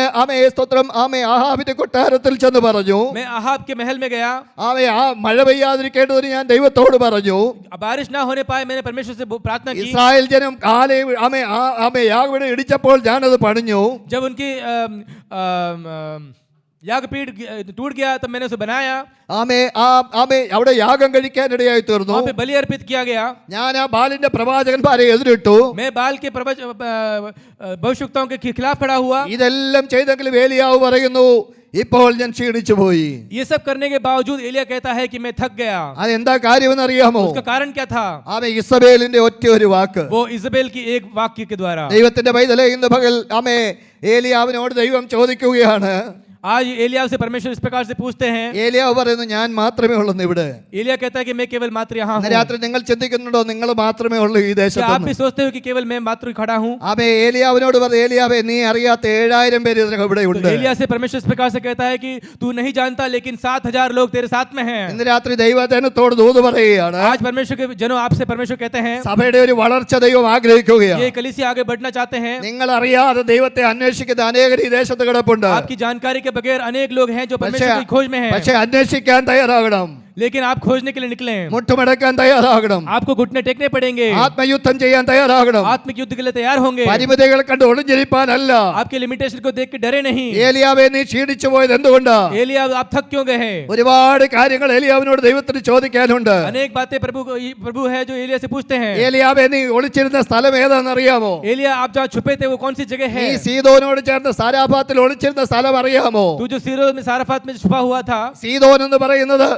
സ്തോത്രം ആഹാബിന്റെ കൊട്ടാരത്തിൽ ചെന്ന് പറഞ്ഞു, मैं आहाब के महल में गया. ആ മഴ പെയ്യാതിരിക്കേണ്ടതിന് ഞാൻ ദൈവത്തോട് പറഞ്ഞു. बारिश ना होने पाए मैंने परमेश्वर से प्रार्थना की. ഇസ്രായേൽ ജനം കാലെ യാഗപീഠം ഇടിച്ചപ്പോൾ ഞാനത് പണിഞ്ഞു. जब उनकी यागपीठ टूट गया तब मैंने उसे बनाया. അവിടെ യാഗം കഴിക്കാനിടയായി തീർന്നു. वहाँ पे बलि अर्पित किया गया. ഞാൻ ആ ബാലിന്റെ പ്രവാചകന്മാരെ എതിരിട്ടു. मैं बाल के भविष्यवक्ताओं के खिलाफ खड़ा हुआ. ഇതെല്ലാം ചെയ്തെങ്കിലും ഏലിയാവ് പറയുന്നു, ഇപ്പോൾ ഞാൻ ക്ഷീണിച്ചു പോയി. ये सब करने के बावजूद एलिया कहता है कि मैं थक गया. അതെന്താ കാര്യമെന്ന് അറിയാമോ? उसका कारण क्या था? ഇസബേലിന്റെ ഒറ്റ ഒരു വാക്ക്. वो इजबेल की एक वाक्य के द्वारा. ദൈവത്തിന്റെ പൈതലേ, ഇന്ന് പകൽ ഏലിയാവിനോട് ദൈവം ചോദിക്കുകയാണ്. आज एलिया से परमेश्वर इस प्रकार से पूछते हैं. ഏലിയാവ് പറയുന്നു, ഞാൻ മാത്രമേ ഉള്ളൂ ഇവിടെ. एलिया कहता है कि मैं केवल मात्र यहाँ हूँ. രാത്രി നിങ്ങൾ ചിന്തിക്കുന്നുണ്ടോ നിങ്ങൾ മാത്രമേ ഉള്ളൂ ഈ क्या ദേശത്ത്? आप भी सोचते हो कि केवल मैं मात्र खड़ा हूँ? ഏലിയാവിനോട് പറഞ്ഞു, ഏലിയാവേ, നീ അറിയാത്ത 7000 പേര് ഇതിനകം ഇവിടെ ഉണ്ട്. तो एलिया से परमेश्वर इस प्रकार से कहता है कि तू नहीं जानता लेकिन 7000 लोग तेरे साथ में हैं. ഇന്ന് രാത്രി ദൈവജനത്തോട് ദൂത് പറയുകയാണ്. आज परमेश्वर के जनों आपसे परमेश्वर कहते हैं, സഭയുടെ ഒരു വളർച്ച ദൈവം ആഗ്രഹിക്കുകയാണ്. ये कलीसिया आगे बढ़ना चाहते हैं. നിങ്ങൾ അറിയാതെ ദൈവത്തെ അന്വേഷിക്കുന്ന അനേകർ ഈ ദേശത്ത് കിടപ്പുണ്ട്. आपकी जानकारी के बगैर अनेक लोग हैं जो परमेश्वर की खोज में हैं. പക്ഷേ അന്വേഷിക്കാൻ തയ്യാറാകണം. लेकिन आप खोजने के लिए निकले हैं. മുട്ടുമടക്കാൻ തയ്യാറാകണം. आपको घुटने टेकने पड़ेंगे. ആത്മയുദ്ധം ചെയ്യാൻ തയ്യാറാകണം. आत्मिक युद्ध के लिए तैयार होंगे. പരിമിതികൾ കണ്ട് ഒളിഞ്ഞിരിപ്പാനല്ല. आपके लिमिटेशन को देख के डरे नहीं. ഏലിയാവേ, നീ ക്ഷീണിച്ചു പോയത് എന്തുകൊണ്ടാ? एलिया आप थक क्यों गए हैं? ഒരുപാട് കാര്യങ്ങൾ ഏലിയാവിനോട് ദൈവത്തിന് ചോദിക്കാനുണ്ട്. अनेक बातें प्रभु है जो एलिया से पूछते हैं. ഏലിയാവേ, നീ ഒളിച്ചിരുന്ന സ്ഥലം ഏതാണെന്ന് അറിയാമോ? एलिया आप जहाँ छुपे थे वो कौन सी जगह है? നീ സീദോനോട് ചേർന്ന് സാരാഫാത്തിൽ ഒളിച്ചിരുന്ന സ്ഥലം അറിയാമോ? तू जो सीरोज में साराफात में छुपा हुआ था. സീദോൻ എന്ന് പറയുന്നത്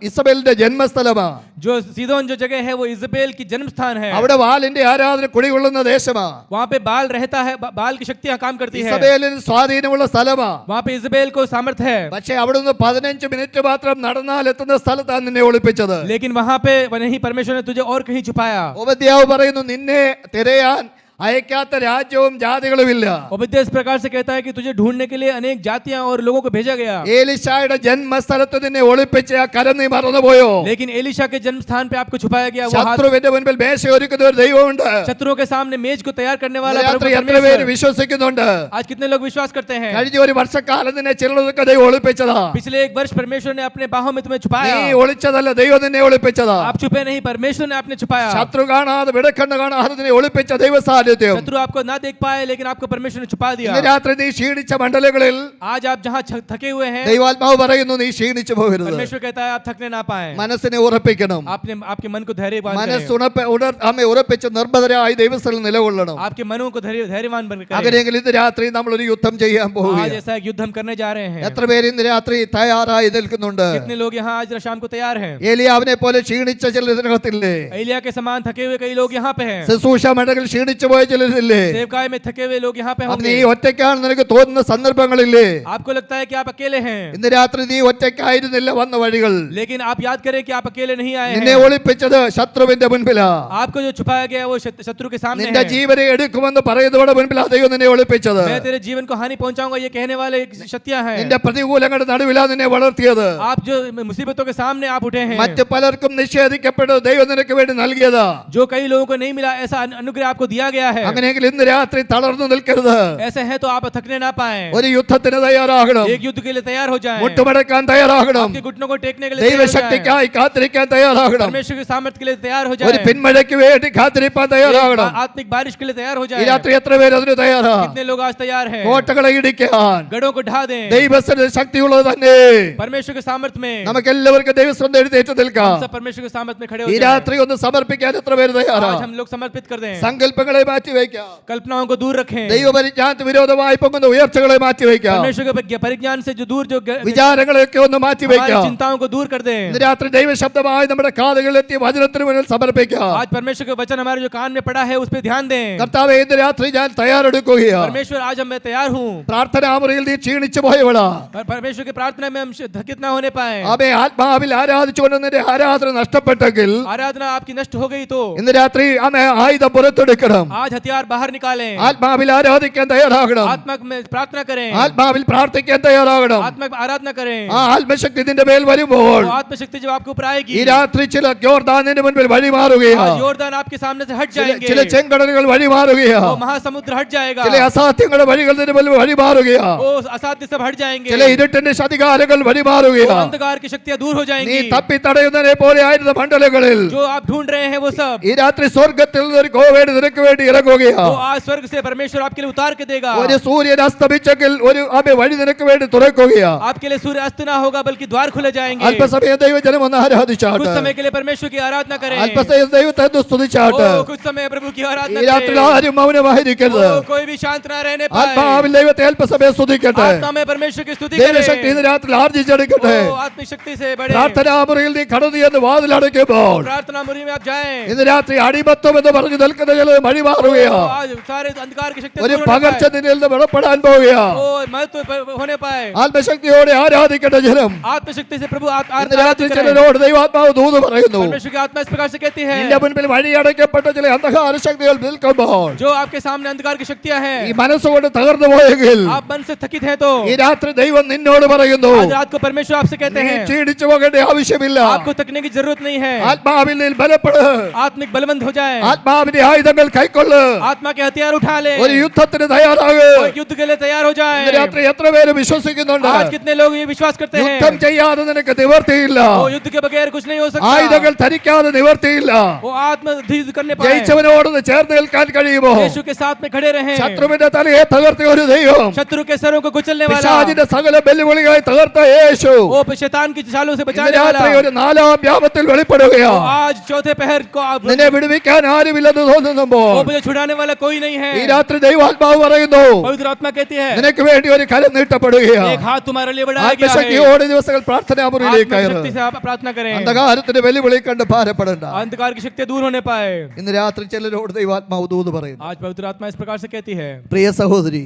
ഇസബേലിന്റെ ജന്മസ്ഥലമാ. जो सीदोन जो जगह है वो इजबेल की जन्म स्थान है. അവിടെ ബാലിന്റെ ആരാധന കുടികൊള്ളുന്ന ദേശമാ. वहाँ पे बाल रहता है. बाल की शक्तियाँ काम करती है. ഇസബേലിന് സ്വാധീനമുള്ള സ്ഥലമാ. वहाँ पे इजबेल को सामर्थ है. പക്ഷേ അവിടുന്ന് 15 മിനിറ്റ് മാത്രം നടന്നാൽ എത്തുന്ന സ്ഥലത്താണ് നിന്നെ ഒളിപ്പിച്ചത്. लेकिन वहाँ पे नहीं, परमेश्वर ने तुझे और कहीं छुपाया. ഓബദ്യാവ് പറയുന്നു, നിന്നെ തിരയാൻ അയക്കാത്ത രാജ്യവും ജാതികളുമില്ല. ओबद्याह इस प्रकार से कहता है कि तुझे ढूंढने के लिए अनेक जातियां और लोगों को भेजा गया. ഏലീശായുടെ ജന്മസ്ഥലത്ത് നിന്നെ ഒളിപ്പിച്ച ആ കരം നീ മറന്നുപോയോ? लेकिन एलीशा के जन्म स्थान पे आपको छुपाया गया. वो हाथ ശത്രുവിന്റെ മുൻപിൽ മേശ ഒരുക്കുന്ന ഒരു ദൈവമുണ്ട്. शत्रुओं के सामने मेज को तैयार करने वाला രാത്രി प्रभु എത്ര പേര് परमेश्वर. വിശ്വസിക്കുന്നുണ്ട്? आज कितने लोग विश्वास करते हैं? കഴിഞ്ഞ ഒരു വർഷക്കാലം നിന്നെ ചിലതൊക്കെ ദൈവം ഒളിപ്പിച്ചതാ. पिछले एक वर्ष परमेश्वर ने अपने बाहों में तुम्हें നീ छुपाया. ഒളിച്ചതല്ല, ദൈവം നിന്നെ ഒളിപ്പിച്ചതാ. आप छुपे नहीं, परमेश्वर ने आपने छुपाया. ശത്രു കാണാതെ വിടക്കണ്ണ് കാണാതെ നിന്നെ ഒളിപ്പിച്ച ദൈവ സാന്നിധ്യം. शत्रु आपको ना देख पाए लेकिन आपको परमेश्वर ने छुपा दिया. ഇന്ന് രാത്രി നീ ക്ഷീണിച്ച മണ്ഡലങ്ങളിൽ आज आप जहाँ थके हुए हैं, ദൈവാത്മാവ് പറയുന്നു, നീ ക്ഷീണിച്ചു പോകരുത്. परमेश्वर कहता है आप थकने ना पाए. മനസ്സിനെ ഉറപ്പിക്കണം. आपने आपके मन को धैर्यवान മനസ്സ് करें. ഉറപ്പിച്ച് നിർബന്ധരായി ദൈവസ്ഥലിൽ നിലകൊള്ളണം. आपके मनों को धैर्यवान बनकर. അങ്ങനെയെങ്കിൽ ഇന്ന് രാത്രി നമ്മൾ ഒരു യുദ്ധം ചെയ്യാൻ आज പോവുകയാണ്. ऐसा एक युद्ध हम करने जा रहे हैं. എത്ര പേര് ഇന്ന് രാത്രി തയ്യാറായി നിൽക്കുന്നുണ്ട്? कितने लोग यहाँ आज शाम को तैयार हैं? ഏലിയാവിനെ പോലെ ക്ഷീണിച്ച ചിലർ ഇതിനകത്തില്ലേ? एलिया के समान थके हुए कई लोग यहाँ पे हैं. ശുശ്രൂഷ മണ്ഡലത്തിൽ ക്ഷീണിച്ചു പോയ ചിലരില്ലേ? सेवकाई में थके हुए लोग यहाँ पे അപ്പൊ നീ होंगे. ഒറ്റയ്ക്കാണ് നിനക്ക് തോന്നുന്ന സന്ദർഭങ്ങളില്ലേ? आपको लगता है कि आप अकेले हैं, ഇന്ന് രാത്രി നീ ഒറ്റയ്ക്കായിരുന്നില്ല വന്ന വഴികൾ. लेकिन आप याद करें कि आप अकेले नहीं आए നിന്നെ हैं. ഒളിപ്പിച്ചത് ശത്രുവിന്റെ മുൻപിലാ. आपको जो छुपाया गया वो शत्रु के सामने നിന്റെ है. ജീവനെ എടുക്കുമെന്ന് പറയുന്നതോടെ മുൻപിലാ ദൈവം നിന്നെ ഒളിപ്പിച്ചത്. मैं तेरे जीवन को हानि पहुंचाऊंगा ये कहने वाले शक्तियां हैं. നിന്റെ പ്രതികൂലങ്ങളുടെ നടുവിലാ നിന്നെ വളർത്തിയത്. आप जो मुसीबतों के सामने आप उठे हैं, മറ്റു പലർക്കും നിഷേധിക്കപ്പെട്ടത് ദൈവം നിനക്ക് വേണ്ടി നൽകിയതാ. जो कई लोगों को नहीं मिला ऐसा अनुग्रह आपको दिया गया गया है। അങ്ങനെയെങ്കിൽ ഇന്ന് രാത്രി തളർന്നു നിൽക്കരുത്. ऐसे है तो आप थकने ना पाए, ഒരു യുദ്ധത്തിന് തയ്യാറാകണം. एक युद्ध के लिए तैयार हो जाएं, മുട്ടുമടക്കാൻ തയ്യാറാകണം. आपके घुटनों को टेकने के लिए तैयार हो जाएं, ദൈവശക്തിക്കായി കാത്തിരിക്കാൻ തയ്യാറാകണം. परमेश्वर की सामर्थ्य के लिए तैयार हो ഒരു जाएं, പിന്മഴയ്ക്ക് വേണ്ടി കാത്തിരിക്കാൻ തയ്യാറാകണം. आत्मिक बारिश के लिए तैयार हो ഈ जाएं। രാത്രി എത്ര പേര് അതിന് തയ്യാറാ? कितने लोग आज तैयार हैं? കോട്ടകളെ ഇടിക്കാൻ गढ़ों को ढा दें, ദൈവത്തിന്റെ ശക്തിയുള്ളത് തന്നെ. परमेश्वर के सामर्थ्य में നമുക്ക് എല്ലാവർക്കും ദൈവസ്വന്തം എഴുന്നേറ്റ് നിൽക്കാം. सब परमेश्वर के सामर्थ्य में खड़े हो ഈ जाएं। രാത്രി ഒന്ന് സമർപ്പിക്കാൻ എത്ര പേര് തയ്യാറാ? आज हम लोग समर्पित कर दें, സങ്കല്പങ്ങളെ മാറ്റിവെക്കാം. कल्पनाओं को दूर रखें, ദൈവപരിജ്ഞാനത്തിന് വിരോധമായി പൊങ്ങുന്ന ഉയർച്ചകളെ മാറ്റിവെക്കാം. परमेश्वर के परिज्ञान से जो दूर जो വിചാരങ്ങളെയൊക്കെ ഒന്ന് हमारी മാറ്റിവെക്കാം. चिंताओं को दूर कर दें। ഇന്ന് രാത്രി ദൈവശബ്ദമായി നമ്മുടെ കാതുകളിൽ എത്തിയ വചനത്തിന് മുന്നിൽ സമർപ്പിക്കാം. आज परमेश्वर का वचन हमारे जो कान में पड़ा है उस पे ध्यान दें। കർത്താവേ, ഇന്ന് രാത്രി ഞാൻ തയ്യാറെടുക്കുകയാണ്. परमेश्वर आज मैं तैयार हूँ। പ്രാർത്ഥനാമുറിയിൽ നീ ക്ഷീണിച്ചു പോയവളാ. परमेश्वर की प्रार्थना में हम थकित ना होने पाए, അവയെ ആത്മാവിൽ ആരാധിച്ചുകൊണ്ട് നിന്റെ ആരാധന നഷ്ടപ്പെട്ടെങ്കിൽ आराधना आपकी नष्ट हो गई तो ഇന്ന് രാത്രി അമ്മ ആയുധം പുറത്തെടുക്കണം. आज हथियार बाहर निकालें, ആത്മാവിൽ ആരാധിക്കാൻ തയ്യാറാകണം. आत्मा में प्रार्थना करें, ആത്മാവിൽ പ്രാർത്ഥിക്കാൻ തയ്യാറാകണം. आत्मा में आराधना करें। ആ ആത്മശക്തി നിന്റെ മേൽ വരുമ്പോൾ वो आत्मशक्ति जब आपके ऊपर आएगी, ഈ രാത്രി ചില യോർദാനിന്റെ മുൻപിൽ വഴിമാറുകയാണ്. आज योरदान आपके सामने से हट जाएंगे, ചില ചെങ്കടലുകൾ വഴിമാറുകയാണ്. वो महासमुद्र हट जाएगा, ചില അസാധ്യങ്ങളുടെ വഴികൾ നിന്റെ മുൻപിൽ വഴിമാറുകയാണ്. वो असाध्य सब हट जाएंगे, ചില ഇരുട്ടിന്റെ ശതികാരങ്ങൾ वो വഴിമാറുകയാണ്. अंधकार की शक्तियां दूर हो നീ जाएंगी, തപ്പി തടയുന്നതിനെ പോലെ ആയിരുന്ന മണ്ഡലങ്ങളിൽ जो आप ढूंढ रहे हैं वो सब, ഈ രാത്രി സ്വർഗത്തിൽ നിന്നൊരു കോവേട് നിനക്ക് വേണ്ടി ഇറങ്ങുകയാണ്. वो आज स्वर्ग से परमेश्वर आपके लिए उतार के देगा। ഒരു സൂര്യൻ അസ്തമിച്ചെങ്കിൽ ഒരു അമ്മ വഴി നിനക്ക് വേണ്ടി തുറക്കുകയാണ്. आपके लिए सूर्य अस्त ना होगा बल्कि द्वार खुले जाएंगे। അല്പസമയം ദൈവജനം ഒന്ന് कुछ ആരാധിച്ചാട്ട്. समय के लिए परमेश्वर की आराधना करें, അല്പസമയം ദൈവത്തെ ഒന്ന് സ്തുതിച്ചാട്ട്. ओ, कुछ समय प्रभु की आराधना ഈ രാത്രി करें, ആരും മൗനമായിരിക്കരുത്. ओ, कोई भी शांत ना रहने पाए, ആത്മാവിൽ ദൈവത്തെ അല്പസമയം സ്തുതിക്കട്ടെ. आत्मा में परमेश्वर की स्तुति ദൈവശക്തി करें, ഇന്ന് രാത്രി ആർജിച്ചെടുക്കട്ടെ. ओ, आत्मिक शक्ति से बढ़े। പ്രാർത്ഥനാമുറിയിൽ നീ കടന്നു എന്ന് വാതിലടയ്ക്കുമ്പോൾ प्रार्थना मुरी में आप जाएं, ഇന്ന് രാത്രി അടിമത്തം എന്ന് പറഞ്ഞു നിൽക്കുന്ന ചില ओ, വഴിമാറുകയാണ്. आज सारे अंधकार की शक्ति ഒരു दूर होने പകർച്ച पाए, നിന്നിൽ നിന്ന് വെളിപ്പെടാൻ പോവുകയാണ്. ओ, महत्व होने पाए। ആത്മശക്തിയോടെ ആരാധിക്കേണ്ട ജനം आत्मशक्ति से प्रभु ഇന്ന് രാത്രി आराधना करें। ചിലരോട് ദൈവാത്മാവ് ദൂത് പറയുന്നു. परमेश्वर की आत्मा इस प्रकार से कहती है, നിന്റെ മുൻപിൽ വഴിയടയ്ക്കപ്പെട്ട ചില അന്ധകാര ശക്തികൾ നിൽക്കുമ്പോൾ जो आपके सामने अंधकार की शक्तियां ഈ हैं, മനസ്സുകൊണ്ട് തകർന്നു പോയെങ്കിൽ आप मन से थकित हैं तो ഈ രാത്രി ദൈവം നിന്നോട് പറയുന്നു, आज रात को परमेश्वर आपसे कहते നീ हैं, ക്ഷീണിച്ചു പോകേണ്ട ആവശ്യമില്ല. आपको थकने की जरूरत नहीं है, ആത്മാവിൽ നീ ബലപ്പെട്. आत्मिक बलवंत हो जाए, ആത്മാവിന്റെ ആയുധങ്ങൾ കൈക്കൊള്ളു. आत्मा के हथियार उठा ले, ഒരു യുദ്ധത്തിന് തയ്യാറാകു. और युद्ध के लिए तैयार हो ഇന്ന് जाए। രാത്രി എത്ര പേര് വിശ്വസിക്കുന്നുണ്ട്? आज कितने लोग ये विश्वास करते हैं, യുദ്ധം ചെയ്യാതെ നിനക്ക് നിവർത്തിയില്ല. वो युद्ध के बगैर कुछ नहीं हो सकता, ആയുധങ്ങൾ ധരിക്കാതെ നിവർത്തിയില്ല. वो आत्म युद्ध करने पाए, ജയിച്ചവനോട് ചേർന്ന് നിൽക്കാൻ കഴിയുമോ? यीशु के साथ में खड़े रहें, ശത്രുവിന്റെ തലയെ തകർത്തിയ ഒരു ദൈവം, शत्रु के सरों को कुचलने वाला, പിശാചിന്റെ സകല വെല്ലുവിളികളെ തകർത്ത യേശു वो शैतान की चालों से ഇന്ന് बचाने वाला, രാത്രി ഒരു നാലാം വ്യാപത്തിൽ वो വെളിപ്പെടുകയാണ്. आज चौथे पहर को നിന്നെ വിടുവിക്കാൻ ആരുമില്ലെന്ന് തോന്നുമ്പോൾ वो मुझे छुड़ाने वाला कोई नहीं है, ഈ രാത്രി ദൈവാത്മാവ് പറയുന്നു, पवित्र आत्मा कहती है, നിനക്ക് വേണ്ടി ഒരു കരം നീട്ടപ്പെടുകയാണ്. एक हाथ तुम्हारे लिए बढ़ाया गया है, ആത്മശക്തിയോടെ ദിവസങ്ങൾ പ്രാർത്ഥനാമുറിയിലേക്ക് കയറും. आत्मशक्ति से आप प्रार्थना करें, അന്ധകാരത്തിന്റെ വെല്ലുവിളി കണ്ട് ഭാരപ്പെടേണ്ട. अंधकार की शक्तियां दूर होने पाए। ഇന്ന് രാത്രി ചിലരോട് ദൈവാത്മാവ് ദൂത് പറയുന്നു. आज पवित्र आत्मा इस प्रकार से कहती है, പ്രിയ സഹോദരി,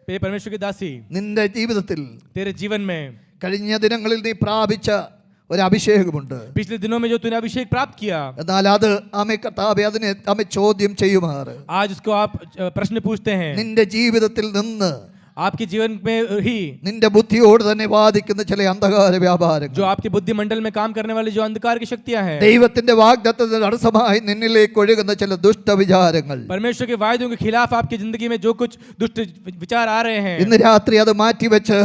हे परमेश्वर की दासी, നിന്റെ ജീവിതത്തിൽ तेरे जीवन में കഴിഞ്ഞ ദിനങ്ങളിൽ നീ പ്രാപിച്ച ഒരു അഭിഷേകമുണ്ട്. पिछले दिनों में जो तूने अभिषेक प्राप्त किया, എന്നാൽ അത് ആമേ കർത്താവേ അതിനെ ആമേ ചോദ്യം ചെയ്യുമാറ്. आज उसको आप प्रश्न पूछते हैं, നിന്റെ ജീവിതത്തിൽ നിന്ന് आपके जीवन में ही നിന്റെ ബുദ്ധിയോട് തന്നെ വാദിക്കുന്ന ചില അന്ധകാര വ്യാപാരങ്ങൾ, जो आपके बुद्धिमंडल में काम करने वाली जो अंधकार की शक्तियां हैं, ദൈവത്തിന്റെ വാഗ്ദത്തത്തിന് തടസ്സമായി നിന്നിലേക്ക് ഒഴുകുന്ന ചില ദുഷ്ടവിചാരങ്ങൾ, परमेश्वर के वायदों के खिलाफ आपकी जिंदगी में जो कुछ दुष्ट विचार आ रहे हैं, ഇന്ന് രാത്രി അത് മാറ്റിവെച്ച്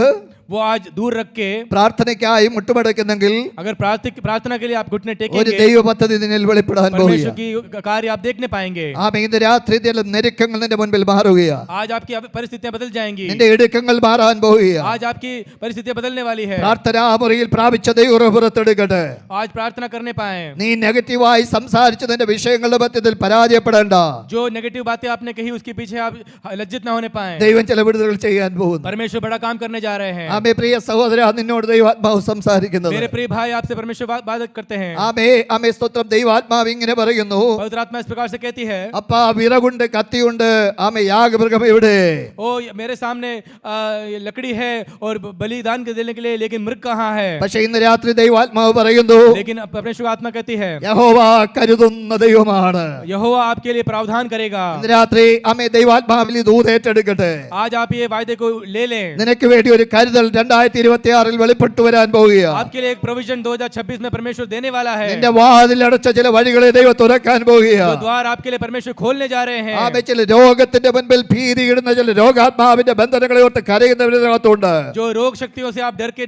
वो आज दूर रख के പ്രാർത്ഥനയ്ക്കായി മുട്ടുമടക്കുന്നെങ്കിൽ अगर प्रार्थना के लिए आप घुटने ഒരു टेकेंगे, ദൈവ പദ്ധതി നിന്നിൽ വെളിപ്പെടാൻ परमेश्वर പോവുകയാണ്. की कार्य आप देखने पाएंगे। ആമേ ഇന്ന് രാത്രി ചില ഞെരുക്കങ്ങൾ നിന്റെ മുൻപിൽ മാറുകയാണ്. आज आपकी परिस्थितियां बदल जाएंगी, നിന്റെ ഇടുക്കങ്ങൾ മാറാൻ പോവുകയാണ്. आज आपकी परिस्थितियां बदलने वाली है। പ്രാർത്ഥനാമുറിയിൽ പ്രാപിച്ച ദൈവം പുറത്തെടുക്കട്ടെ. आज प्रार्थना करने पाए, നീ നെഗറ്റീവായി സംസാരിച്ച് നിന്റെ വിഷയങ്ങളുടെ മധ്യത്തിൽ പരാജയപ്പെടേണ്ട. जो नेगेटिव बातें आपने कही उसके पीछे आप लज्जित ना होने पाए। ദൈവം ചില വിടുതലുകൾ ചെയ്യാൻ പോകുന്നു. परमेश्वर बड़ा काम करने जा रहे हैं। ആമേ പ്രിയ സഹോദര, നിന്നോട് ദൈവാത്മാവ് സംസാരിക്കുന്നത്. मेरे प्रिय भाई आपसे परमेश्वर बात करते हैं। ആമേ ആമേ സ്തോത്രം. ദൈവാത്മാവ് ഇങ്ങനെ പറയുന്നു, पवित्र आत्मा इस प्रकार से कहती है, അപ്പാ വിറകുണ്ട്, കത്തിയുണ്ട്, ആമേ യാഗമൃഗം എവിടെ? ओ मेरे सामने ये लकड़ी है और बलिदान के देने के लिए, लेकिन मृग कहाँ है? പക്ഷേ ഇന്ന് രാത്രി ദൈവാത്മാവ് പറയുന്നു, लेकिन परमेश्वर आत्मा कहती है, യഹോവ കരുതുന്ന ദൈവമാണ്. यहोवा आपके लिए प्रावधान करेगा। ഇന്ന് രാത്രി ആമേ ദൈവാത്മാവിൽ ദൂത് ഏറ്റെടുക്കട്ടെ. आज आप ये वायदे को ले लें, നിനക്ക് വേണ്ടി ഒരു കരുതൽ 2026 വെളിപ്പെട്ടു വരാൻ പോവുകയാണ്. आपके लिए एक प्रोविजन 2026 में परमेश्वर देने वाला है. നിന്റെ വാതിലടച്ച ചില വഴികളെ ദൈവം തുറക്കാൻ പോവുകയാണ്. जो द्वार आपके लिए परमेश्वर खोलने जा रहे हैं. ആമേൻ. ചില രോഗത്തിന്റെ മുൻപിൽ ഭീതിയിടുന്ന ചില രോഗാത്മാവിന്റെ ബന്ധനങ്ങളെ ഓർത്ത് കരയുന്നവരകത്തുണ്ട്. जो रोग शक्तियों से आप डर के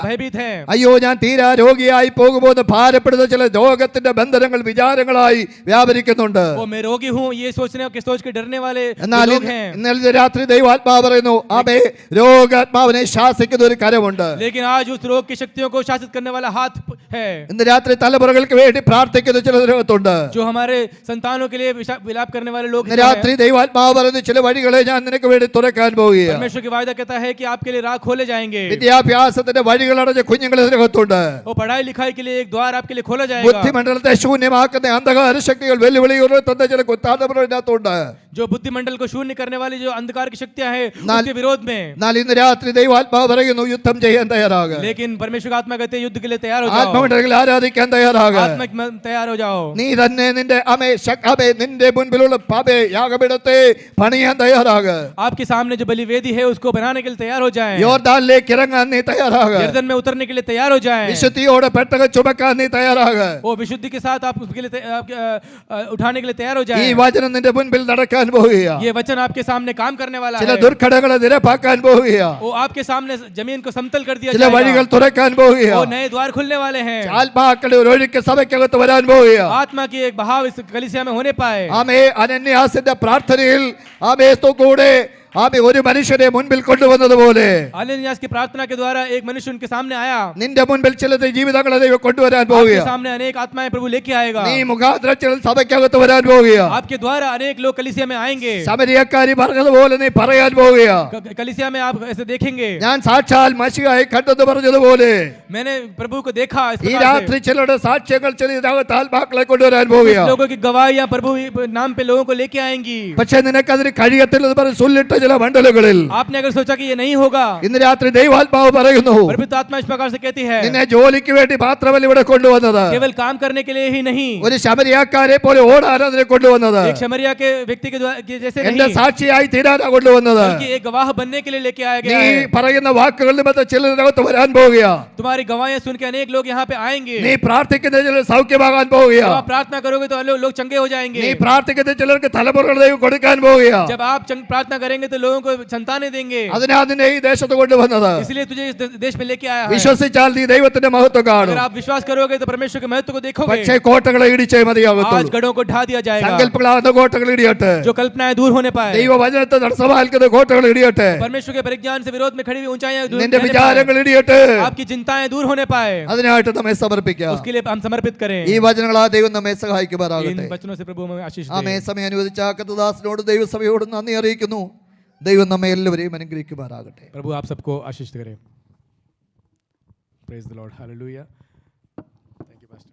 भयभीत हैं. അയ്യോ, ഞാൻ തീരാ രോഗിയായി പോകുമോ എന്ന് ഭാരപ്പെടുന്ന ചില രോഗത്തിന്റെ ബന്ധനങ്ങൾ വിചാരങ്ങളായി വ്യാപരിക്കുന്നുണ്ട്. वो मैं रोगी हूँ ये सोचने के सोच के डरने वाले എന്നാൽ लोग हैं. ഇന്നലെ രാത്രി ദൈവാത്മാവ് പറയുന്നു, ആമേ, രോഗാത്മാവിനെ ശാസിക്കുന്ന ഒരു കരമുണ്ട്. लेकिन आज उस रोग की शक्तियों को शासित करने वाला हाथ है. ഇന്ന് രാത്രി തലമുറകൾക്ക് വേണ്ടി പ്രാർത്ഥിക്കുന്ന ചില ലോകത്തുണ്ട്. जो हमारे संतानों के लिए विलाप करने वाले लोग ഇന്ന് രാത്രി ദൈവാത്മാവ് പറയുന്നു, ചില വഴികളെ ഞാൻ നിനക്ക് വേണ്ടി തുറക്കാൻ പോവുകയാണ്. परमेश्वर की वायदा कहता है कि आपके लिए राह खोले जाएंगे. വിദ്യാഭ്യാസത്തിന്റെ വഴികളടഞ്ഞ കുഞ്ഞുങ്ങളെ ഇതിനകത്തുണ്ട്. वो पढ़ाई लिखाई के लिए एक द्वार आपके लिए खोला जाएगा. ബുദ്ധിമണ്ഡലത്തെ ശൂന്യമാക്കുന്ന അന്ധകാര ശക്തികൾ വെല്ലുവിളി ഉയർത്തുന്ന ചില കുത്താതമുണ്ട്. जो बुद्धिमंडल को शून्य करने वाली जो अंधकार की शक्तियां हैं उसके विरोध में. എന്നാൽ ഇന്ന് രാത്രി ദൈവാത്മാവ് പറയുന്നു, യുദ്ധം ചെയ്യാൻ തയ്യാറാകുക. लेकिन परमेश्वर का आत्मा कहते हैं युद्ध के लिए तैयार हो जाओ. ആത്മമണ്ഡലത്തിൽ ആരാധിക്കാൻ തയ്യാറാകുക. आत्मिक में तैयार हो जाओ. നീ തന്നെ നിന്റെ നിന്റെ മുൻപിലുള്ള യാഗപീഠത്തെ പണിയാൻ തയ്യാറാകുക. आपके सामने जो बलिवेदी है उसको बनाने के लिए तैयार हो जाएं. യോർദാനിലേക്ക് ഇറങ്ങാൻ നീ തയ്യാറാകുക. यरदन में उतरने के लिए तैयार हो जाएं. വിശുദ്ധിയോടെ പെട്ടകം ചുമക്കാൻ നീ തയ്യാറാകുക. वो विशुद्धि के साथ आप उसके लिए उठाने के लिए तैयार हो ഈ जाएं. വചനം നിന്റെ മുൻപിൽ നടക്കാൻ പോവുകയാണ്. ये वचन आपके सामने काम करने वाला ചില है. ദുർഘടങ്ങളെ നിരപ്പാക്കാൻ പോവുകയാണ്. वो आपके सामने जमीन को समतल कर दिया ചില വഴികൾ जाएगा. തുറക്കാൻ वो പോവുകയാണ്. नए द्वार खुलने वाले हैं. ആത്മാക്കളുടെ ഒരു ഒഴുക്ക് സഭയ്ക്കകത്ത് വരാൻ പോവുകയാണ്. आत्मा की एक बहाव इस कलीसिया में होने पाए. ആമേ, അനന്യാസിന്റെ പ്രാർത്ഥനയിൽ ആമേ കൂടെ ആമേ ഒരു മനുഷ്യനെ മുൻപിൽ കൊണ്ടുവന്നതുപോലെ अनन्यास की प्रार्थना के द्वारा एक मनुष्य उनके सामने आया. നിന്റെ മുൻപിൽ ചിലത് ജീവിതങ്ങളെ ദൈവം കൊണ്ടുവരാൻ आपके പോവുകയാണ്. सामने अनेक आत्माएं प्रभु लेके आएगा. നീ മുഖാന്തരം ചില സഭയ്ക്കകത്ത് വരാൻ പോവുകയാണ്. आपके द्वारा अनेक लोग कलीसिया में आएंगे. ശമരിയക്കാരി പറഞ്ഞതുപോലെ നീ പറയാൻ പോവുകയാണ്. कलीसिया में आप ऐसे देखेंगे. ഞാൻ സാക്ഷാൽ മശിഹായെ കണ്ടെന്ന് പറഞ്ഞതുപോലെ मैंने प्रभु को देखा. इस ഈ प्रकार രാത്രി से ചിലരുടെ സാക്ഷ്യങ്ങൾ ചില ഇതിനകത്ത് ആത്മാക്കളെ കൊണ്ടുവരാൻ പോവുകയാണ്. लोगों की गवाहियां प्रभु नाम पे लोगों को लेके आएंगी. പക്ഷെ നിനക്കതിന് കഴിയത്തില്ലെന്ന് പറഞ്ഞ് സുല്ലിട്ട ചില മണ്ഡലങ്ങളിൽ आपने अगर सोचा कि ये नहीं होगा, ഇന്ന് രാത്രി ദൈവാത്മാവ് പറയുന്നു, पवित्र आत्मा इस प्रकार से कहती है നിന്നെ ജോലിക്ക് വേണ്ടി മാത്രമല്ല ഇവിടെ കൊണ്ടുവന്നത്. केवल काम करने के लिए ही नहीं. ഒരു ശമരിയാക്കാരെ പോലെ ഓടാൻ അതിനെ കൊണ്ടുവന്നത്. एक शमरिया के व्यक्ति के जैसे എന്റെ नहीं, സാക്ഷിയായി തീരാനാ കൊണ്ടുവന്നത്. बल्कि एक गवाह बनने के लिए लेके आया നീ गया है. പറയുന്ന വാക്കുകൾ നിമിത്തം ചിലതിനകത്ത് വരാൻ പോവുകയാണ്. तुम्हारी गवाहियां सुन के अनेक लोग यहाँ पे आएंगे. നീ പ്രാർത്ഥിക്കുന്ന ചിലർ സൗഖ്യമാകാൻ जब പോവുകയാണ്. आप प्रार्थना करोगे तो लोग चंगे हो जाएंगे. നീ പ്രാർത്ഥിക്കുന്ന ചിലർക്ക് തലമുറകൾ ദൈവം കൊടുക്കാൻ പോവുകയാണ്. जब आप प्रार्थना करेंगे तो लोगों को संतानें देंगे. അതിനാ നിന്നെ ഈ ദേശത്ത് കൊണ്ടുവന്നത്. इसलिए तुझे इस देश में लेके आया है. വിശ്വസിച്ചാൽ നീ ദൈവത്തിന്റെ മഹത്വം കാണും. अगर आप विश्वास करोगे तो परमेश्वर के महत्व को देखोगे. പക്ഷേ കോട്ടകളെ ഇടിച്ചേ आज മതിയാകത്തുള്ളൂ. गढ़ों को ढा दिया जाएगा. സങ്കല്പങ്ങളാകുന്ന കോട്ടകൾ ഇടിയട്ടെ. जो कल्पनाएं दूर होने पाए. ദൈവവചനത്തെ തടസ്സമാൽക്കുന്ന കോട്ടകൾ ഇടിയട്ടെ. परमेश्वर के परिज्ञान से विरोध में खड़ी हुई ऊंचाइयां दूर നിന്റെ होने വിചാരങ്ങൾ पाए. ഇടിയട്ടെ. आपकी चिंताएं दूर होने पाए. അതിനായിട്ട് നമ്മെ സമർപ്പിക്കാം. उसके लिए हम समर्पित करें. ഈ വചനങ്ങളാ ദൈവം നമ്മെ इन സഹായിക്കുമാറാകട്ടെ. वचनों से प्रभु हमें आशीष ആമേ. दे. സമയം അനുവദിച്ച കർത്തദാസനോട് ദൈവസഭയോട് നന്ദി അറിയിക്കുന്നു. ദൈവം നമ്മെ എല്ലാവരെയും അനുഗ്രഹിക്കുമാറാകട്ടെ. प्रभु आप सबको आशीष करें. Praise the Lord. Hallelujah. Thank you pastor.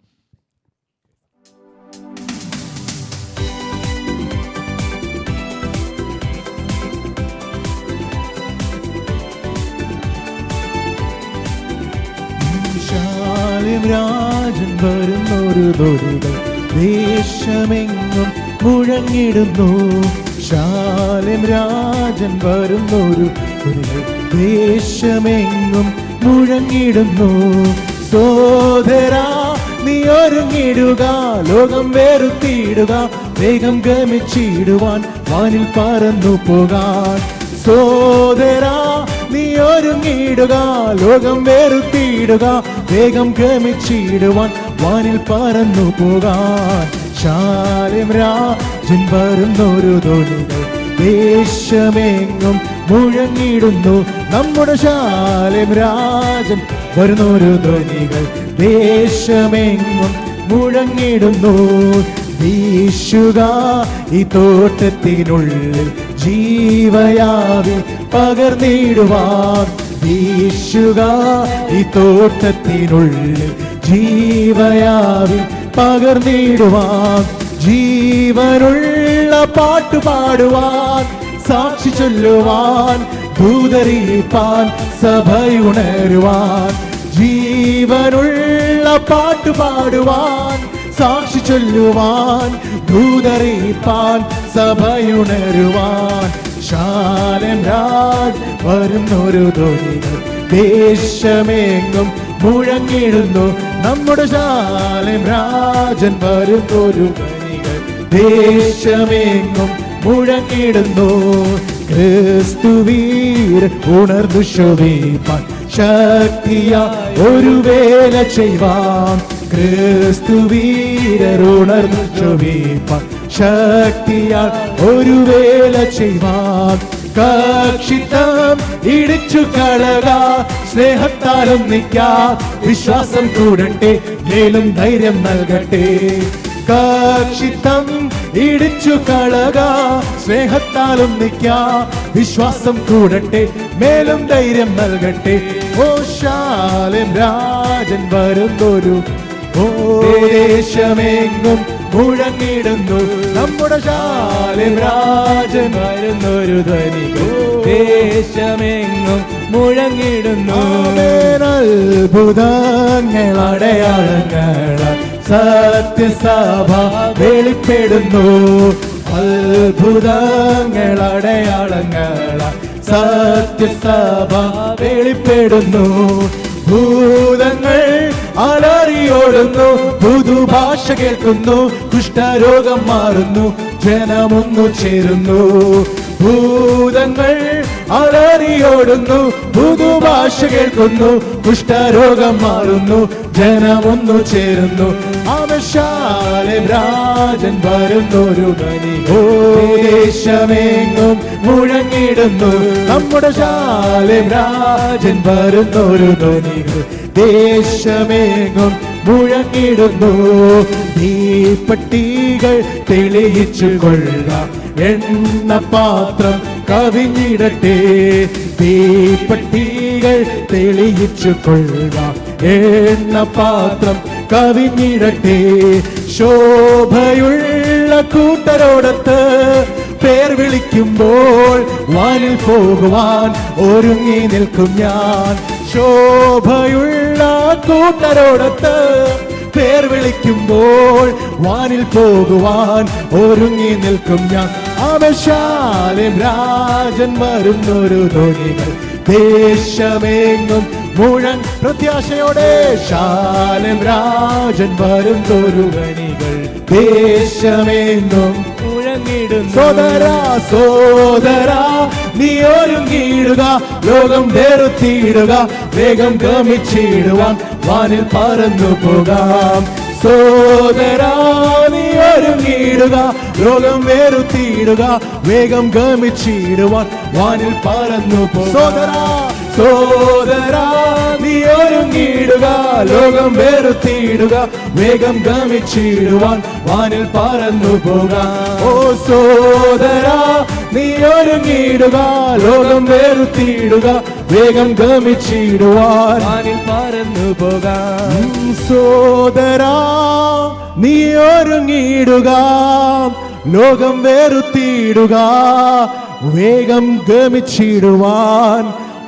Salem Rajan വരുന്നൊരു ധ്വനികൾ ദേശമെങ്ങും മുഴങ്ങിടുന്നു. ശാലേം രാജൻ വരുന്നൊരു ധ്വനികൾ ദേശമെങ്ങും മുഴങ്ങിടുന്നു. സോദരാ നീ ഒരുങ്ങിടുക, ലോകം വെറുത്തിടുക, വേഗം ഗമിച്ചിടുവാൻ വാനിൽ പറന്നു പോകാൻ. സോദരാ നീ ഒരുങ്ങിടുക, ലോകം വെറുത്തിടുക, വേഗം ഗമിച്ചിടുവാൻ വാനിൽ പറന്നു പോകാൻ. ശാലേം രാജൻ വരുന്നൊരു ധ്വനികൾ ദേശമെങ്ങും മുഴങ്ങിടുന്നു. നമ്മുടെ ശാലേം രാജൻ വരുന്നൊരു ധ്വനികൾ ദേശമെങ്ങും മുഴങ്ങിടുന്നു. വീശുക ഈ തോട്ടത്തിനുള്ളിൽ ജീവയാവി പകർന്നിടുവാൻ. വീശുക ഈ തോട്ടത്തിനുള്ളിൽ ജീവയാവി പകർന്നിടുവാൻ. ജീവനുള്ള പാട്ടുപാടുവാൻ, സാക്ഷി ചൊല്ലുവാൻ, ദൂതറിയിപ്പാൻ, സഭയുണരുവാൻ. ജീവനുള്ള പാട്ടുപാടുവാൻ, സാക്ഷി ചൊല്ലുവാൻ, ദൂതറിയിപ്പാൻ, സഭയുണരുവാൻ. ശാലേം രാജ് വരുന്നൊരു ധ്വനികൾ ദേശമെങ്ങും മുഴങ്ങിടുന്നു. നമ്മുടെ ശാലേം രാജൻ വരുന്നൊരു ധ്വനികൾ ദേശമെങ്ങും മുഴങ്ങിടുന്നു. ക്രിസ്തുവീർ ഉണർന്നു ശോഭിപ്പാൻ ശക്തിയാ ഒരു വേല ചെയ്യുവാൻ. ക്രിസ്തുവീരർ ഉണർന്നു ശോഭിപ്പാൻ ശക്തിയാൽ ഒരു വേല ചെയ്യുവാൻ. കക്ഷിത്തം ഇടിച്ചു കളക സ്നേഹത്താലും നിൽക്കാം. വിശ്വാസം കൂടട്ടെ മേലും ധൈര്യം നൽകട്ടെ. കക്ഷിത്തം ഇടിച്ചു കളക സ്നേഹത്താലും നിൽക്കാം. വിശ്വാസം കൂടട്ടെ മേലും ധൈര്യം നൽകട്ടെ. ഓ ശാലേം രാജൻ വരുന്നൊരു ദേശമെങ്ങും മുഴങ്ങിടുന്നു. നമ്മുടെ ശാലേം രാജൻ വരുന്നൊരു ധ്വനികൾ ദേശമെങ്ങും മുഴങ്ങിടുന്നു. അത്ഭുതങ്ങൾ അടയാളങ്ങൾ സത്യസഭ വെളിപ്പെടുന്നു. അത്ഭുതങ്ങൾ അടയാളങ്ങൾ സത്യസഭ വെളിപ്പെടുന്നു. ഭൂതങ്ങൾ അലറിയോടുന്നു, പുതുഭാഷ കേൾക്കുന്നു, കുഷ്ഠരോഗം മാറുന്നു, ജനമൊന്നു ചേരുന്നു. ഭൂതങ്ങൾ അലറിയോടുന്നു, പുതുഭാഷ കേൾക്കുന്നു, കുഷ്ഠരോഗം മാറുന്നു, ജനമൊന്നു ചേരുന്നു. ശാലേം രാജൻ വരുന്നൊരു ദേശമെങ്ങും മുഴങ്ങിടുന്നു. നമ്മുടെ ശാലേം രാജൻ വരുന്നൊരു ധ്വനികൾ ദേശമെങ്ങും മുഴങ്ങിടുന്നു. തീപ്പട്ടികൾ തെളിയിച്ചു കൊള്ളുക, എണ്ണപാത്രം കവിഞ്ഞിടട്ടെ. തീപ്പട്ടികൾ തെളിയിച്ചു കൊള്ളുക, എണ്ണപാത്രം കവിഞ്ഞിടട്ടെ. ശോഭയുള്ള കൂട്ടരോടൊത്ത് പേർ വിളിക്കുമ്പോൾ വാനിൽ പോകുവാൻ ഒരുങ്ങി നിൽക്കും ഞാൻ. ശോഭയുള്ള കൂട്ടരോടൊത്ത് പേർ വിളിക്കുമ്പോൾ വാനിൽ പോകുവാൻ ഒരുങ്ങി നിൽക്കും ഞാൻ. ശാലേം രാജൻ വരുന്നൊരു ധ്വനികൾ ദേശമെങ്ങും പ്രത്യാശയോടെ. ശാലേം രാജൻ വരുന്നൊരു ധ്വനികൾ ദേശമെങ്ങും മുഴങ്ങിടുന്നു. സോദരാ സോദരാ നീ ഒരുങ്ങിയിടുക, ലോകം വെറുത്തിയിടുക, വേഗം ഗമിച്ചിടുവാൻ വാനിൽ പറന്നു പോകാം. സോദരാ നീ ഒരുങ്ങിയിടുക, ലോകം വെറുത്തിയിടുക, വേഗം ഗമിച്ചിടുവാൻ വാനിൽ പറന്നു പോകാം. സോദരാ സോദരാ നീ ഒരുങ്ങിയിടുക, ലോകം വെറുത്തിയിടുക, വേഗം ഗമിച്ചിടുവാൻ വാനിൽ പറന്നു പോകാം. ഓ സോദരാ നീ ഒരുങ്ങിയിടുക, ലോകം വെറുത്തിയിടുക, വേഗം ഗമിച്ചിടുവാൻ വാനിൽ പറന്നു പോകാം. സോദരാ നീ ഒരുങ്ങിയിടുക, ലോകം വെറുത്തിയിടുക, വേഗം ഗമിച്ചിടുവാൻ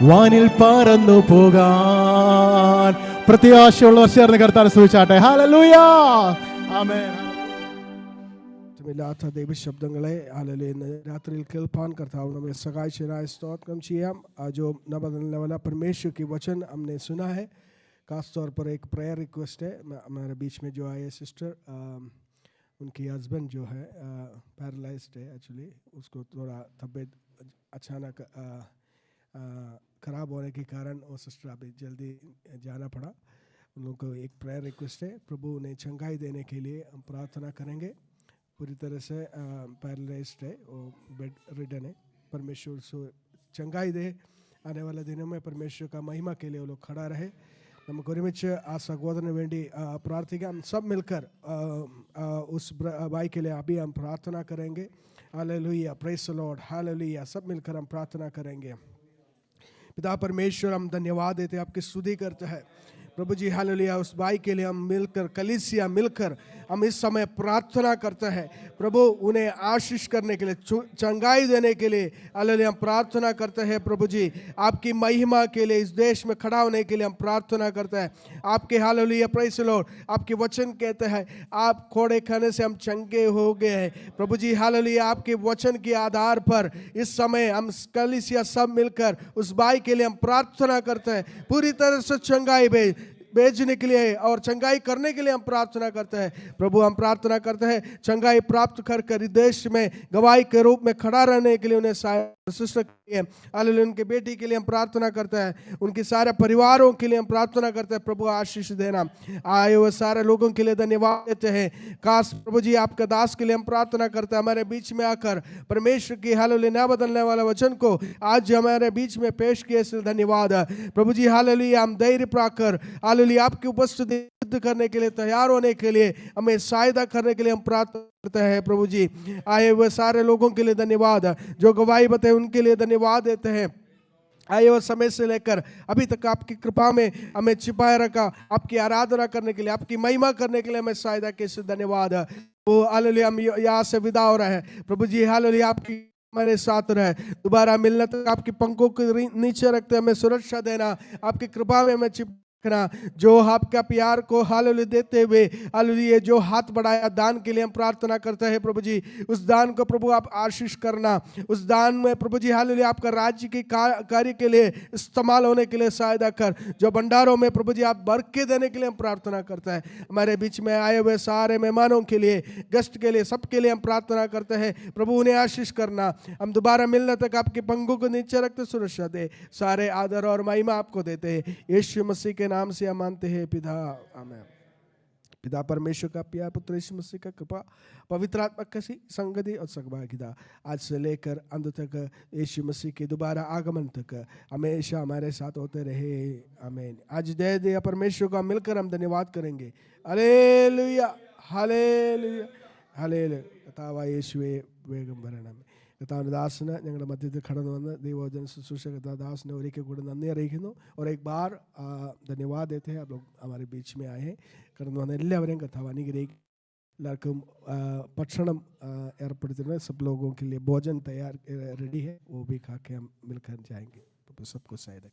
വാനിൽ പറന്നു പോകാൻ. പ്രത്യാശയുള്ളവർ ചേർന്ന് കർത്താവിനെ സ്തുതിച്ചാട്ടെ. ഹല്ലേലൂയ, ആമേൻ. ഇല്ലാത്ത ദൈവശബ്ദങ്ങളെ ഹല്ലേലൂയ ഇന്ന് രാത്രിയിൽ കേൾപ്പാൻ കർത്താവ് നമ്മെ സഹായിച്ചതിനായി സ്തോത്രം ചെയ്യാം. जो न बदलने वाला परमेश्वर की वचन हमने सुना है. खास तौर पर एक प्रेयर रिक्वेस्ट है. हमारे बीच में जो आए सिस्टर, उनकी हस्बैंड जो है पैरालाइज्ड है. एक्चुअली उसको थोड़ा तबीयत अचानक ख़राब होने के कारण वो सिस्टर अभी जल्दी जाना पड़ा. उन लोगों को एक प्रेयर रिक्वेस्ट है. प्रभु उन्हें चंगाई देने के लिए हम प्रार्थना करेंगे. पूरी तरह से पैरालाइज्ड है, वो बेड रिडन है. परमेश्वर से चंगाई दे. आने वाले दिनों में परमेश्वर का महिमा के लिए वो लोग खड़ा रहे. നമുക്ക് ഒരുമിച്ച് ആ സഹോദരന് വേണ്ടി പ്രാർത്ഥിക്കാം. सब मिलकर उस भाई के लिए अभी हम प्रार्थना करेंगे. Hallelujah, praise the Lord, hallelujah. सब मिलकर हम प्रार्थना करेंगे. पिता परमेश्वर, हम धन्यवाद देते हैं, आपकी स्तुति करते हैं प्रभु जी. हालेलुया, उस भाई के लिए हम मिलकर कलीसिया मिलकर हम इस समय प्रार्थना करते हैं प्रभु उन्हें आशीष करने के लिए, चंगाई देने के लिए हालेलुया हम प्रार्थना करते हैं प्रभु जी। आपकी महिमा के लिए इस देश में खड़ा होने के लिए हम प्रार्थना करते हैं। आपके हालेलुया प्रेज़ द लॉर्ड, आपके वचन कहते हैं आप खोड़े खाने से हम चंगे हो गए हैं प्रभु जी। हालेलुया आपके वचन के आधार पर इस समय हम कलीसिया सब मिलकर उस भाई के लिए हम प्रार्थना करते हैं, पूरी तरह से चंगाई भेजने के लिए और चंगाई करने के लिए हम प्रार्थना करते हैं प्रभु। हम प्रार्थना करते हैं चंगाई प्राप्त कर देश में गवाही के रूप में खड़ा रहने के लिए उन्हें सिस्टर के लिए हालेलुया उनके बेटी के लिए हम प्रार्थना करते हैं, उनके सारे परिवारों के लिए हम प्रार्थना करते हैं प्रभु आशीष देना। आए हुए सारे लोगों के लिए धन्यवाद देते हैं। खास प्रभु जी आपका दास के लिए हम प्रार्थना करते हैं, हमारे बीच में आकर परमेश्वर की हालेलुया न बदलने वाला वचन को आज हमारे बीच में पेश किए इसलिए धन्यवाद प्रभु जी। हालेलुया हम धैर्य पाकर हालेलुया आपकी उपस्थिति युद्ध करने के लिए तैयार होने के लिए हमें सहायता करने के लिए हम प्रार्थना करते हैं प्रभु जी। आए हुए सारे लोगों के लिए धन्यवाद, जो गवाही बताए उनके लिए धन्यवाद देते हैं। आए हुए समय से लेकर अभी तक आपकी कृपा में हमें छिपाए रखा, आपकी आराधना करने के लिए, आपकी महिमा करने के लिए हमें सहायता के लिए धन्यवाद। वो हालेलुया हम यहाँ से विदा हो रहे हैं प्रभु जी। हालेलुया आपकी हमारे साथ रहे, दोबारा मिलने तक आपकी पंखों के नीचे रखते हमें सुरक्षा देना, आपकी कृपा में हमें जो आपका प्यार को हालेलुया देते हुए हालेलुया जो हाथ बढ़ाया दान के लिए हम प्रार्थना करते हैं प्रभु जी। उस दान को प्रभु आप आशीष करना, उस दान में प्रभु जी हालेलुया आपका राज्य के कार्य के लिए इस्तेमाल होने के लिए सहायता कर। जो भंडारों में प्रभु जी आप बरकत देने के लिए हम प्रार्थना करते हैं। हमारे बीच में आए हुए सारे मेहमानों के लिए, गेस्ट के लिए, सबके लिए हम प्रार्थना करते हैं प्रभु उन्हें आशीष करना। हम दोबारा मिलने तक आपके पंखों को नीचे रखते सुरक्षा दे, सारे आदर और महिमा आपको देते हैं यीशु मसीह के नाम से हम मानते हैं पिता, आमीन। पिता परमेश्वर का प्यार, पुत्र यीशु मसीह का कृपा, पवित्र आत्मा की संगति और सहभागिता आज से लेकर अंत तक यीशु मसीह के दोबारा आगमन तक हमेशा हमारे साथ होते रहे, आमीन। आज दे दिया परमेश्वर का मिलकर हम धन्यवाद करेंगे। Hallelujah hallelujah hallelujah. കർത്താവായ യേശുവേ വേഗം വരണമേ। കർത്താവിൻ്റെ ദാസന് ഞങ്ങളുടെ മധ്യത്തിൽ കടന്നു വന്ന് ദൈവവചന ശുശ്രൂഷ ദാസനെ ഒരിക്കൽ കൂടി നന്ദി അറിയിക്കുന്നു। और एक बार धन्यवाद देते हैं आप लोग हमारे बीच में आए हैं। കടന്നു വന്ന എല്ലാവരെയും കർത്താവ് അനുഗ്രഹിക്കും। എല്ലാവർക്കും ഭക്ഷണം ഏർപ്പെടുത്തിയിട്ടുണ്ട്, सब लोगों के लिए भोजन तैयार रेडी है, वो भी खा के हम मिलकर जाएंगे। तो सबको सहायता